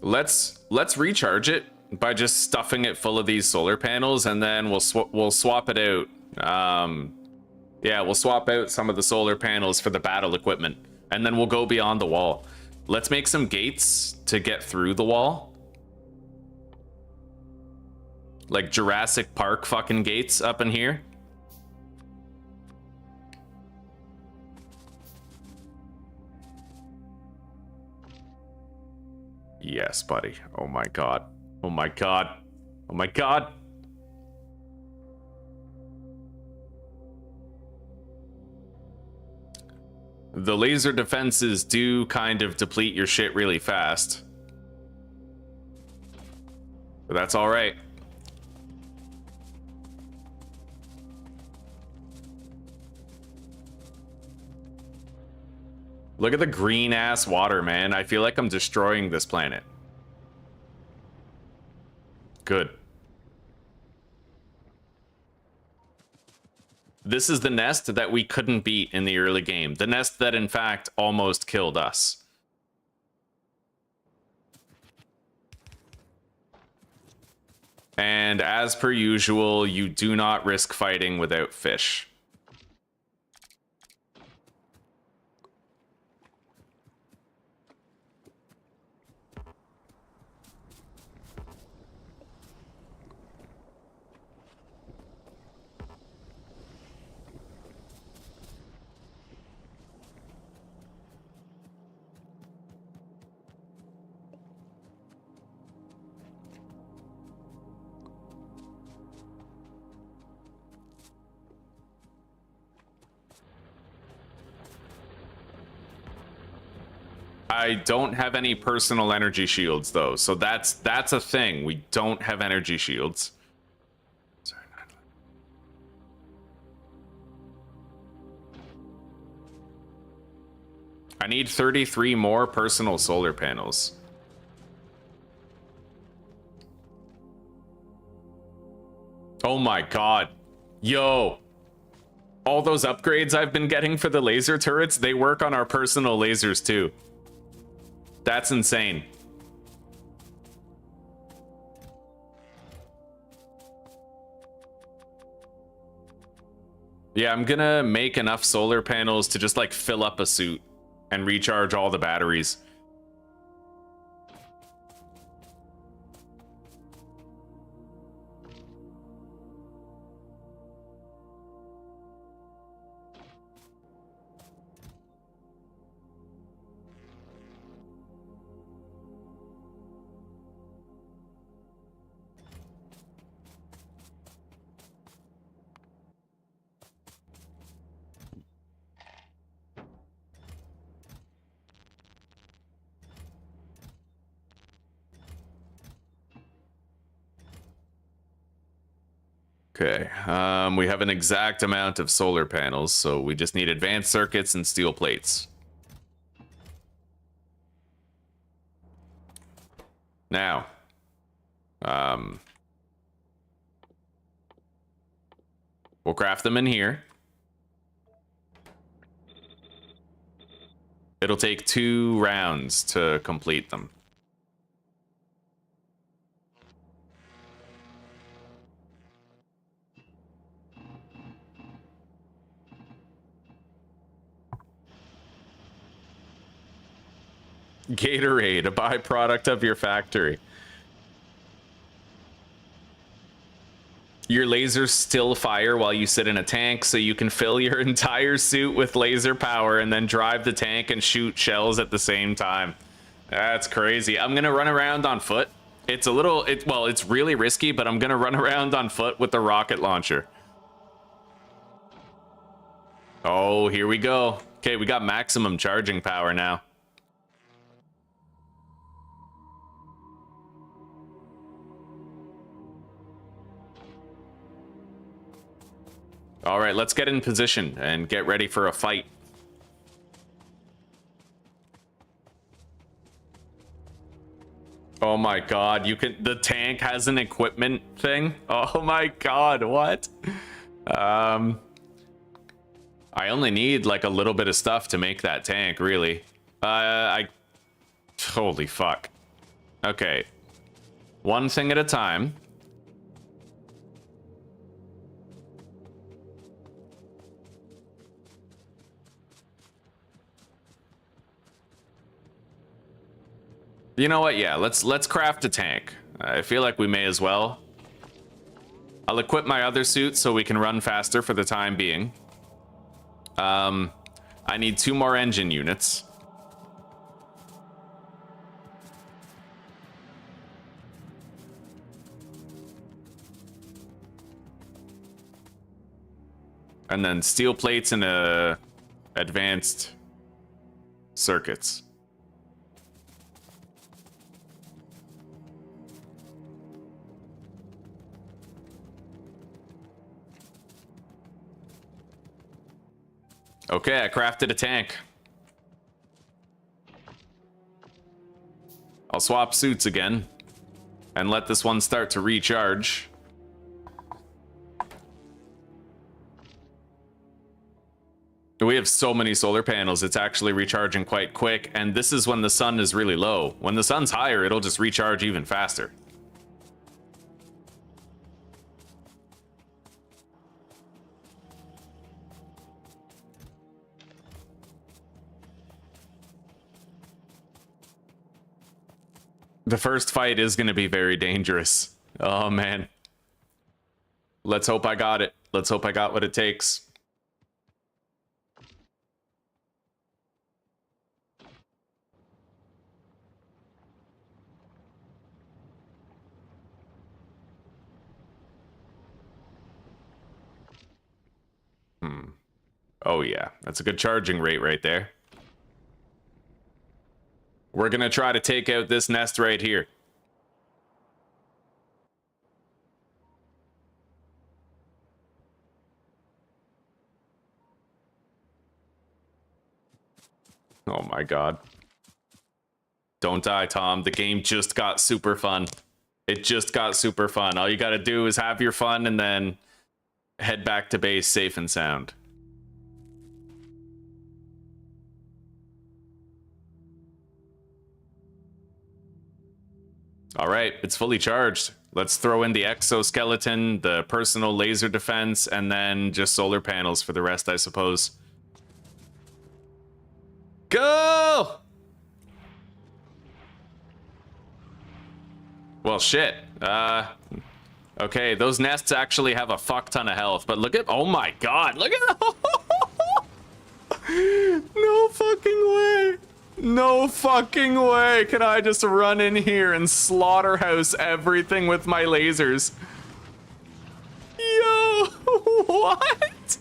Let's recharge it by just stuffing it full of these solar panels, and then we'll swap it out. Yeah, we'll swap out some of the solar panels for the battle equipment, and then we'll go beyond the wall. Let's make some gates to get through the wall. Like Jurassic Park fucking gates up in here. Yes, buddy. Oh my god. Oh my god. Oh my god. The laser defenses do kind of deplete your shit really fast. But that's all right. Look at the green ass water, man. I feel like I'm destroying this planet. Good. This is the nest that we couldn't beat in the early game. The nest that, in fact, almost killed us. And as per usual, you do not risk fighting without fish. I don't have any personal energy shields though, so that's a thing. We don't have energy shields. Sorry, I need 33 more personal solar panels. Oh my god. Yo. All those upgrades I've been getting for the laser turrets, they work on our personal lasers too. That's insane. Yeah, I'm gonna make enough solar panels to just like fill up a suit and recharge all the batteries. Okay, we have an exact amount of solar panels, so we just need advanced circuits and steel plates. Now, we'll craft them in here. It'll take 2 rounds to complete them. Gatorade, a byproduct of your factory. Your lasers still fire while you sit in a tank, so you can fill your entire suit with laser power and then drive the tank and shoot shells at the same time. That's crazy. I'm gonna run around on foot It's a little, well, it's really risky, but I'm gonna run around on foot with the rocket launcher. Oh, here we go. Okay, we got maximum charging power now. All right, let's get in position and get ready for a fight. Oh my god, you can, the tank has an equipment thing? Oh my god, what? I only need like a little bit of stuff to make that tank, really. Holy fuck. Okay. One thing at a time. You know what? Yeah, let's craft a tank. I feel like we may as well. I'll equip my other suit so we can run faster for the time being. I need 2 more engine units. And then steel plates and advanced circuits. Okay, I crafted a tank. I'll swap suits again and let this one start to recharge. We have so many solar panels, it's actually recharging quite quick, and this is when the sun is really low. When the sun's higher, it'll just recharge even faster. The first fight is going to be very dangerous. Oh, man. Let's hope I got it. Let's hope I got what it takes. Oh, yeah. That's a good charging rate right there. We're going to try to take out this nest right here. Oh my god. Don't die, Tom. The game just got super fun. It just got super fun. All you gotta do is have your fun and then head back to base safe and sound. All right, it's fully charged. Let's throw in the exoskeleton, the personal laser defense, and then just solar panels for the rest, I suppose. Go! Well, shit. Okay, those nests actually have a fuck ton of health, but look at, oh my god, look at no fucking way. No fucking way can I just run in here and slaughterhouse everything with my lasers. Yo, what?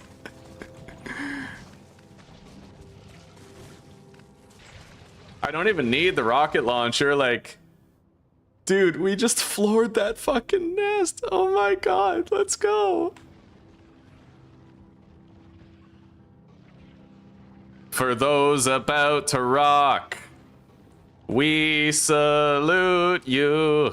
I don't even need the rocket launcher, like... Dude, we just floored that fucking nest. Oh my god, let's go. For those about to rock, we salute you.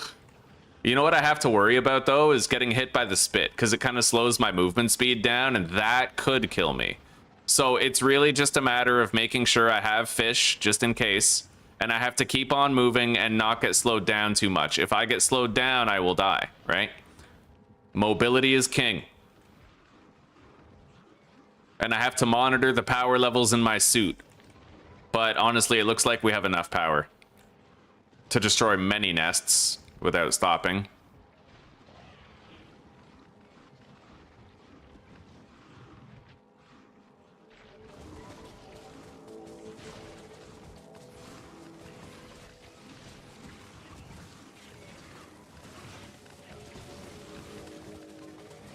You know what I have to worry about, though, is getting hit by the spit, because it kind of slows my movement speed down, and that could kill me. So it's really just a matter of making sure I have fish, just in case, and I have to keep on moving and not get slowed down too much. If I get slowed down, I will die, right? Mobility is king. And I have to monitor the power levels in my suit. But honestly, it looks like we have enough power to destroy many nests without stopping.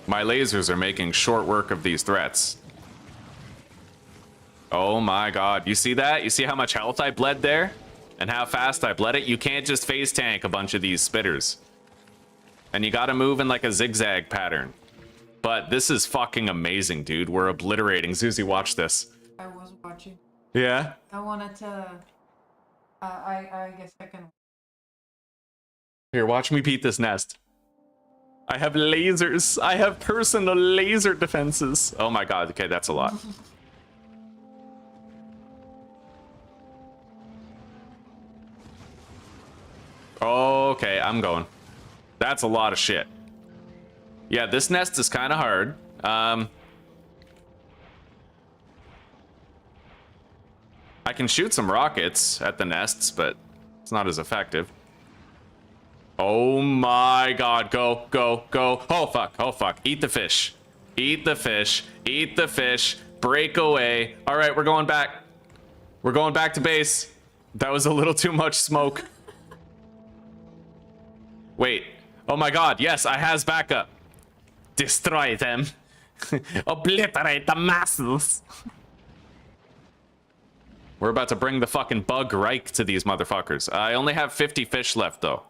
My lasers are making short work of these threats. Oh my god. You see that? You see how much health I bled there? And how fast I bled it? You can't just phase tank a bunch of these spitters. And you gotta move in like a zigzag pattern. But this is fucking amazing, dude. We're obliterating. Zuzi, watch this. I was watching. Yeah? I wanted to. I guess I can. Here, watch me beat this nest. I have lasers. I have personal laser defenses. Oh my god. Okay, that's a lot. Okay, I'm going. That's a lot of shit. Yeah, this nest is kind of hard. I can shoot some rockets at the nests, but it's not as effective. Oh my god, go, go, go. Oh fuck, oh fuck. Eat the fish. Eat the fish. Eat the fish. Break away. All right, we're going back. We're going back to base. That was a little too much smoke. Wait. Oh my god, yes, I has backup. Destroy them. Obliterate the masses. We're about to bring the fucking bug Reich to these motherfuckers. I only have 50 fish left, though.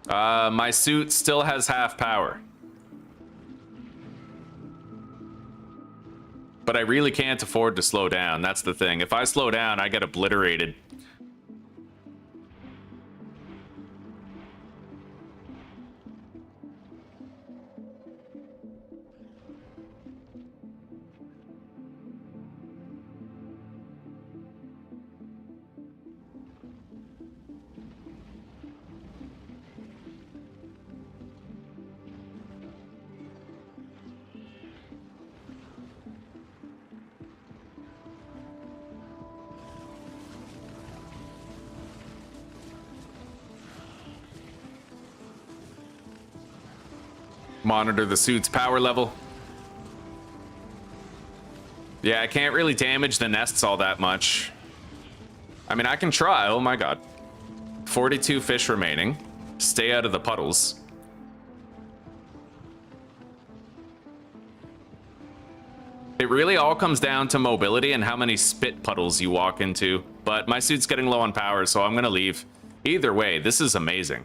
My suit still has half power. But I really can't afford to slow down. That's the thing. If I slow down, I get obliterated. Monitor the suit's power level. Yeah, I can't really damage the nests all that much. I mean, I can try. Oh my god. 42 fish remaining. Stay out of the puddles. It really all comes down to mobility and how many spit puddles you walk into. But my suit's getting low on power, so I'm gonna leave. Either way, this is amazing.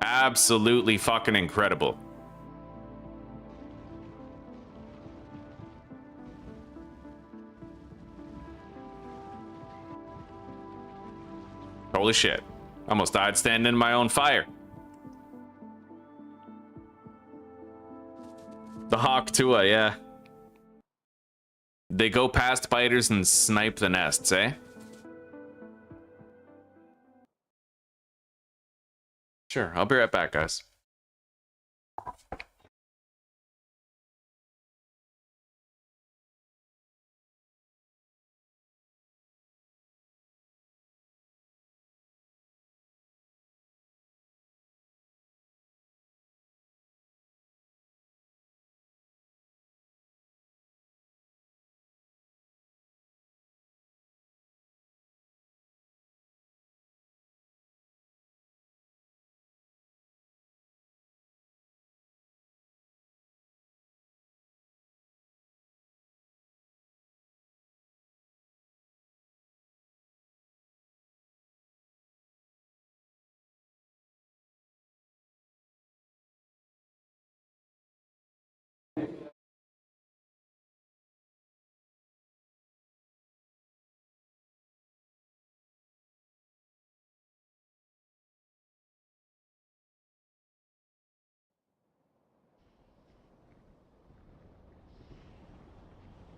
Absolutely fucking incredible. Holy shit. Almost died standing in my own fire. The Hawk Tua, yeah. They go past biters and snipe the nests, eh? Sure, I'll be right back, guys.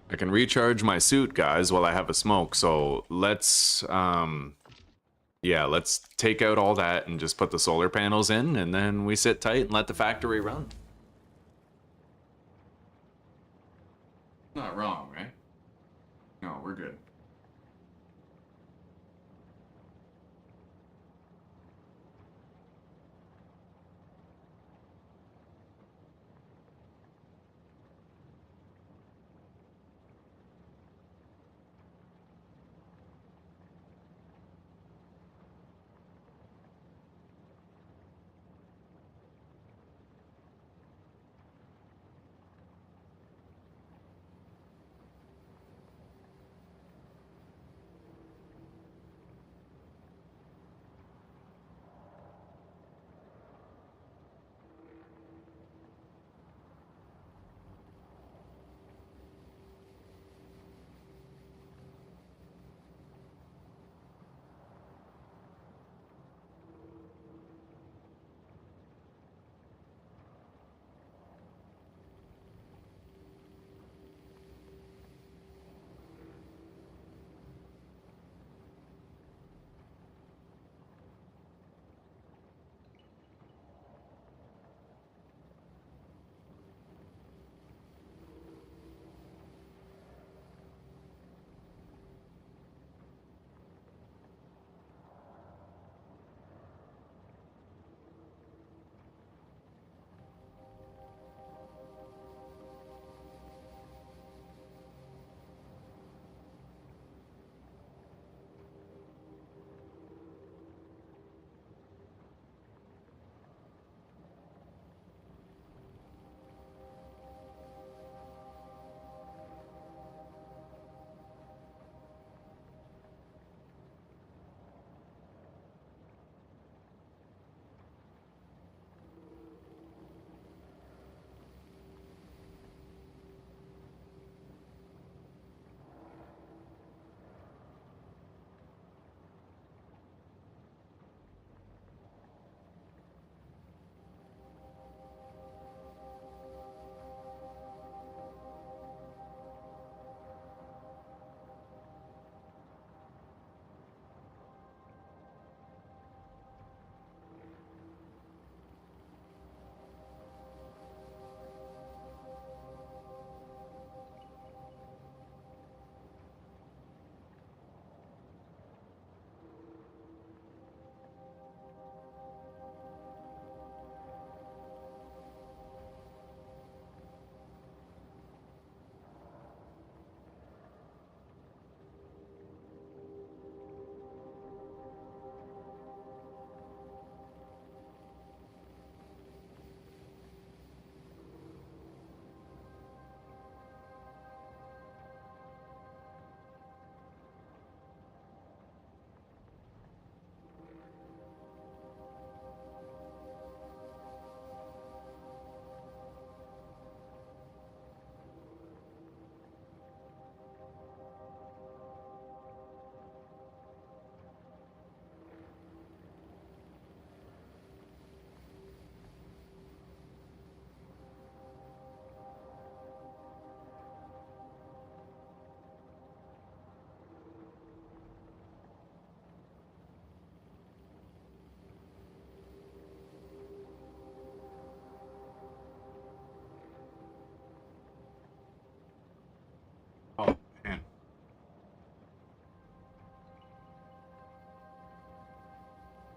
I can recharge my suit, guys, while I have a smoke, so let's, yeah, let's take out all that and just put the solar panels in, and then we sit tight and let the factory run. Not wrong, right? No, we're good.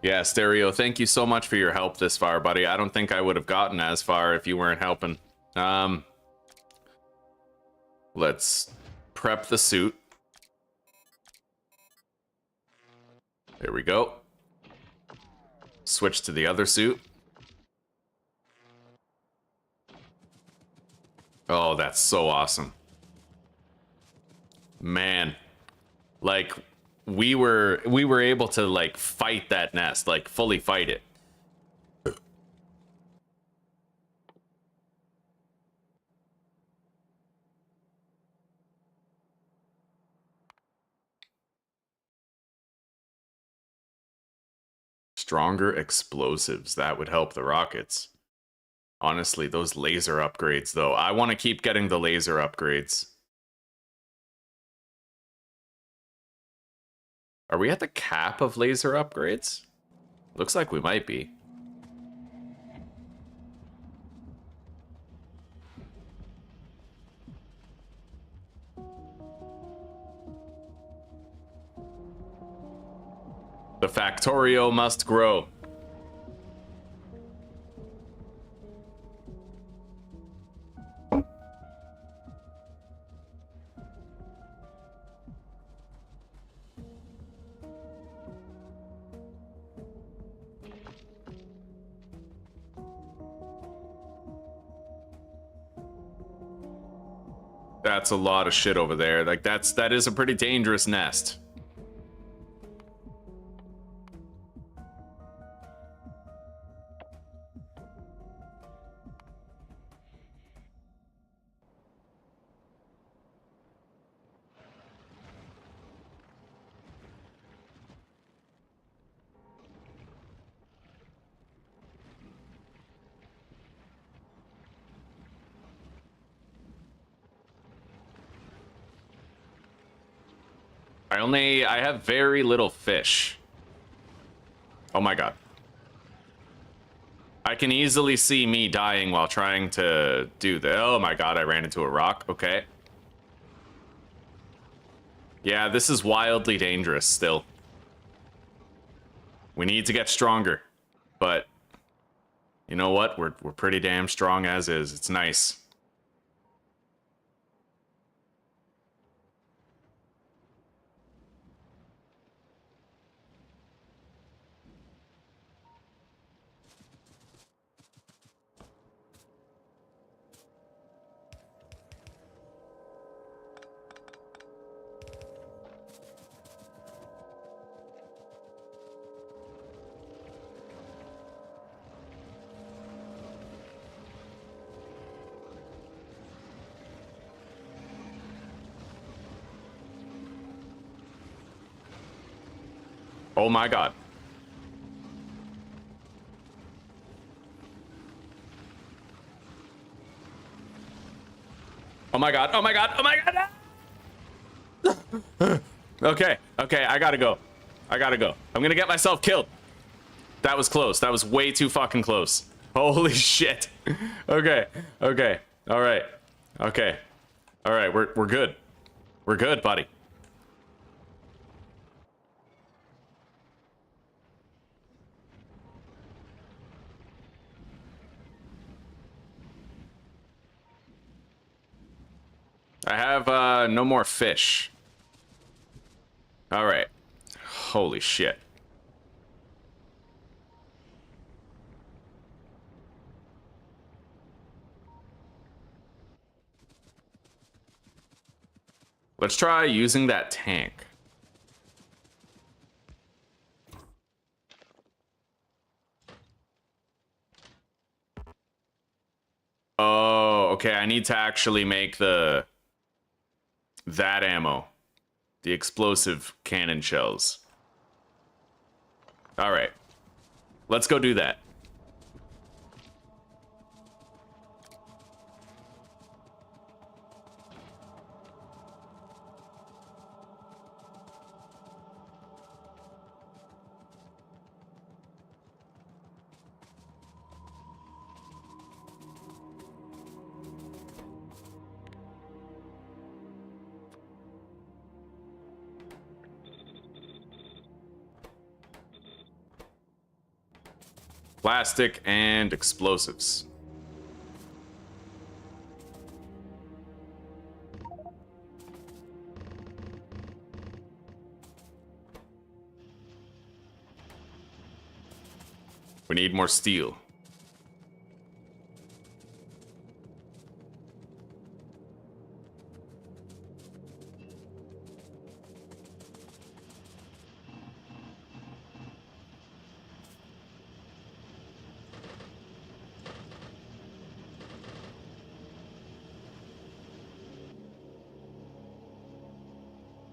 Yeah, Stereo, thank you so much for your help this far, buddy. I don't think I would have gotten as far if you weren't helping. Let's prep the suit. There we go. Switch to the other suit. Oh, that's so awesome. Man. Like, we were able to, like, fight that nest. Like, fully fight it. Stronger explosives. That would help the rockets. Honestly, those laser upgrades, though. I want to keep getting the laser upgrades. Are we at the cap of laser upgrades? Looks like we might be. The Factorio must grow. That's a lot of shit over there. Like, that is a pretty dangerous nest. I have very little fish. Oh my god. I can easily see me dying while trying to do the... Oh my god, I ran into a rock. Okay. Yeah, this is wildly dangerous still. We need to get stronger. But you know what? We're pretty damn strong as is. It's nice. Oh my god. Oh my god. Oh my god. Oh my god. Okay. Okay, I gotta go. I gotta go. I'm gonna get myself killed. That was close. That was way too fucking close. Holy shit. Okay. Okay. All right. Okay. All right. We're good. We're good, buddy. I have no more fish. All right. Holy shit. Let's try using that tank. Oh, okay. I need to actually make that ammo. The explosive cannon shells. All right. Let's go do that. plastic, and explosives. We need more steel.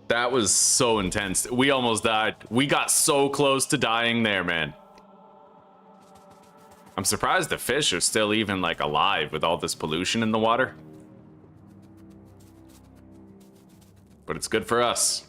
That was so intense. We almost died. We got so close to dying there, man. I'm surprised the fish are still even, like, alive with all this pollution in the water. But it's good for us.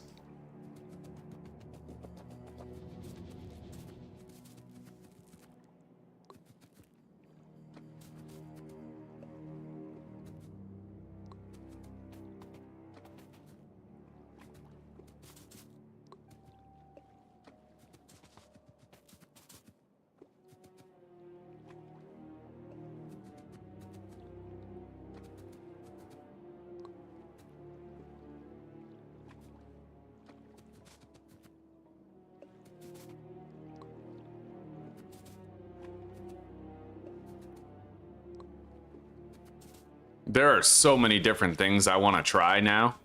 There are so many different things I want to try now.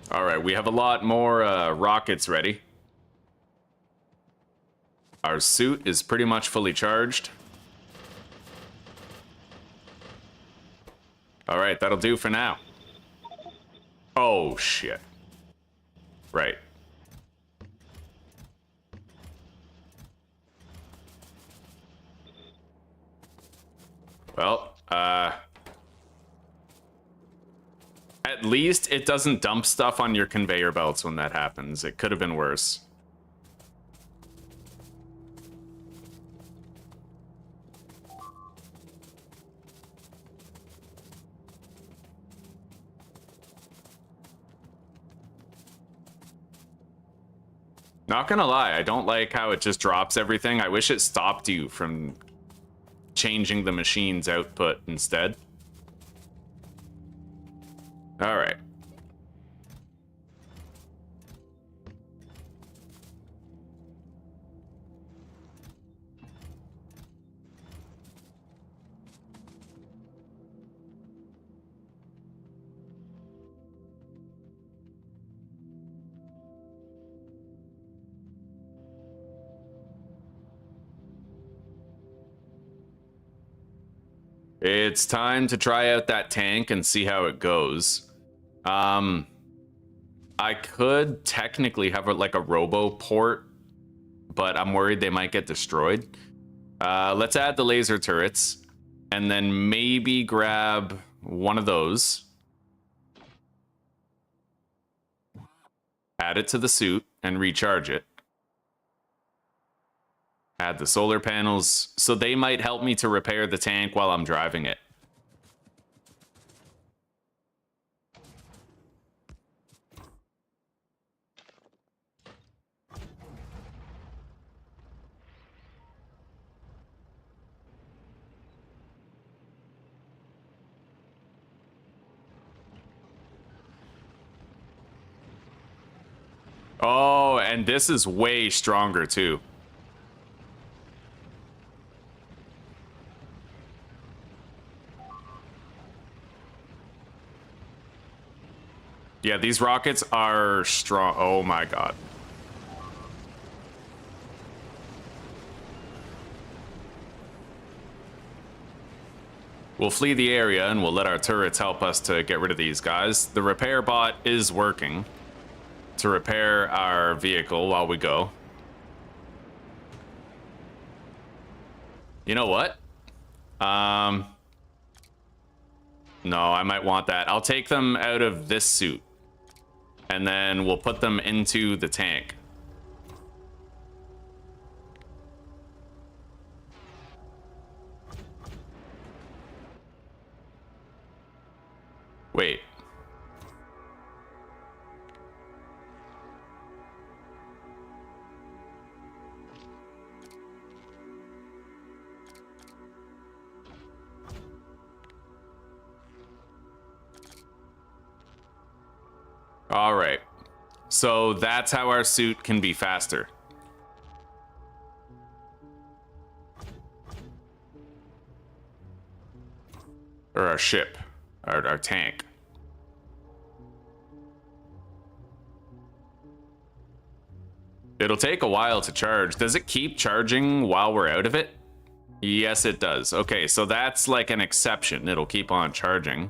All right, we have a lot more rockets ready. Our suit is pretty much fully charged. All right, that'll do for now. Oh, shit. Right. Well, at least it doesn't dump stuff on your conveyor belts when that happens. It could have been worse. Not gonna lie, I don't like how it just drops everything. I wish it stopped you from changing the machine's output instead. All right. It's time to try out that tank and see how it goes. I could technically have like a robo port, but I'm worried they might get destroyed. Let's add the laser turrets and then maybe grab one of those. Add it to the suit and recharge it. Add the solar panels, so they might help me to repair the tank while I'm driving it. Oh, and this is way stronger too. Yeah, these rockets are strong. Oh my god. We'll flee the area and we'll let our turrets help us to get rid of these guys. The repair bot is working to repair our vehicle while we go. You know what? No, I might want that. I'll take them out of this suit. And then we'll put them into the tank. All right. So that's how our suit can be faster. Or our ship. Our tank. It'll take a while to charge. Does it keep charging while we're out of it? Yes, it does. Okay, so that's like an exception. It'll keep on charging.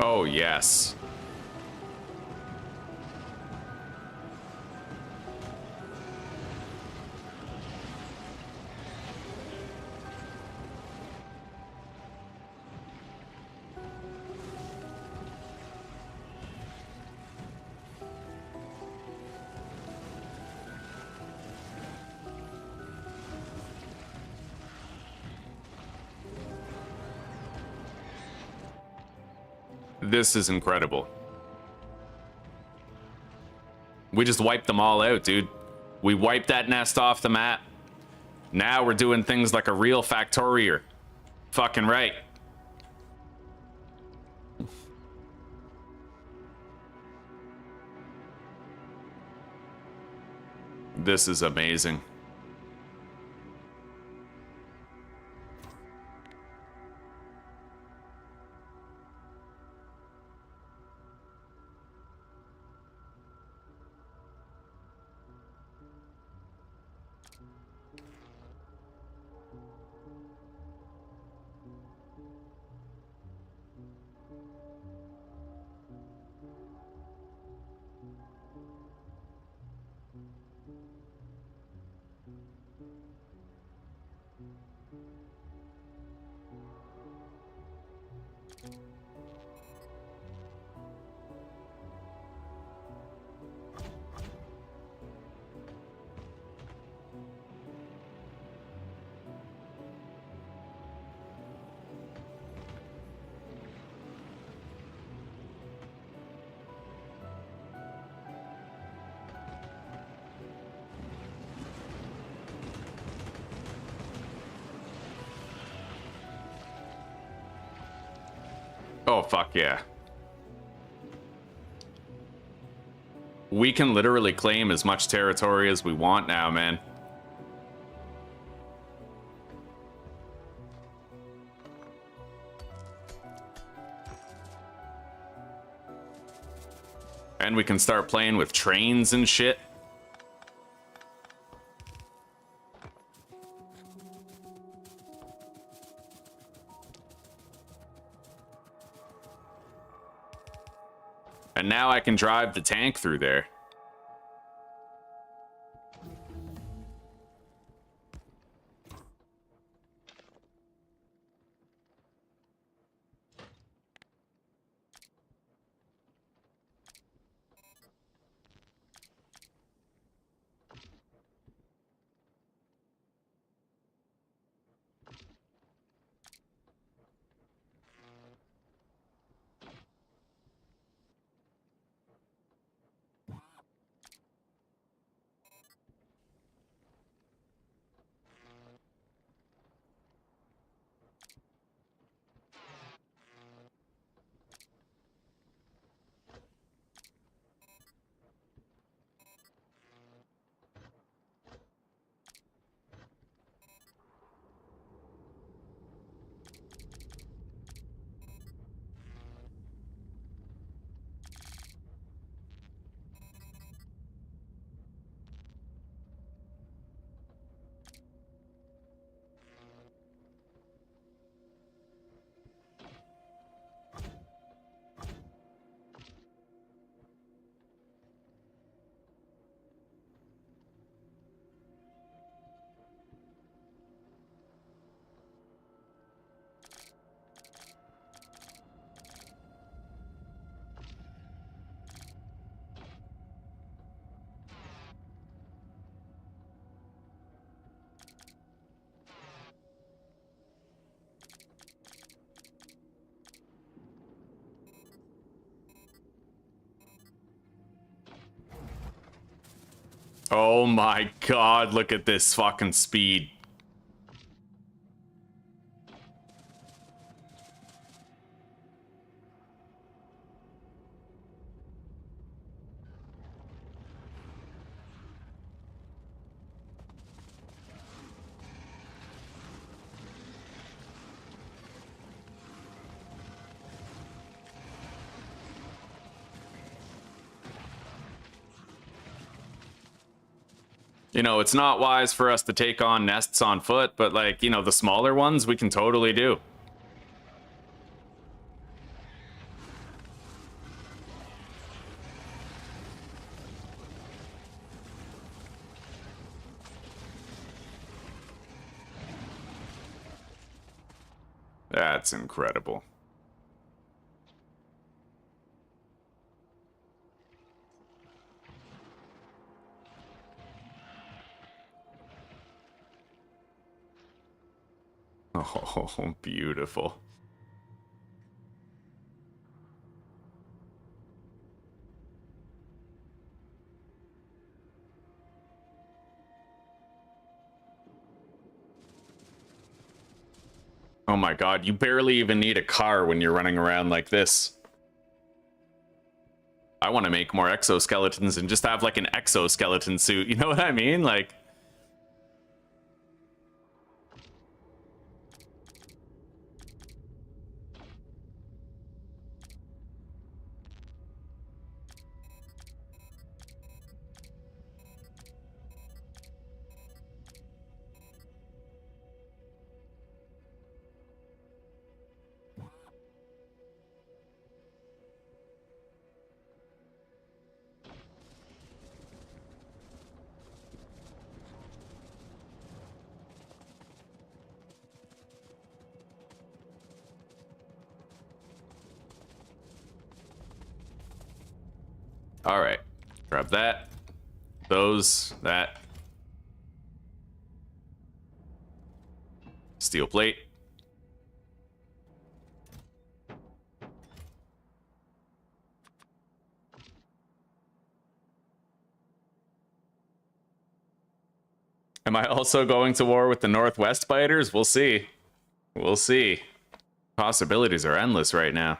Oh, yes. This is incredible. We just wiped them all out, dude. We wiped that nest off the map. Now we're doing things like a real Factorio. Fucking right. This is amazing. Oh, fuck yeah. We can literally claim as much territory as we want now, man. And we can start playing with trains and shit. And now I can drive the tank through there. Oh my god, look at this fucking speed. You know, it's not wise for us to take on nests on foot, but like, you know, the smaller ones we can totally do. That's incredible. Oh, beautiful. Oh my god, you barely even need a car when you're running around like this. I want to make more exoskeletons and just have like an exoskeleton suit, you know what I mean? Like... All right, grab that, those, that. Steel plate. Am I also going to war with the Northwest Biters? We'll see. We'll see. Possibilities are endless right now.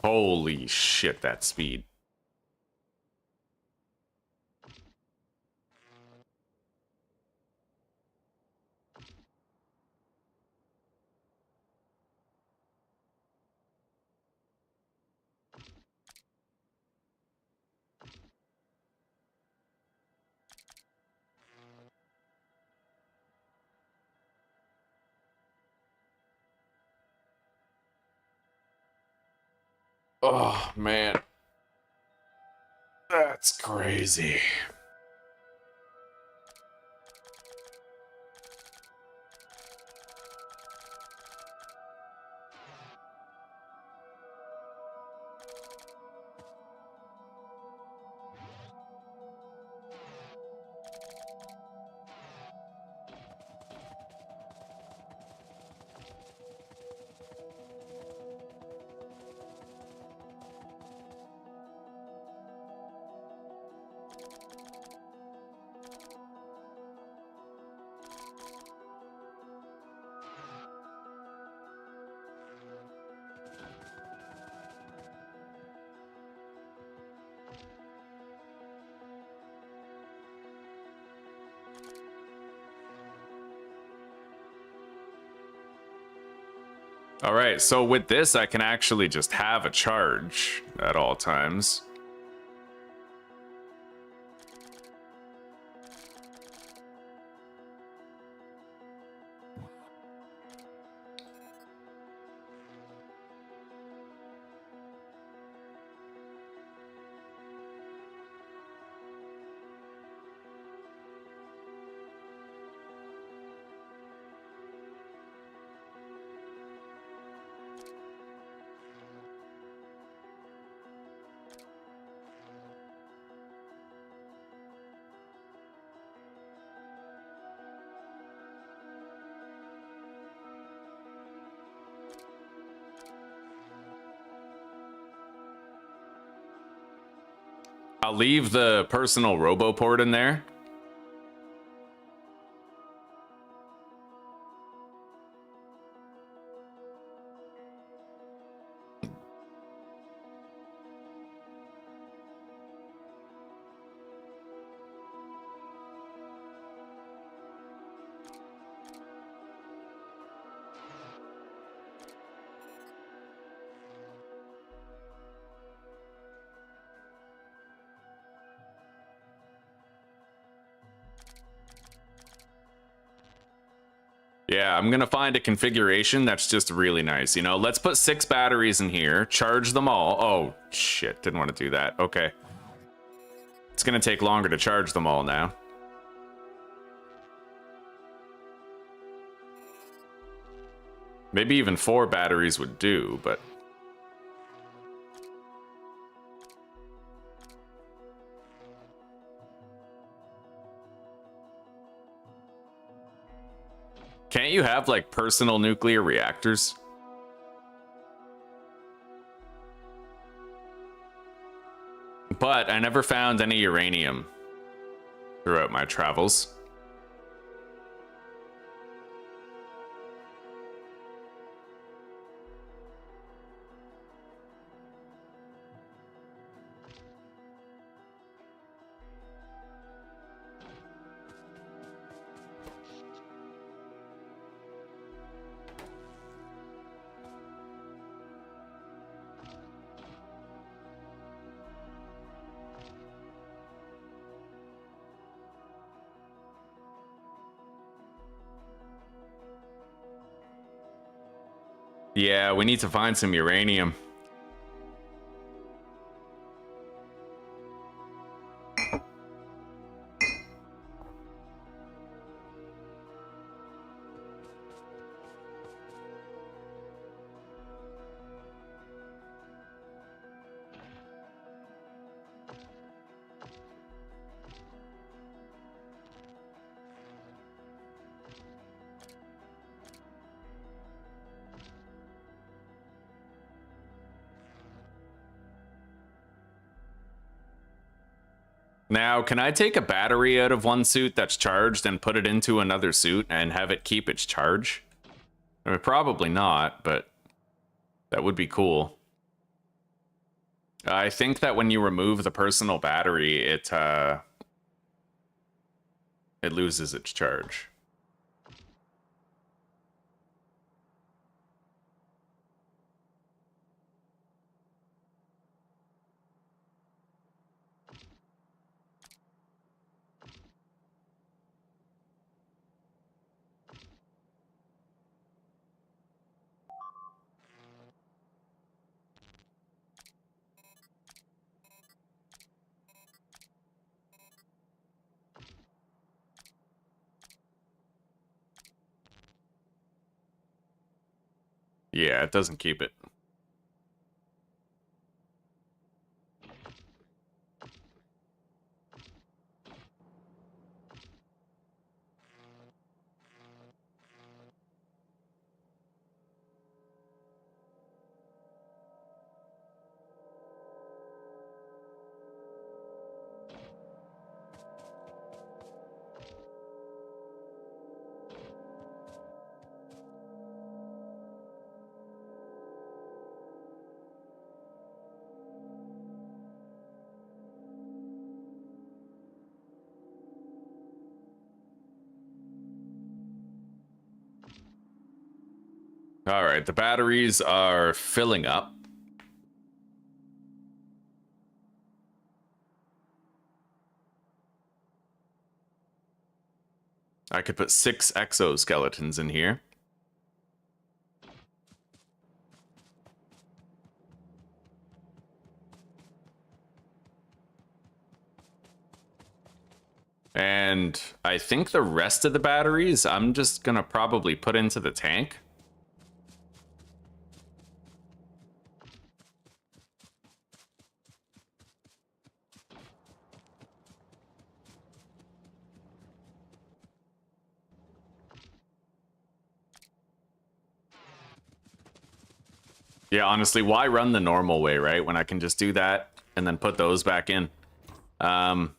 Holy shit, that speed. Oh, man. That's crazy. All right, so with this, I can actually just have a charge at all times. I'll leave the personal roboport in there. Yeah, I'm gonna find a configuration that's just really nice. You know, let's put 6 batteries in here, charge them all. Oh, shit, didn't want to do that. Okay. It's gonna take longer to charge them all now. Maybe even 4 batteries would do, but... Can't you have, like, personal nuclear reactors? But I never found any uranium throughout my travels. Yeah, we need to find some uranium. Now, can I take a battery out of one suit that's charged and put it into another suit and have it keep its charge? I mean, probably not, but that would be cool. I think that when you remove the personal battery, it loses its charge. Yeah, it doesn't keep it. All right, the batteries are filling up. I could put 6 exoskeletons in here. And I think the rest of the batteries, I'm just gonna probably put into the tank. Yeah, honestly, why run the normal way, right? When I can just do that and then put those back in. Um,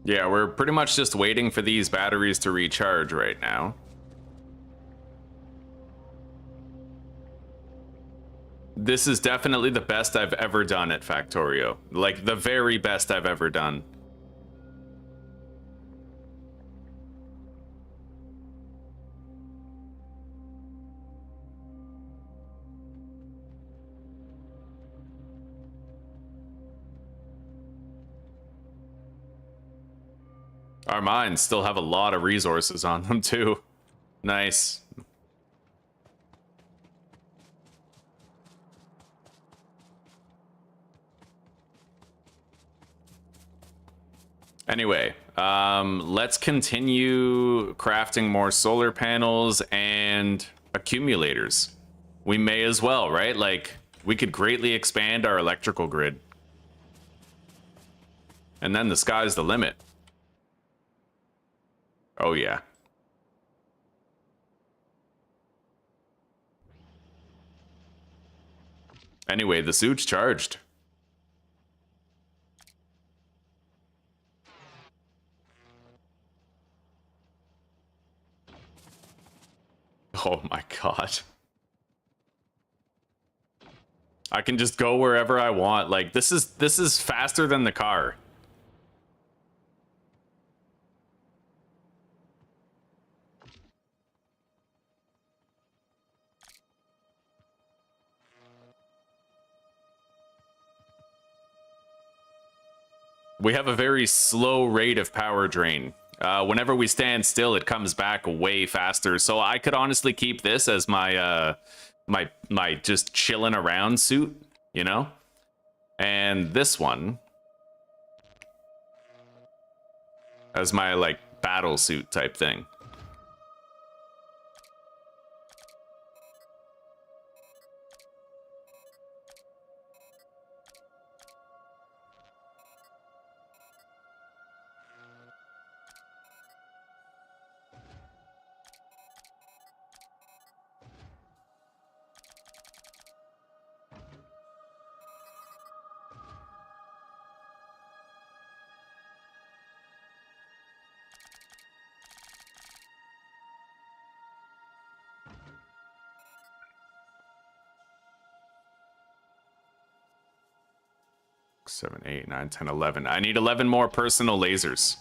yeah, we're pretty much just waiting for these batteries to recharge right now. This is definitely the best I've ever done at Factorio. Like, the very best I've ever done. Our mines still have a lot of resources on them, too. Nice. Anyway, let's continue crafting more solar panels and accumulators. We may as well, right? Like, we could greatly expand our electrical grid. And then the sky's the limit. Oh, yeah. Anyway, the suit's charged. Oh my god. I can just go wherever I want. Like, this is faster than the car. We have a very slow rate of power drain. Whenever we stand still, it comes back way faster. So I could honestly keep this as my my just chilling around suit, you know? And this one as my like battle suit type thing. Seven, 8, 9, 10, 11. I need 11 more personal lasers.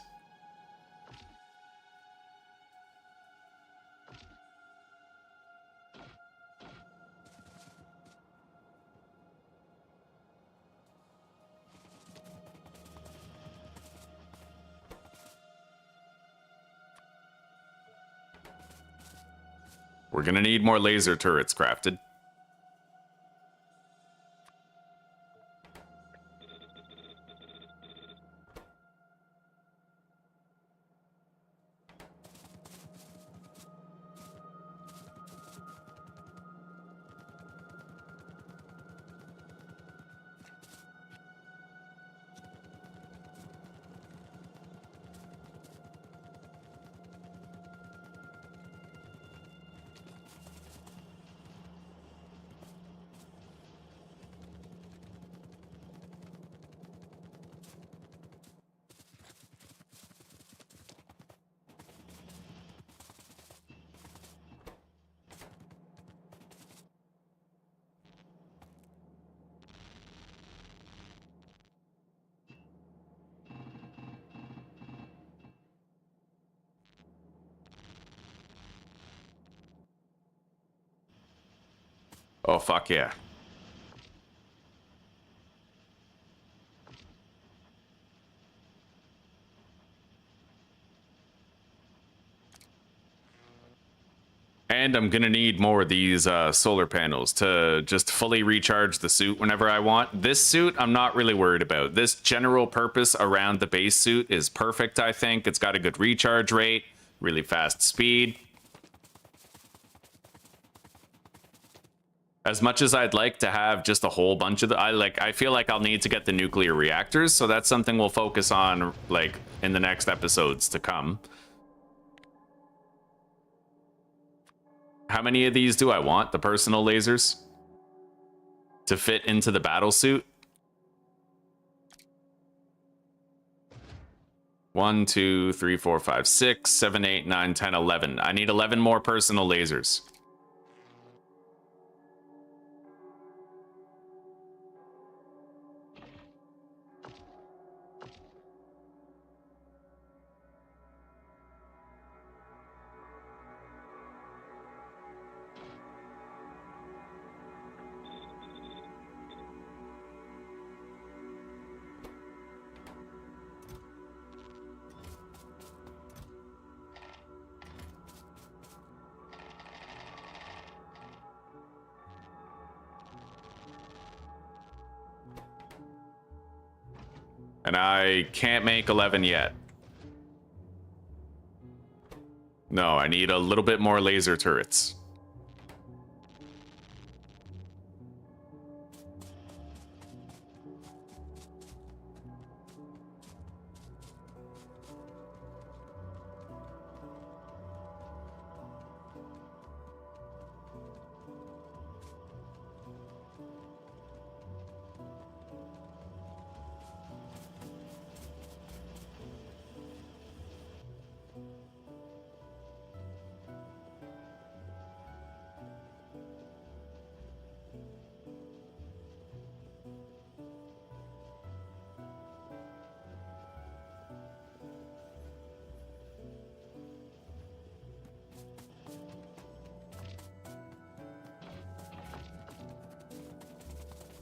We're gonna need more laser turrets crafted. Oh, fuck yeah. And I'm gonna need more of these solar panels to just fully recharge the suit whenever I want. This suit, I'm not really worried about. This general purpose around the base suit is perfect, I think. It's got a good recharge rate, really fast speed. As much as I'd like to have just a whole bunch of the, I feel like I'll need to get the nuclear reactors, so that's something we'll focus on, like, in the next episodes to come. How many of these do I want? The personal lasers? To fit into the battle suit? 1, 2, 3, 4, 5, 6, 7, 8, 9, 10, 11. I need 11 more personal lasers. And I can't make 11 yet. No, I need a little bit more laser turrets.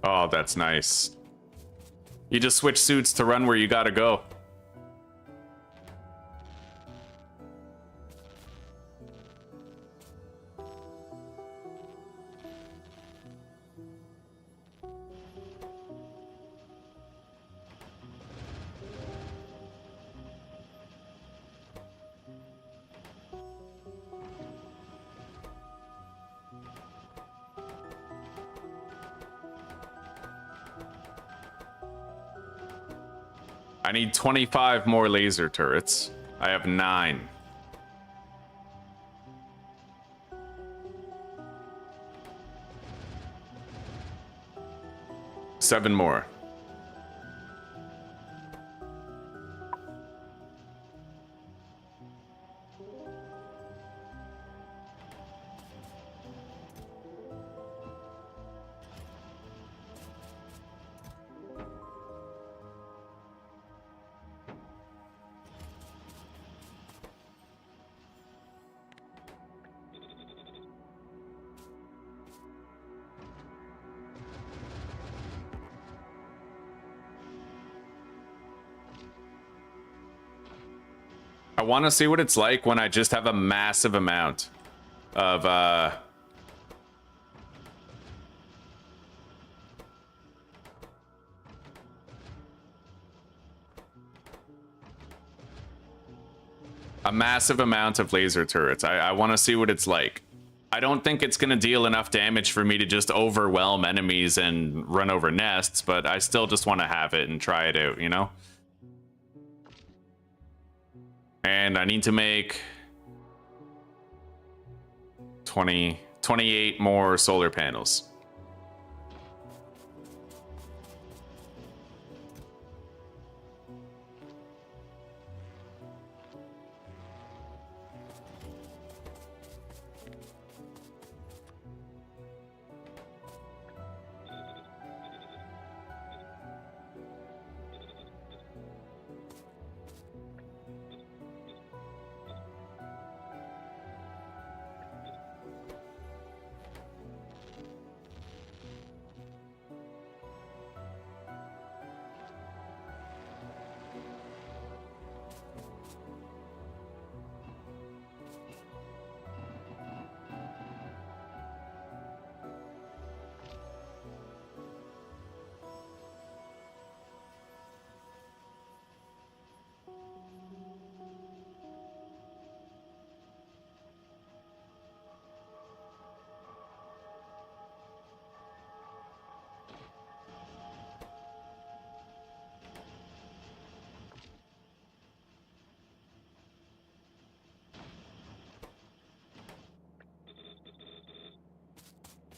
Oh, that's nice. You just switch suits to run where you gotta go. I need 25 more laser turrets. I have 9. Seven more. I want to see what it's like when I just have a massive amount of laser turrets. I want to see what it's like. I don't think it's going to deal enough damage for me to just overwhelm enemies and run over nests, but I still just want to have it and try it out, you know? And I need to make 28 more solar panels.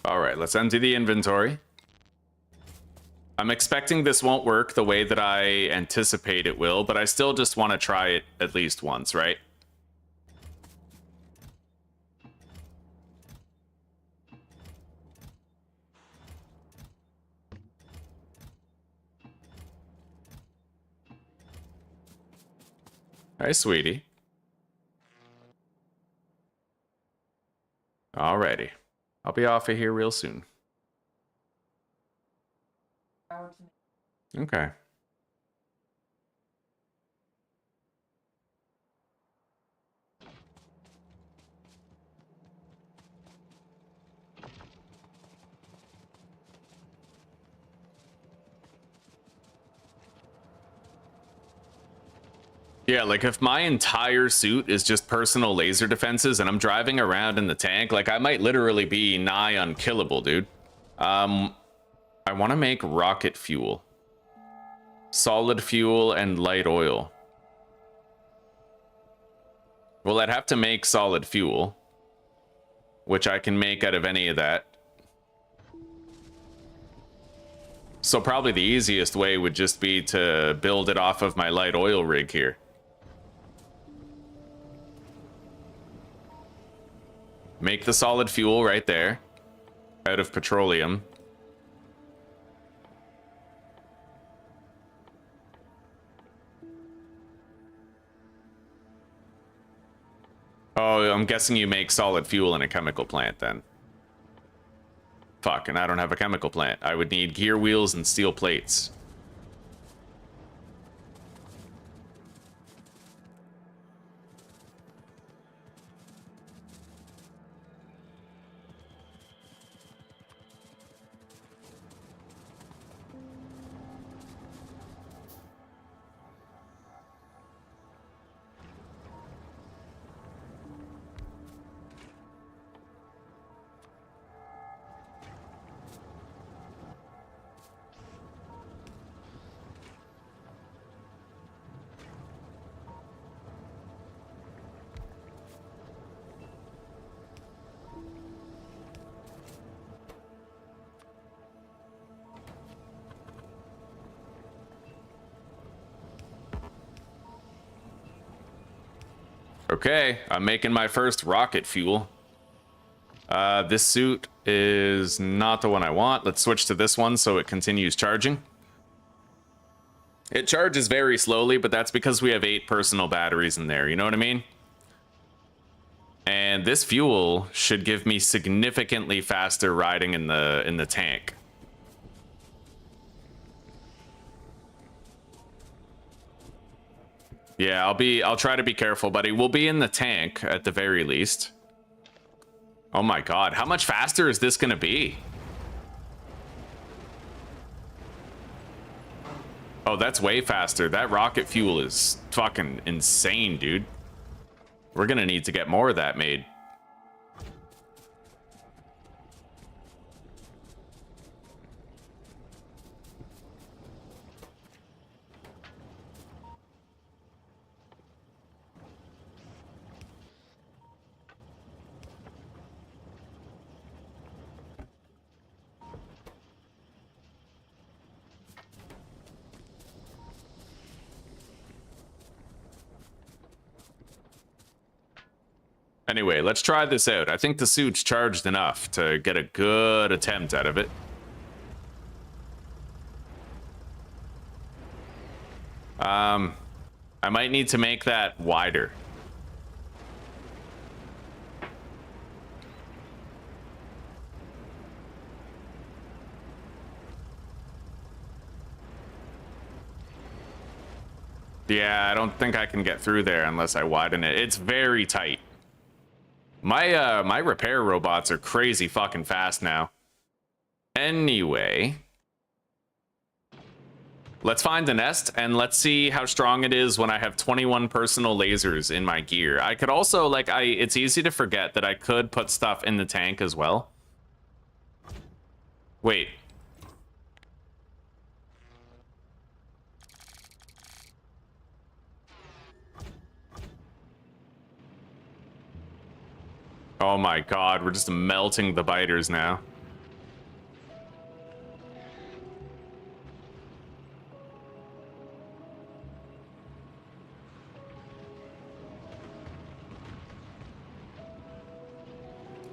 All right, let's empty the inventory. I'm expecting this won't work the way that I anticipate it will, but I still just want to try it at least once, right? Hi, sweetie. Alrighty. I'll be off of here real soon. Okay. Yeah, like if my entire suit is just personal laser defenses and I'm driving around in the tank, like I might literally be nigh unkillable, dude. I want to make rocket fuel. Solid fuel and light oil. Well, I'd have to make solid fuel, which I can make out of any of that. So probably the easiest way would just be to build it off of my light oil rig here. Make the solid fuel right there, out of petroleum. Oh, I'm guessing you make solid fuel in a chemical plant then. Fuck, and I don't have a chemical plant. I would need gear wheels and steel plates. Okay, I'm making my first rocket fuel. This suit is not the one I want. Let's switch to this one so it continues charging. It charges very slowly, but that's because we have 8 personal batteries in there, you know what I mean? And this fuel should give me significantly faster riding in the tank. Yeah, I'll try to be careful, buddy. We'll be in the tank at the very least. Oh my god, how much faster is this gonna be? Oh, that's way faster. That rocket fuel is fucking insane, dude. We're gonna need to get more of that made. Anyway, let's try this out. I think the suit's charged enough to get a good attempt out of it. I might need to make that wider. Yeah, I don't think I can get through there unless I widen it. It's very tight. My repair robots are crazy fucking fast now. Anyway, let's find the nest and let's see how strong it is when I have 21 personal lasers in my gear. I could also, like, it's easy to forget that I could put stuff in the tank as well. Wait. Oh my god, we're just melting the biters now.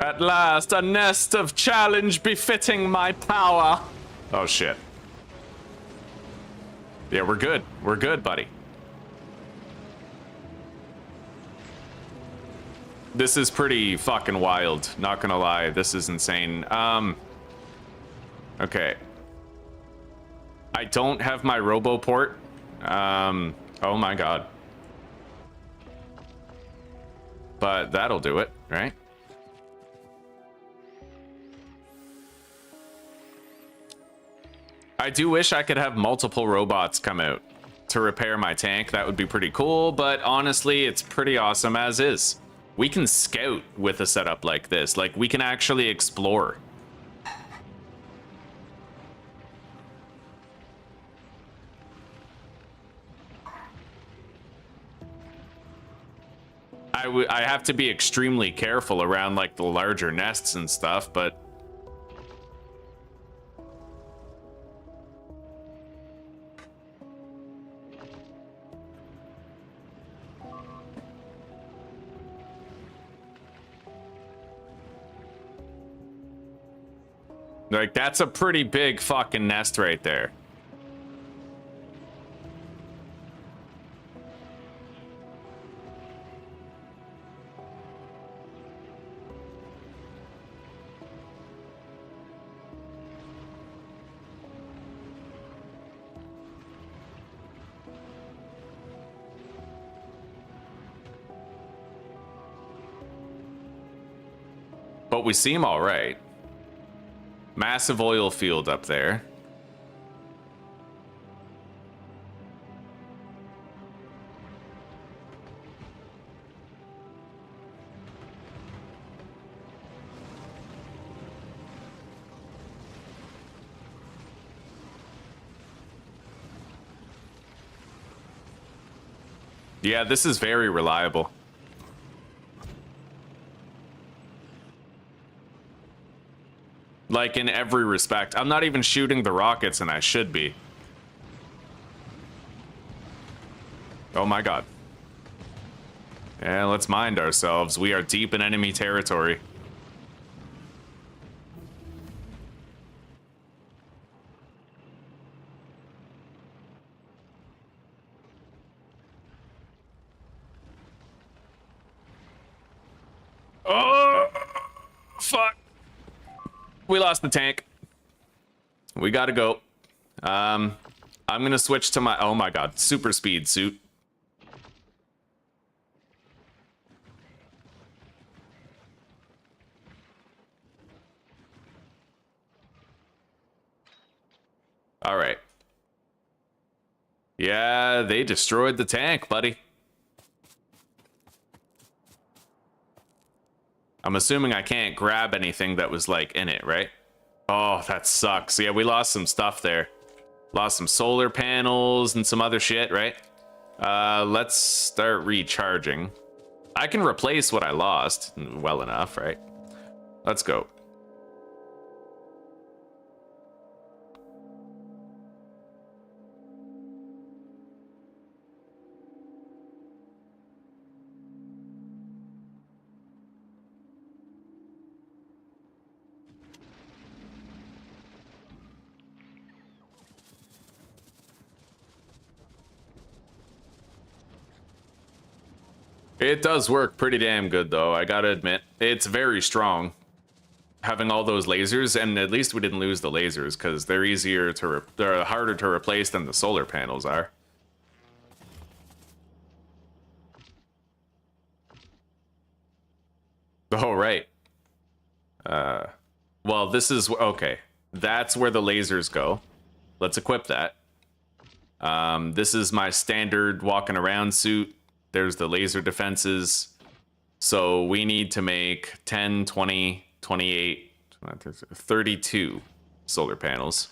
At last, a nest of challenge befitting my power. Oh, shit. Yeah, we're good. We're good, buddy. This is pretty fucking wild. Not gonna lie. This is insane. Okay. I don't have my RoboPort. Oh my god. But that'll do it, right? I do wish I could have multiple robots come out to repair my tank. That would be pretty cool, but honestly, it's pretty awesome as is. We can scout with a setup like this. Like, we can actually explore. I have to be extremely careful around, like, the larger nests and stuff, but... like, that's a pretty big fucking nest right there. But we seem all right. Massive oil field up there. Yeah, this is very reliable. Like, in every respect. I'm not even shooting the rockets, and I should be. Oh my god. Yeah, let's mind ourselves. We are deep in enemy territory. Oh, fuck. We lost the tank. We gotta go. I'm gonna switch to my, oh my god, super speed suit. All right. Yeah, they destroyed the tank, buddy. I'm assuming I can't grab anything that was, like, in it, right? Oh, that sucks. Yeah, we lost some stuff there. Lost some solar panels and some other shit, right? Let's start recharging. I can replace what I lost well enough, right? Let's go. It does work pretty damn good, though, I gotta admit. It's very strong, having all those lasers, and at least we didn't lose the lasers, because they're easier to, they're harder to replace than the solar panels are. Oh, right. Well, this is, okay. That's where the lasers go. Let's equip that. This is my standard walking around suit. There's the laser defenses. So we need to make 10, 20, 28, 32 solar panels.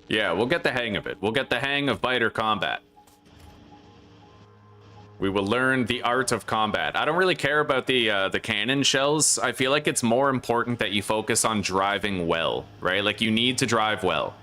Yeah, we'll get the hang of it. We'll get the hang of biter combat. We will learn the art of combat. I don't really care about the cannon shells. I feel like it's more important that you focus on driving well, right? Like, you need to drive well.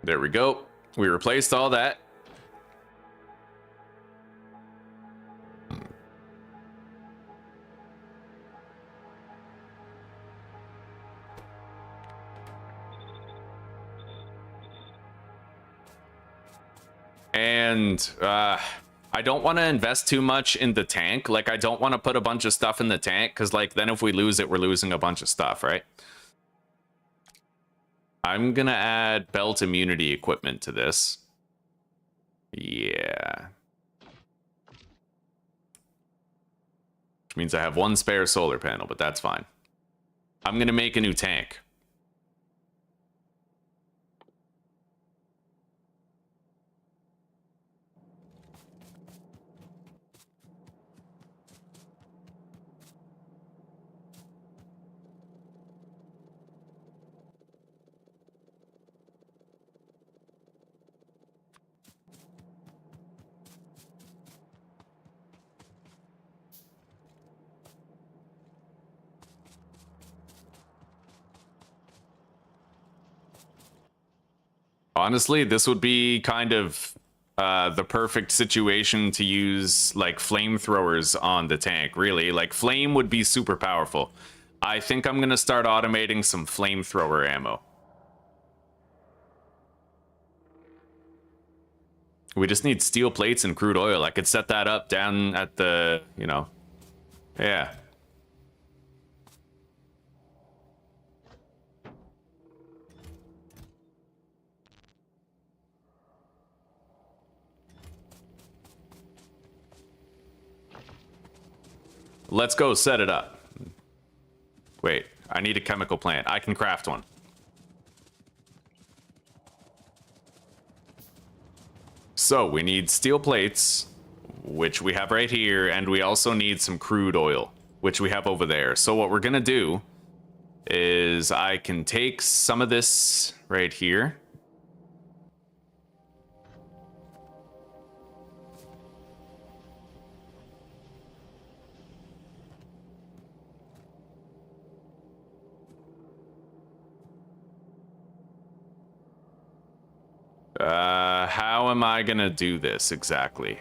There we go. We replaced all that. And I don't want to invest too much in the tank. Like, I don't want to put a bunch of stuff in the tank, because, like, then if we lose it, we're losing a bunch of stuff, right? I'm going to add belt immunity equipment to this. Yeah. Which means I have one spare solar panel, but that's fine. I'm going to make a new tank. Honestly, this would be kind of the perfect situation to use, like, flamethrowers on the tank, really. Like, flame would be super powerful. I think I'm going to start automating some flamethrower ammo. We just need steel plates and crude oil. I could set that up down at the, you know, yeah. Let's go set it up. Wait, I need a chemical plant. I can craft one. So we need steel plates, which we have right here, and we also need some crude oil, which we have over there. So what we're gonna do is I can take some of this right here. How am I gonna do this exactly?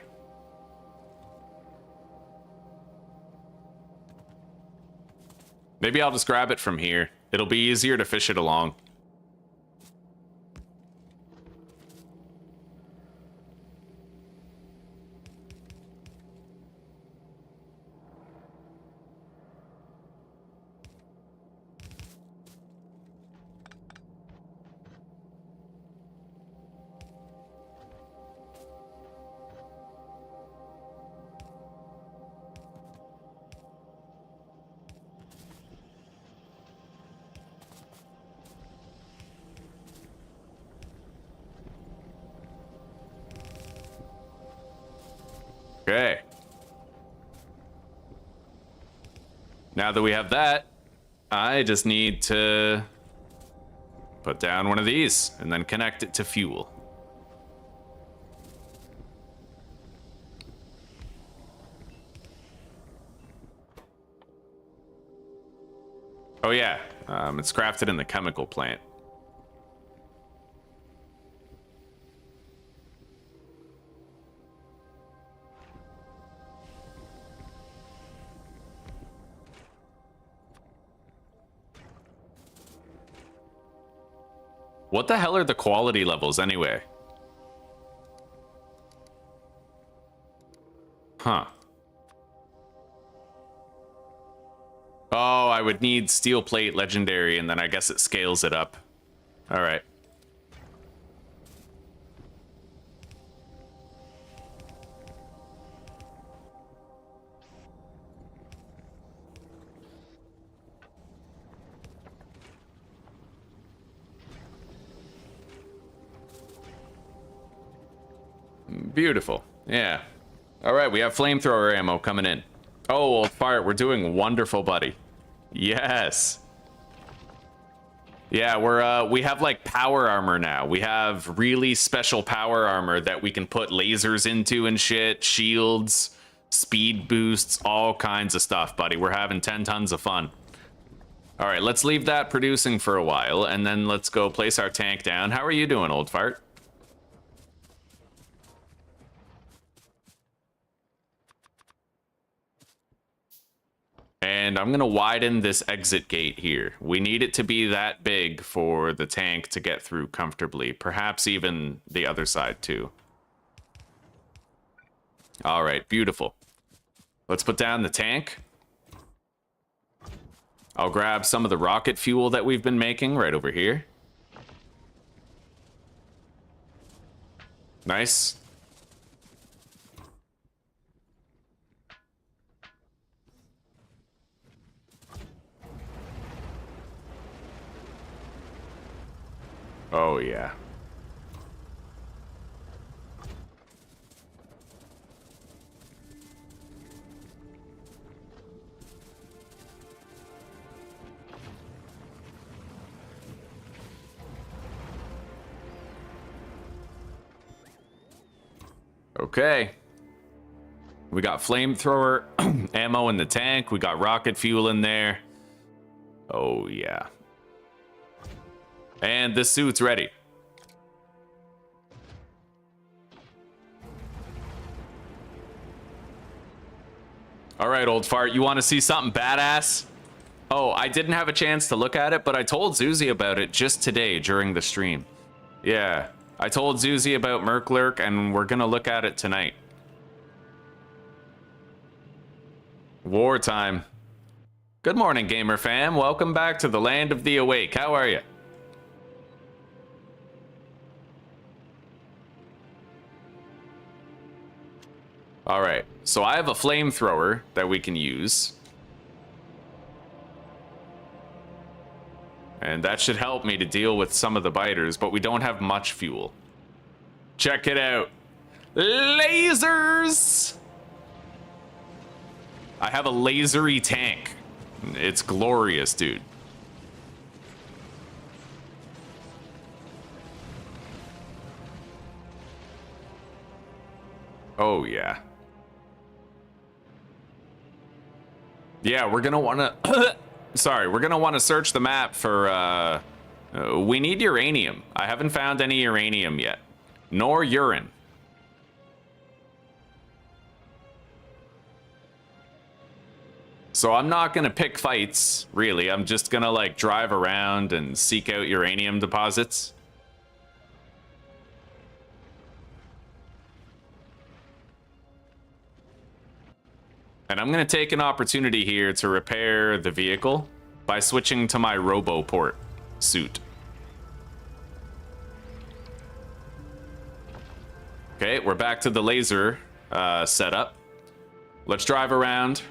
Maybe I'll just grab it from here. It'll be easier to fish it along. Okay. Now that we have that, I just need to put down one of these and then connect it to fuel. Oh yeah, it's crafted in the chemical plant. What the hell are the quality levels anyway? Huh. Oh, I would need steel plate legendary, and then I guess it scales it up. All right. Beautiful. Yeah. All right, we have flamethrower ammo coming in. Oh, old fart, we're doing wonderful, buddy. Yes. Yeah, we have like power armor now. We have really special power armor that we can put lasers into and shit, shields, speed boosts, all kinds of stuff, buddy. We're having 10 tons of fun. All right, let's leave that producing for a while, and then let's go place our tank down. How are you doing, old fart? And I'm gonna widen this exit gate here. We need it to be that big for the tank to get through comfortably. Perhaps even the other side too. All right, beautiful. Let's put down the tank. I'll grab some of the rocket fuel that we've been making right over here. Nice. Oh, yeah. Okay. We got flamethrower ammo in the tank. We got rocket fuel in there. Oh, yeah. And the suit's ready. All right, old fart, you want to see something badass? Oh, I didn't have a chance to look at it, but I told Zuzi about it just today during the stream. Yeah, I told Zuzi about Merklurk, and we're gonna look at it tonight. Wartime. Good morning, gamer fam. Welcome back to the land of the awake. How are you? All right, so I have a flamethrower that we can use. And that should help me to deal with some of the biters, but we don't have much fuel. Check it out. Lasers! I have a lasery tank. It's glorious, dude. Oh, yeah. Yeah, we're gonna wanna... Sorry, we're gonna wanna search the map for, we need uranium. I haven't found any uranium yet. Nor urine. So I'm not gonna pick fights, really. I'm just gonna, like, drive around and seek out uranium deposits. And I'm going to take an opportunity here to repair the vehicle by switching to my RoboPort suit. Okay, we're back to the laser setup. Let's drive around.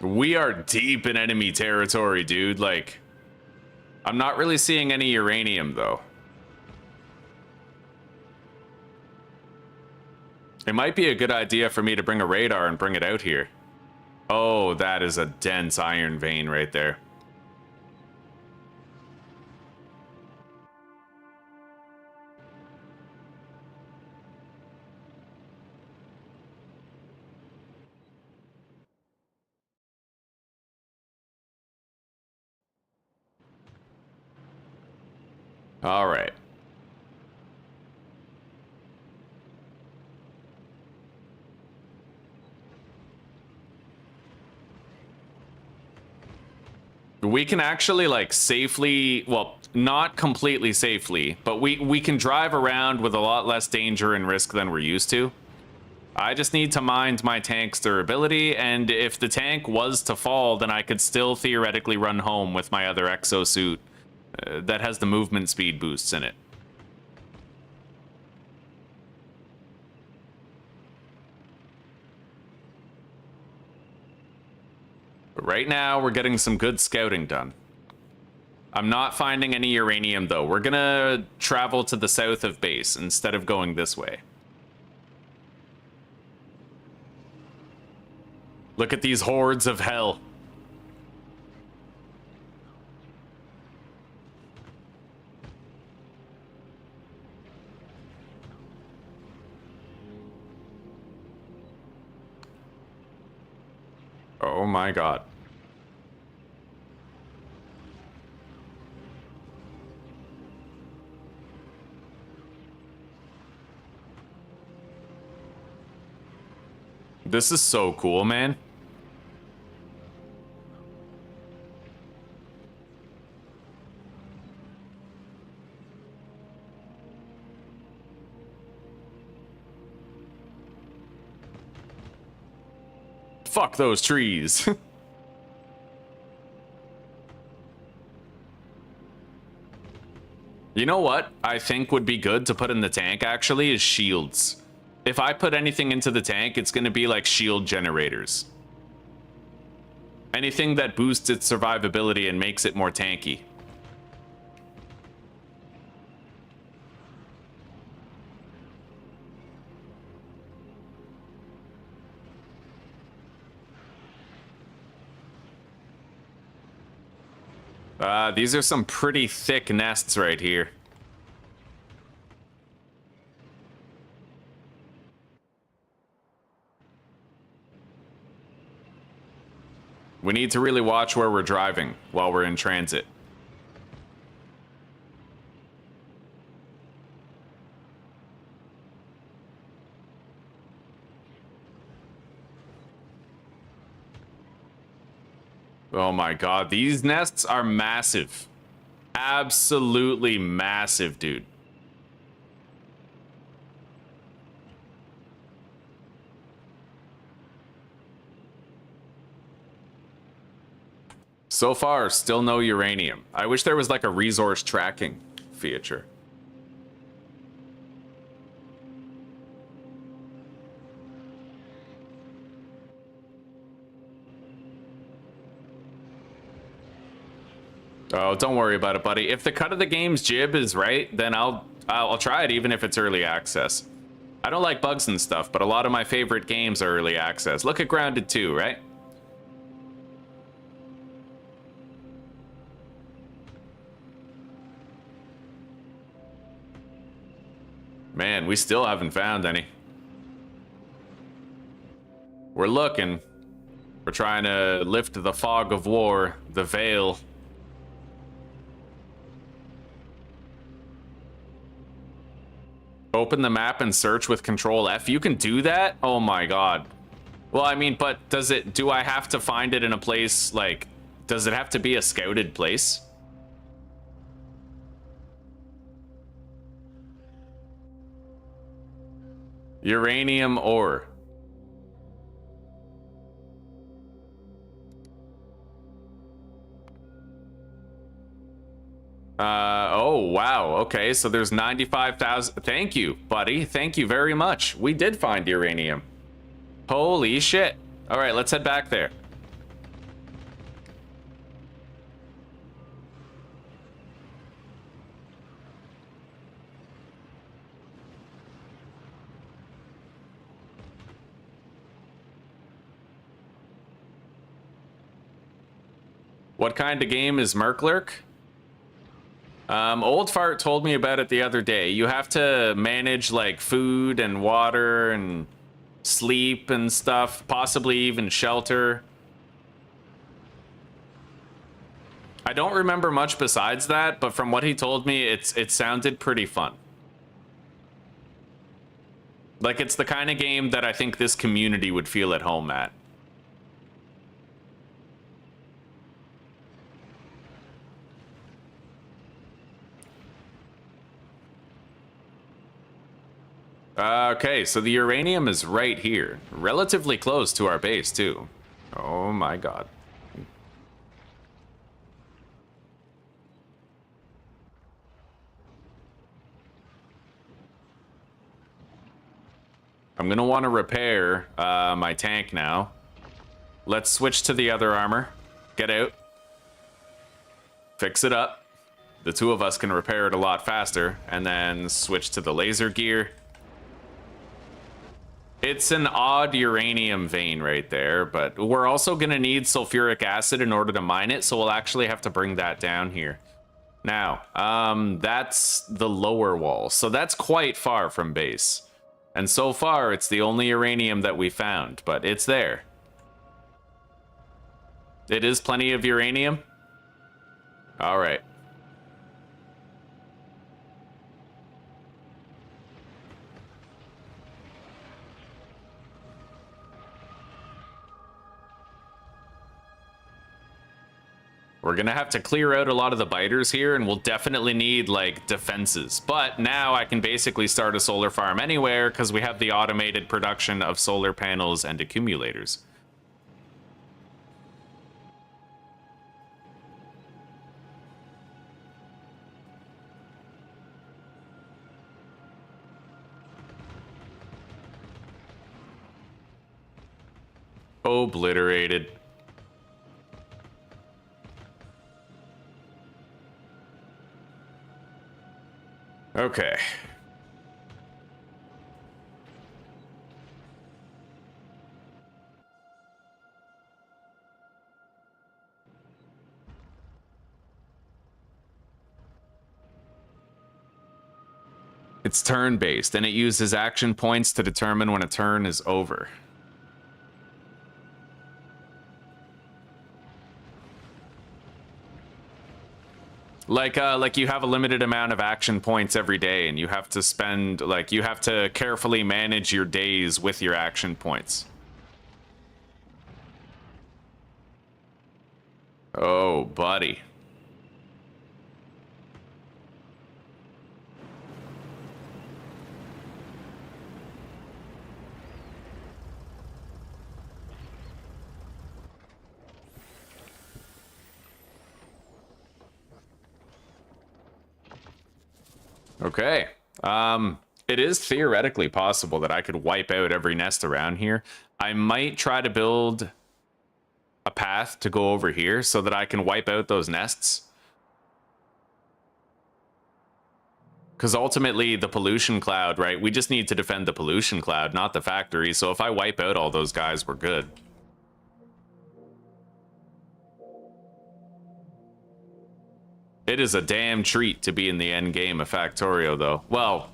We are deep in enemy territory, dude. Like, I'm not really seeing any uranium, though. It might be a good idea for me to bring a radar and bring it out here. Oh, that is a dense iron vein right there. All right. We can actually, like, safely, well, not completely safely, but we can drive around with a lot less danger and risk than we're used to. I just need to mind my tank's durability, and if the tank was to fall, then I could still theoretically run home with my other Exxo suit that has the movement speed boosts in it. But right now, we're getting some good scouting done. I'm not finding any uranium, though. We're gonna travel to the south of base instead of going this way. Look at these hordes of hell. Oh my god. This is so cool, man. Fuck those trees. You know what I think would be good to put in the tank, actually, is shields. If I put anything into the tank, it's going to be like shield generators. Anything that boosts its survivability and makes it more tanky. These are some pretty thick nests right here. We need to really watch where we're driving while we're in transit. Oh my god, these nests are massive. Absolutely massive, dude. So far, still no uranium. I wish there was like a resource tracking feature. Oh, don't worry about it, buddy. If the cut of the game's jib is right, then I'll try it even if it's early access. I don't like bugs and stuff, but a lot of my favorite games are early access. Look at Grounded 2, right? Man, we still haven't found any. We're looking. We're trying to lift the fog of war, the veil. Open the map and search with Control F. You can do that? Oh my god. Well, I mean, but do I have to find it in a place, like, does it have to be a scouted place? Uranium ore. Oh, wow. Okay, so there's 95,000. Thank you, buddy. Thank you very much. We did find uranium. Holy shit. All right, let's head back there. What kind of game is Merklurk? Old Fart told me about it the other day. You have to manage like food and water and sleep and stuff, possibly even shelter. I don't remember much besides that, but from what he told me, it sounded pretty fun. Like, it's the kind of game that I think this community would feel at home at. Okay, so the uranium is right here. Relatively close to our base, too. Oh my god. I'm gonna want to repair my tank now. Let's switch to the other armor. Get out. Fix it up. The two of us can repair it a lot faster. And then switch to the laser gear. It's an odd uranium vein right there, but we're also going to need sulfuric acid in order to mine it, so we'll actually have to bring that down here. Now, that's the lower wall, so that's quite far from base. And so far, it's the only uranium that we found, but it's there. It is plenty of uranium? All right. We're gonna have to clear out a lot of the biters here, and we'll definitely need, like, defenses. But now I can basically start a solar farm anywhere because we have the automated production of solar panels and accumulators. Obliterated. Okay. It's turn-based, and it uses action points to determine when a turn is over. Like you have a limited amount of action points every day, and you have to spend, like, you have to carefully manage your days with your action points. Oh, buddy. Okay. It is theoretically possible that I could wipe out every nest around here. I might try to build a path to go over here so that I can wipe out those nests. Because ultimately, the pollution cloud, right? We just need to defend the pollution cloud, not the factory. So if I wipe out all those guys, we're good. It is a damn treat to be in the end game of Factorio, though. Well,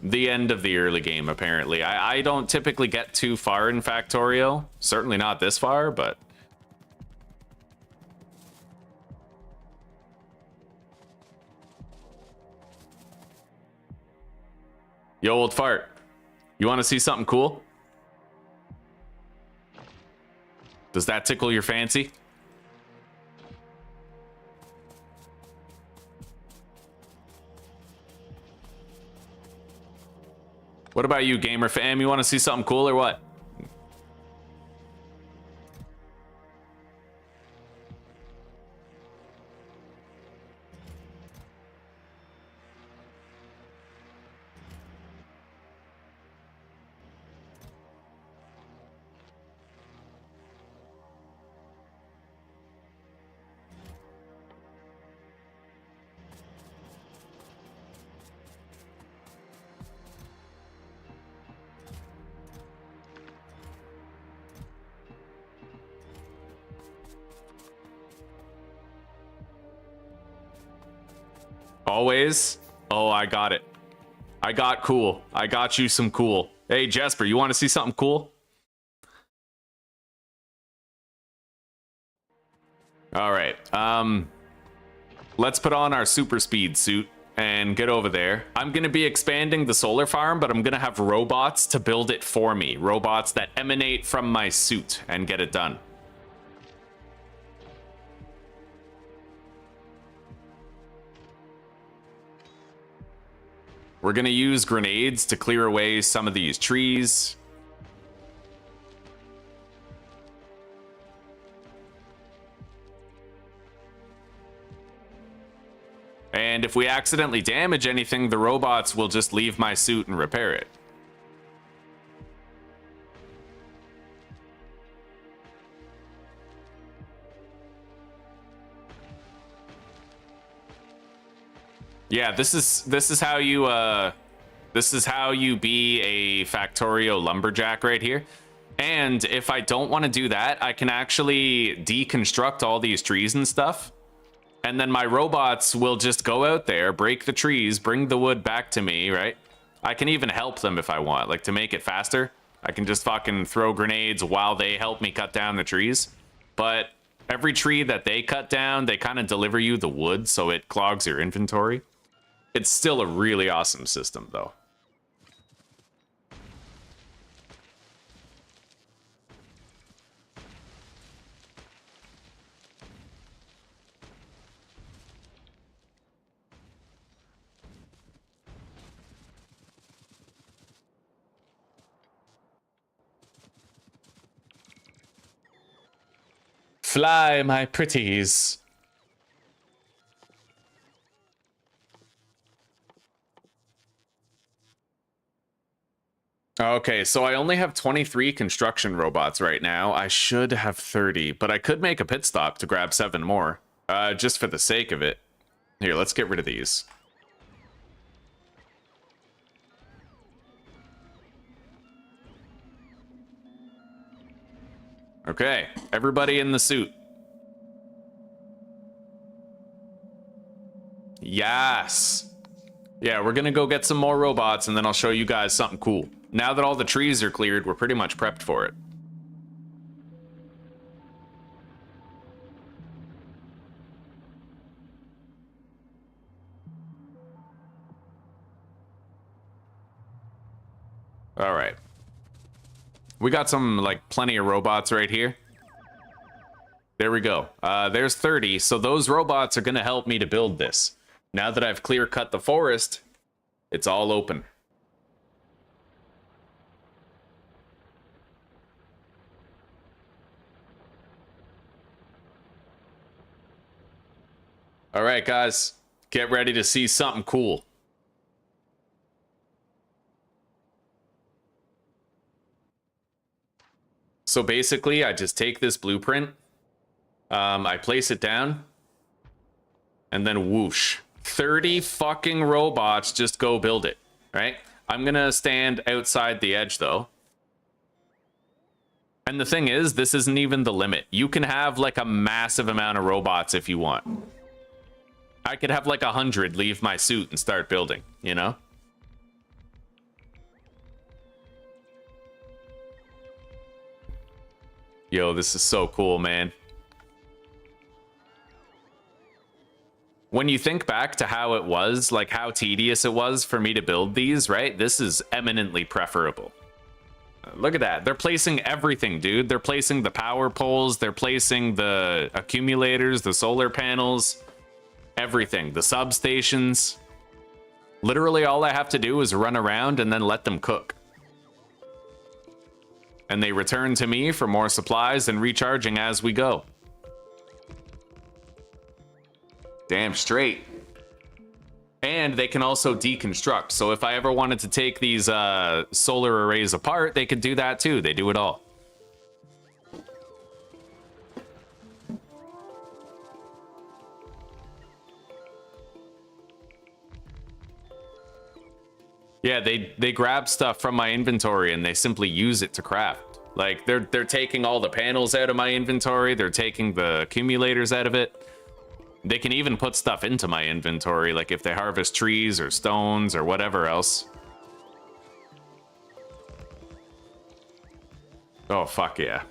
the end of the early game, apparently. I don't typically get too far in Factorio. Certainly not this far, but... Yo, old fart. You want to see something cool? Does that tickle your fancy? What about you, gamer fam? You want to see something cool or what? Always? Oh, I got it. I got cool. I got you some cool. Hey, Jesper, you want to see something cool? All right. Let's put on our super speed suit and get over there. I'm going to be expanding the solar farm, but I'm going to have robots to build it for me. Robots that emanate from my suit and get it done. We're going to use grenades to clear away some of these trees. And if we accidentally damage anything, the robots will just leave my suit and repair it. Yeah, this is how you be a Factorio lumberjack right here. And if I don't want to do that, I can actually deconstruct all these trees and stuff. And then my robots will just go out there, break the trees, bring the wood back to me, right? I can even help them if I want, like to make it faster. I can just fucking throw grenades while they help me cut down the trees. But every tree that they cut down, they kind of deliver you the wood, so it clogs your inventory. It's still a really awesome system, though. Fly, my pretties. Okay, so I only have 23 construction robots right now. I should have 30, but I could make a pit stop to grab 7 more, just for the sake of it. Here, let's get rid of these. Okay, everybody in the suit. Yes. Yeah, we're gonna go get some more robots and then I'll show you guys something cool. Now that all the trees are cleared, we're pretty much prepped for it. All right. We got some, like, plenty of robots right here. There we go. There's 30, so those robots are gonna help me to build this. Now that I've clear cut the forest, it's all open. All right, guys, get ready to see something cool. So basically, I just take this blueprint, I place it down, and then whoosh. 30 fucking robots just go build it, right? I'm gonna stand outside the edge, though. And the thing is, this isn't even the limit. You can have, like, a massive amount of robots if you want. I could have, like, 100 leave my suit and start building, you know? Yo, this is so cool, man. When you think back to how it was, like how tedious it was for me to build these, right? This is eminently preferable. Look at that. They're placing everything, dude. They're placing the power poles. They're placing the accumulators, the solar panels, everything. The substations. Literally all I have to do is run around and then let them cook. And they return to me for more supplies and recharging as we go. Damn straight. And they can also deconstruct. So if I ever wanted to take these solar arrays apart, they could do that too. They do it all. Yeah, they grab stuff from my inventory and they simply use it to craft. Like they're taking all the panels out of my inventory. They're taking the accumulators out of it. They can even put stuff into my inventory, like if they harvest trees or stones or whatever else. Oh, fuck yeah.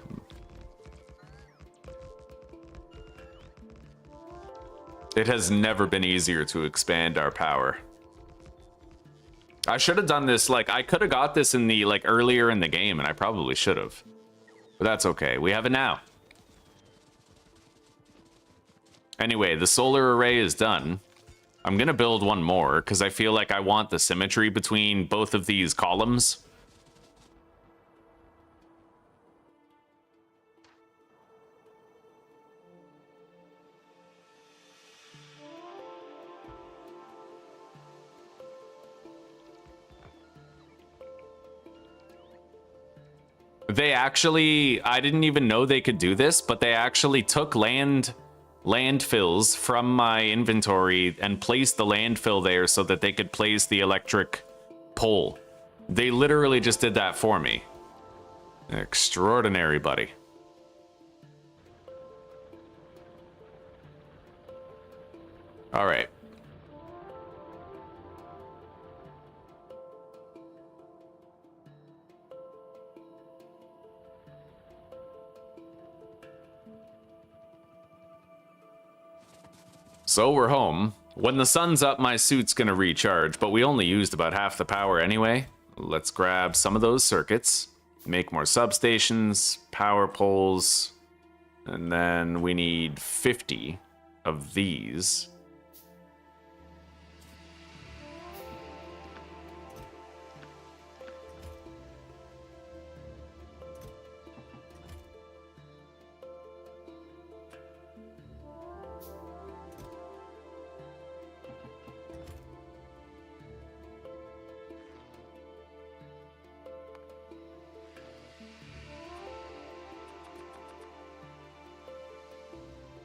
It has never been easier to expand our power. I should have done this, like, I could have got this in the, like, earlier in the game, and I probably should have. But that's okay. We have it now. Anyway, the solar array is done. I'm gonna build one more, because I feel like I want the symmetry between both of these columns. They actually, I didn't even know they could do this, but they actually took land landfills from my inventory and place the landfill there so that they could place the electric pole. They literally just did that for me. Extraordinary, buddy. All right. So we're home. When the sun's up, my suit's gonna recharge, but we only used about half the power anyway. Let's grab some of those circuits, make more substations, power poles, and then we need 50 of these.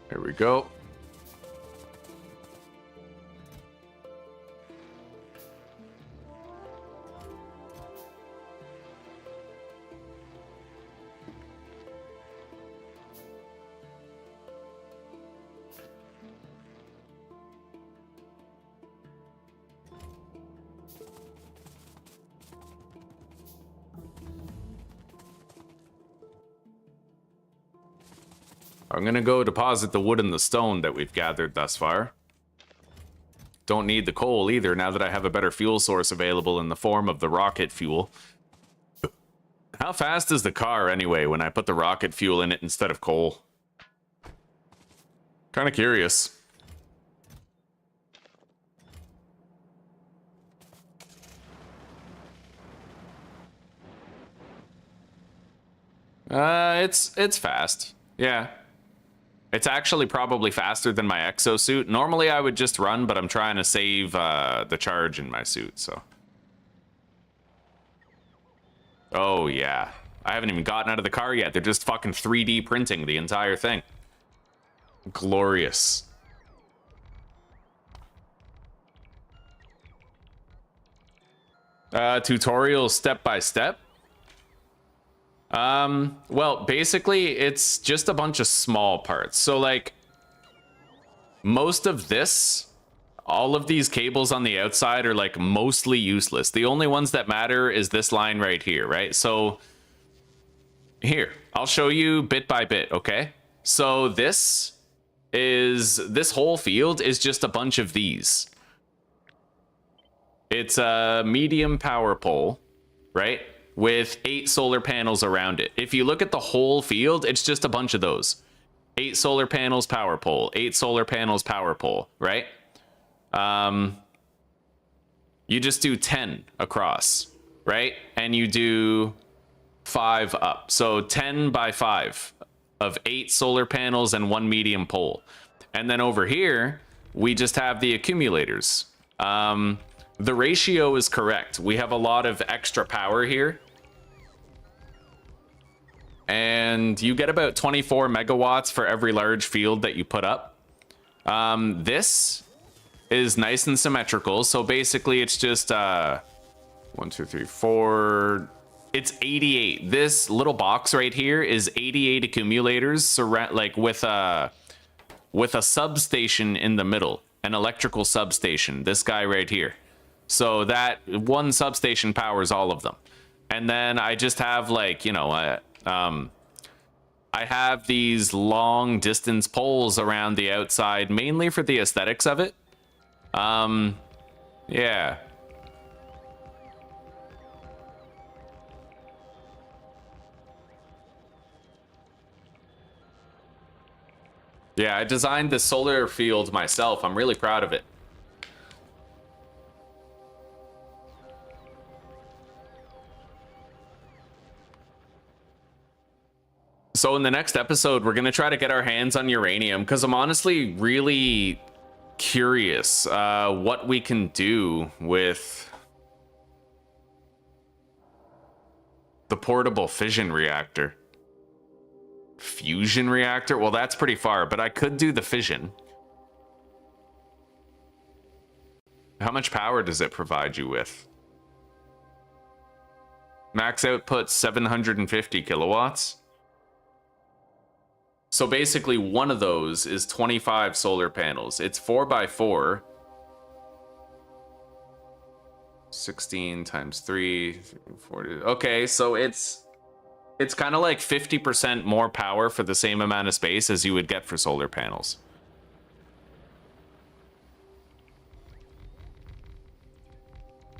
There we go. I'm gonna go deposit the wood and the stone that we've gathered thus far. Don't need the coal either now that I have a better fuel source available in the form of the rocket fuel. How fast is the car anyway when I put the rocket fuel in it instead of coal? Kind of curious. It's fast. Yeah. It's actually probably faster than my Exxo suit. Normally I would just run, but I'm trying to save the charge in my suit, so. Oh, yeah. I haven't even gotten out of the car yet. They're just fucking 3D printing the entire thing. Glorious. Tutorial step by step. Well, basically, it's just a bunch of small parts. So, like, most of this, all of these cables on the outside are, like, mostly useless. The only ones that matter is this line right here, right? So, here, I'll show you bit by bit, okay? So, this whole field is just a bunch of these. It's a medium power pole, right? With 8 solar panels around it. If you look at the whole field, it's just a bunch of those. 8 solar panels, power pole. 8 solar panels, power pole, right? You just do 10 across, right? And you do 5 up. So 10 by 5 of 8 solar panels and 1 medium pole. And then over here, we just have the accumulators. The ratio is correct. We have a lot of extra power here. And you get about 24 megawatts for every large field that you put up. This is nice and symmetrical. So basically it's just 1, 2, 3, 4. It's 88. This little box right here is 88 accumulators like with a substation in the middle, an electrical substation. This guy right here. So that one substation powers all of them. And then I just have, like, you know, I have these long distance poles around the outside, mainly for the aesthetics of it. Yeah. Yeah, I designed the solar field myself. I'm really proud of it. So in the next episode, we're going to try to get our hands on uranium because I'm honestly really curious what we can do with the portable fission reactor. Fusion reactor? Well, that's pretty far, but I could do the fission. How much power does it provide you with? Max output 750 kilowatts. So basically one of those is 25 solar panels. It's 4x4. 16 times 3, 40. Okay, so it's kind of like 50% more power for the same amount of space as you would get for solar panels.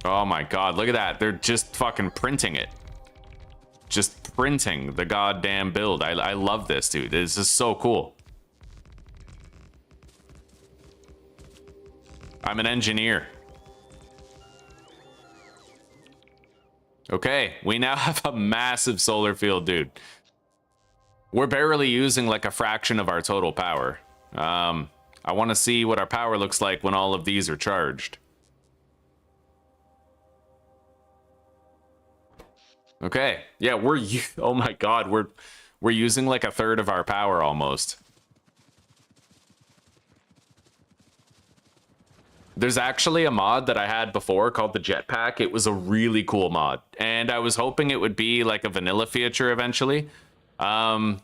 Oh my god, look at that. They're just fucking printing it. Just printing the goddamn build. I love this, dude. This is so cool. I'm an engineer. Okay, we now have a massive solar field, dude. We're barely using like a fraction of our total power. I want to see what our power looks like when all of these are charged. Okay, yeah, oh my god, we're using like a third of our power almost. There's actually a mod that I had before called the Jetpack. It was a really cool mod, and I was hoping it would be like a vanilla feature eventually. There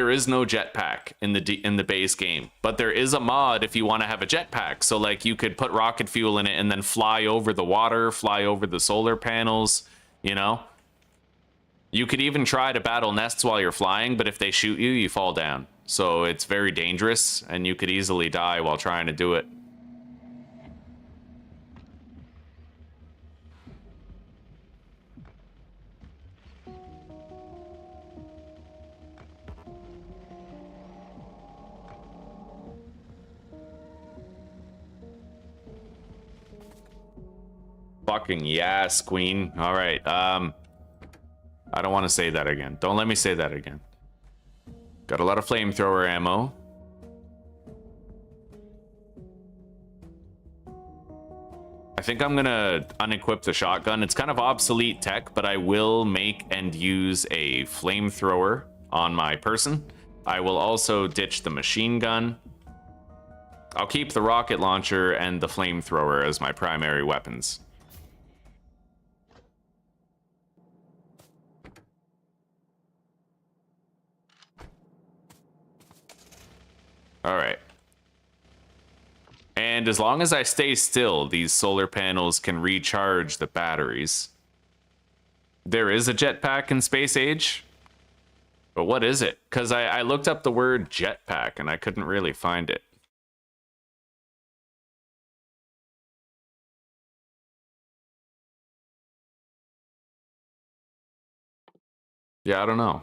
is no jetpack in the base game, but there is a mod if you want to have a jetpack. So like you could put rocket fuel in it and then fly over the water, fly over the solar panels, you know? You could even try to battle nests while you're flying, but if they shoot you, you fall down. So it's very dangerous, and you could easily die while trying to do it. Fucking yes, queen. All right. I don't want to say that again. Don't let me say that again. Got a lot of flamethrower ammo. I think I'm gonna unequip the shotgun. It's kind of obsolete tech, but I will make and use a flamethrower on my person. I will also ditch the machine gun. I'll keep the rocket launcher and the flamethrower as my primary weapons. All right. And as long as I stay still, these solar panels can recharge the batteries. There is a jetpack in Space Age, but what is it? Because I looked up the word jetpack and I couldn't really find it. Yeah, I don't know.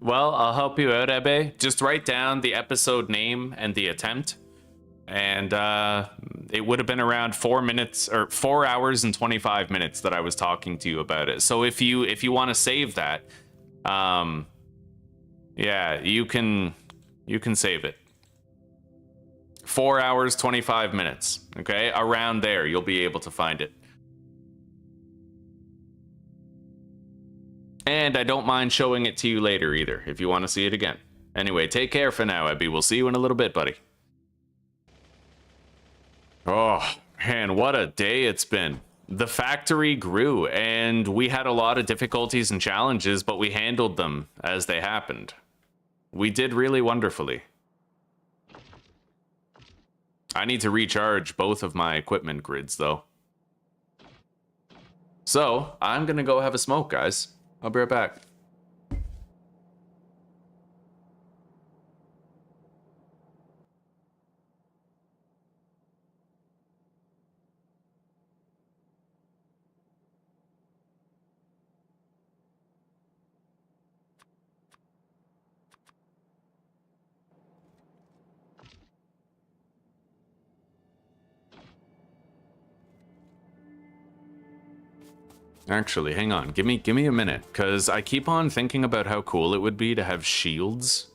Well, I'll help you out, Ebe. Just write down the episode name and the attempt. And it would have been around 4 minutes or 4 hours and 25 minutes that I was talking to you about it. So if you want to save that, yeah, you can save it. 4 hours, 25 minutes. Okay, around there, you'll be able to find it. And I don't mind showing it to you later either, if you want to see it again. Anyway, take care for now, Ebby. We'll see you in a little bit, buddy. Oh, man, what a day it's been. The factory grew, and we had a lot of difficulties and challenges, but we handled them as they happened. We did really wonderfully. I need to recharge both of my equipment grids, though. So, I'm gonna go have a smoke, guys. I'll be right back. Actually, hang on. Give me a minute, because I keep on thinking about how cool it would be to have shields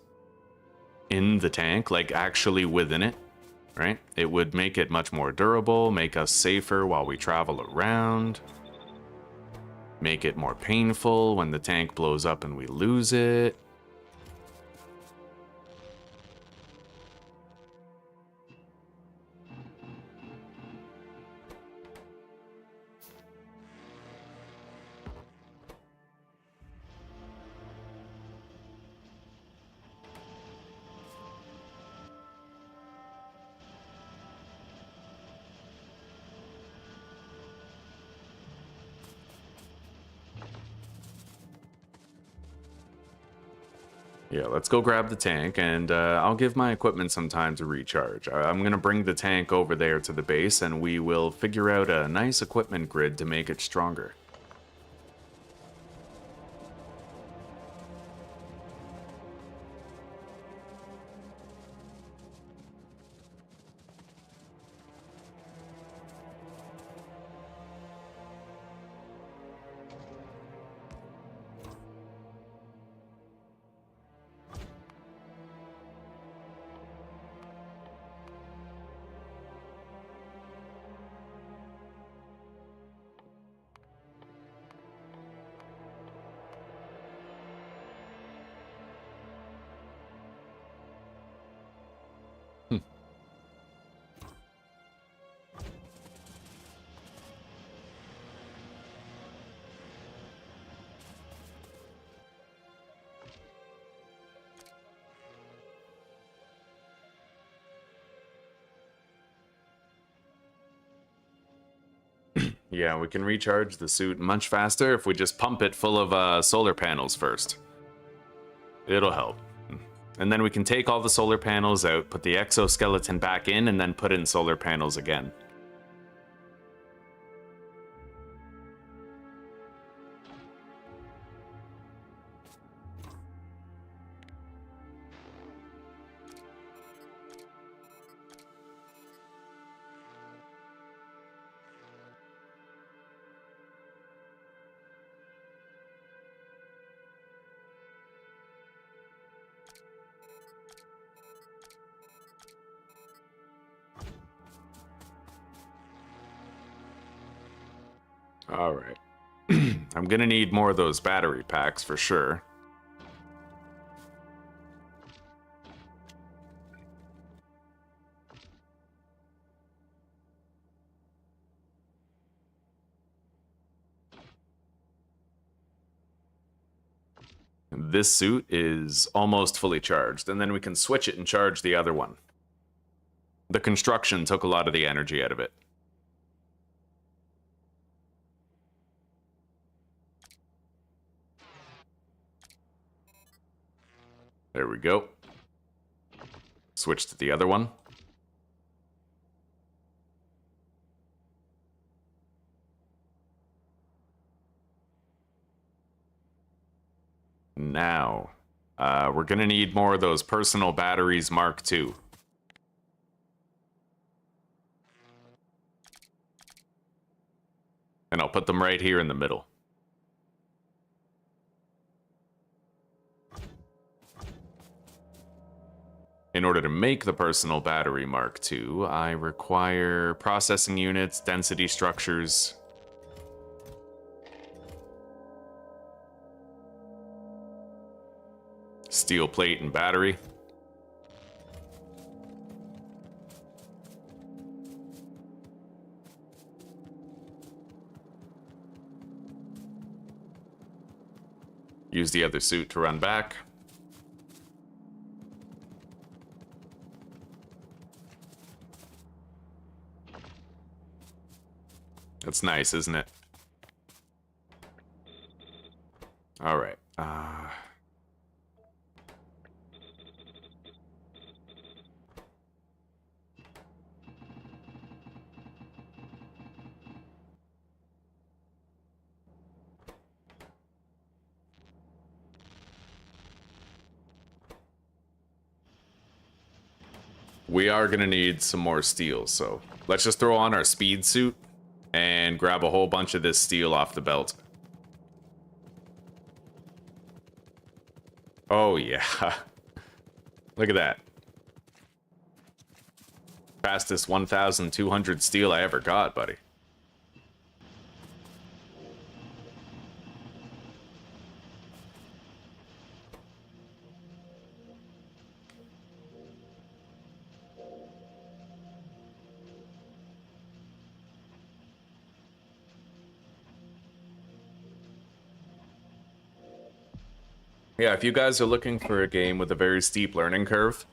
in the tank, like actually within it, right? It would make it much more durable, make us safer while we travel around, make it more painful when the tank blows up and we lose it. Yeah, let's go grab the tank, and I'll give my equipment some time to recharge. I'm going to bring the tank over there to the base, and we will figure out a nice equipment grid to make it stronger. Yeah, we can recharge the suit much faster if we just pump it full of solar panels first. It'll help. And then we can take all the solar panels out, put the exoskeleton back in, and then put in solar panels again. All right. I'm gonna need more of those battery packs for sure. This suit is almost fully charged, and then we can switch it and charge the other one. The construction took a lot of the energy out of it. There we go. Switch to the other one. Now, we're gonna need more of those personal batteries Mark II. And I'll put them right here in the middle. In order to make the personal battery Mark II, I require processing units, density structures. Steel plate and battery. Use the other suit to run back. That's nice, isn't it? All right. We are going to need some more steel, so let's just throw on our speed suit and grab a whole bunch of this steel off the belt. Oh, yeah. Look at that. Fastest 1,200 steel I ever got, buddy. Yeah, if you guys are looking for a game with a very steep learning curve,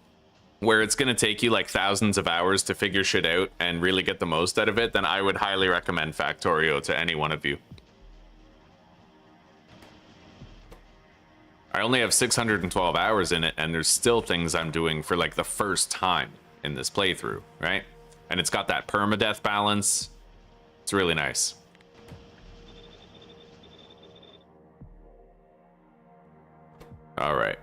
where it's going to take you like thousands of hours to figure shit out and really get the most out of it, then I would highly recommend Factorio to any one of you. I only have 612 hours in it, and there's still things I'm doing for like the first time in this playthrough, right? And it's got that permadeath balance. It's really nice. All right.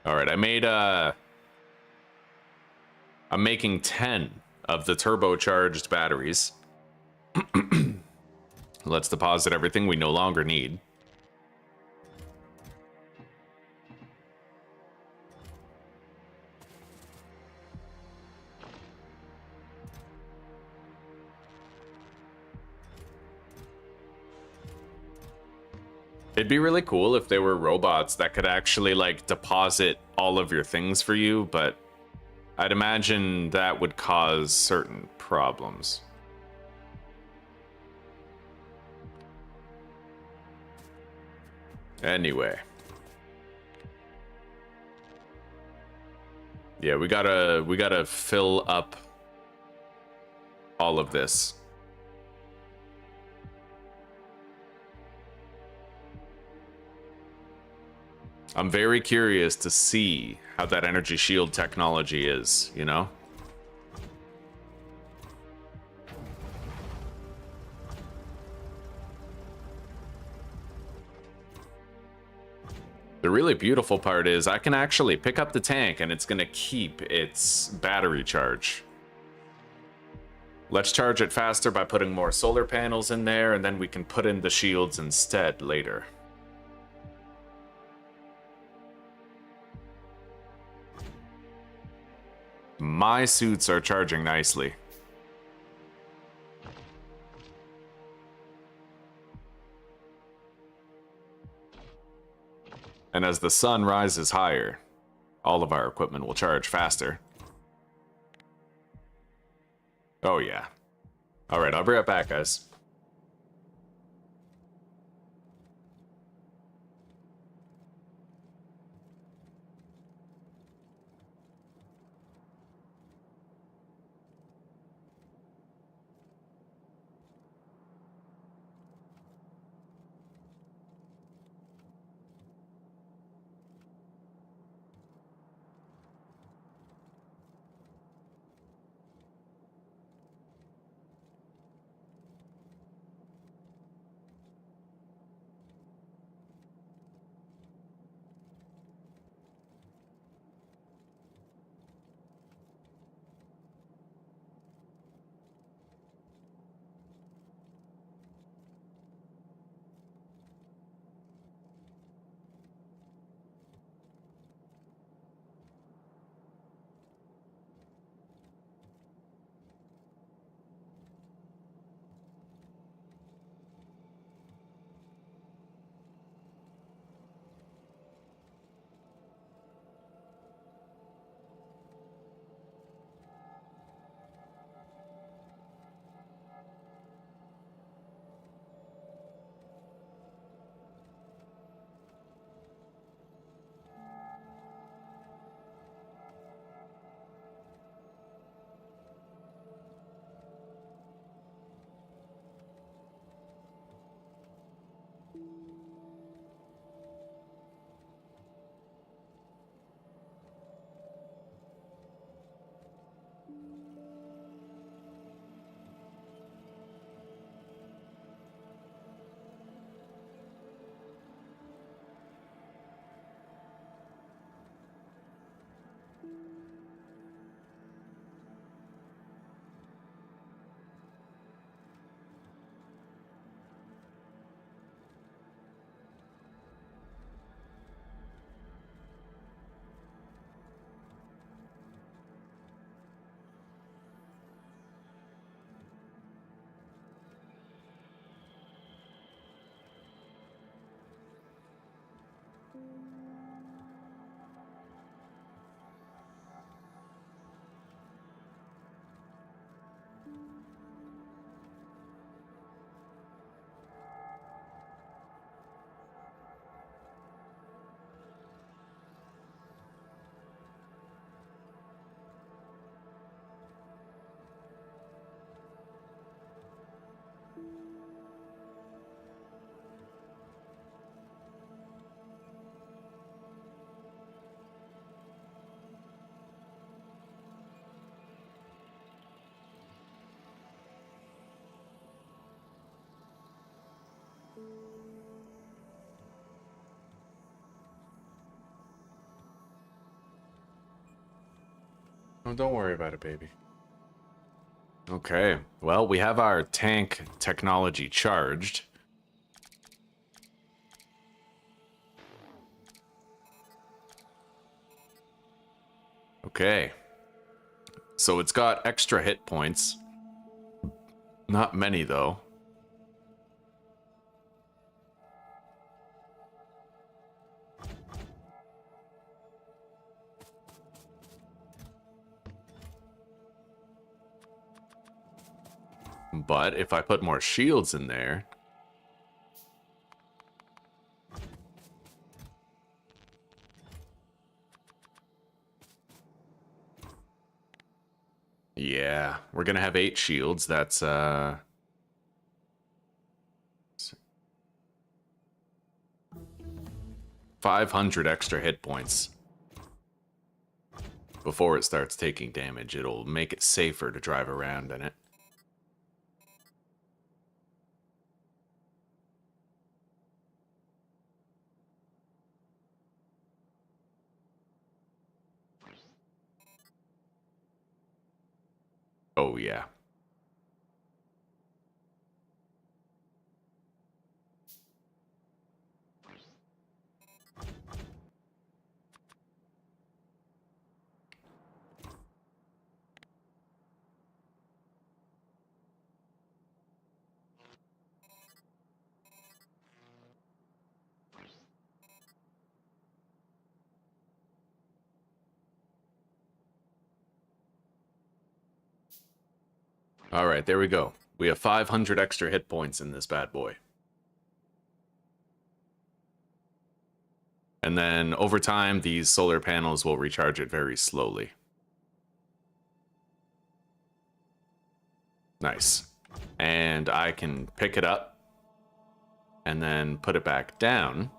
All right, I'm making 10 of the turbocharged batteries. Let's deposit everything we no longer need. It'd be really cool if there were robots that could actually, like, deposit all of your things for you, but I'd imagine that would cause certain problems. Anyway. Yeah, we gotta fill up all of this. I'm very curious to see how that energy shield technology is, you know? The really beautiful part is I can actually pick up the tank and it's gonna keep its battery charge. Let's charge it faster by putting more solar panels in there, and then we can put in the shields instead later. My suits are charging nicely. And as the sun rises higher, all of our equipment will charge faster. Oh yeah. Alright, I'll be right back, guys. Oh, don't worry about it, baby. Okay, well, we have our tank technology charged. Okay. So it's got extra hit points. Not many, though. But if I put more shields in there... Yeah, we're gonna have 8 shields. That's, 500 extra hit points. Before it starts taking damage, it'll make it safer to drive around in it. Oh, yeah. All right, there we go. We have 500 extra hit points in this bad boy. And then over time, these solar panels will recharge it very slowly. Nice. And I can pick it up and then put it back down.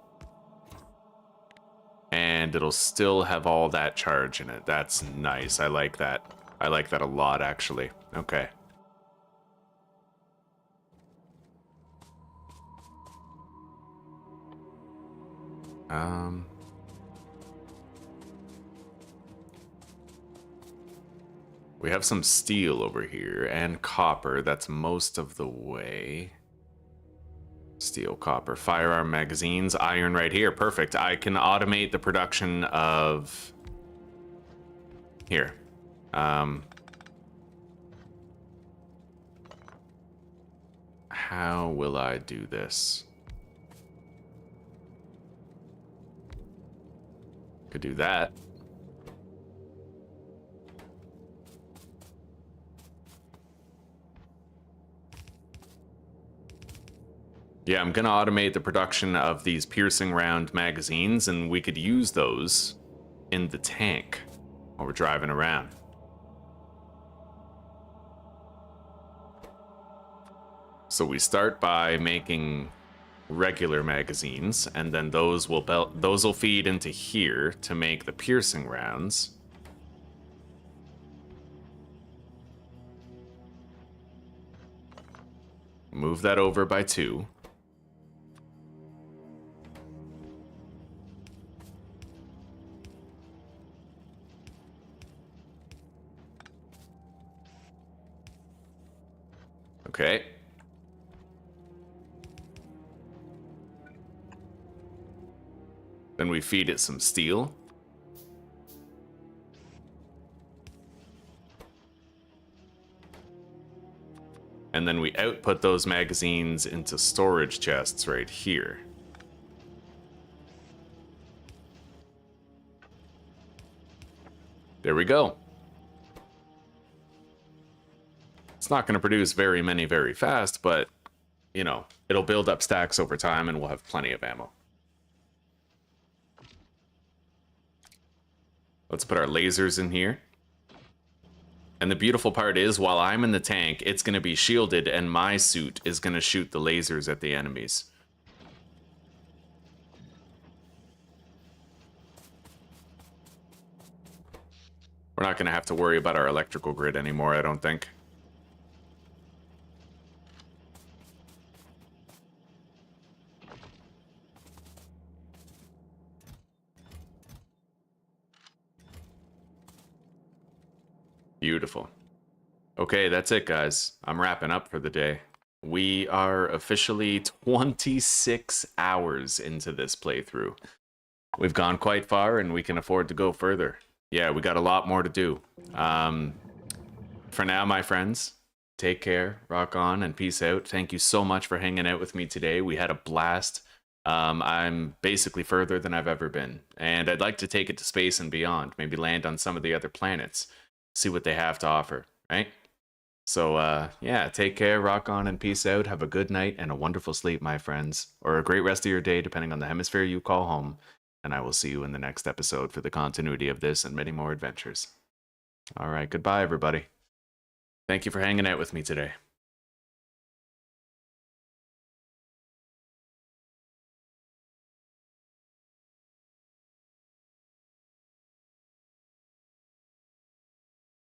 And it'll still have all that charge in it. That's nice. I like that. I like that a lot, actually. Okay. We have some steel over here and copper. That's most of the way. Steel, copper, firearm magazines, iron right here. Perfect. I can automate the production of... Here. How will I do this? Could do that. Yeah, I'm gonna automate the production of these piercing round magazines, and we could use those in the tank while we're driving around. So we start by making regular magazines, and then those will feed into here to make the piercing rounds. Move that over by 2. Okay. Then we feed it some steel. And then we output those magazines into storage chests right here. There we go. It's not going to produce very many very fast, but, you know, it'll build up stacks over time and we'll have plenty of ammo. Let's put our lasers in here. And the beautiful part is, while I'm in the tank, it's going to be shielded and my suit is going to shoot the lasers at the enemies. We're not going to have to worry about our electrical grid anymore, I don't think. Beautiful. Okay, that's it, guys. I'm wrapping up for the day. We are officially 26 hours into this playthrough. We've gone quite far, and we can afford to go further. Yeah, we got a lot more to do. For now, my friends, take care, rock on, and peace out. Thank you so much for hanging out with me today. We had a blast. I'm basically further than I've ever been, and I'd like to take it to space and beyond. Maybe land on some of the other planets, see what they have to offer, right? So, yeah, take care, rock on, and peace out. Have a good night and a wonderful sleep, my friends, or a great rest of your day, depending on the hemisphere you call home. And I will see you in the next episode for the continuity of this and many more adventures. All right, goodbye, everybody. Thank you for hanging out with me today.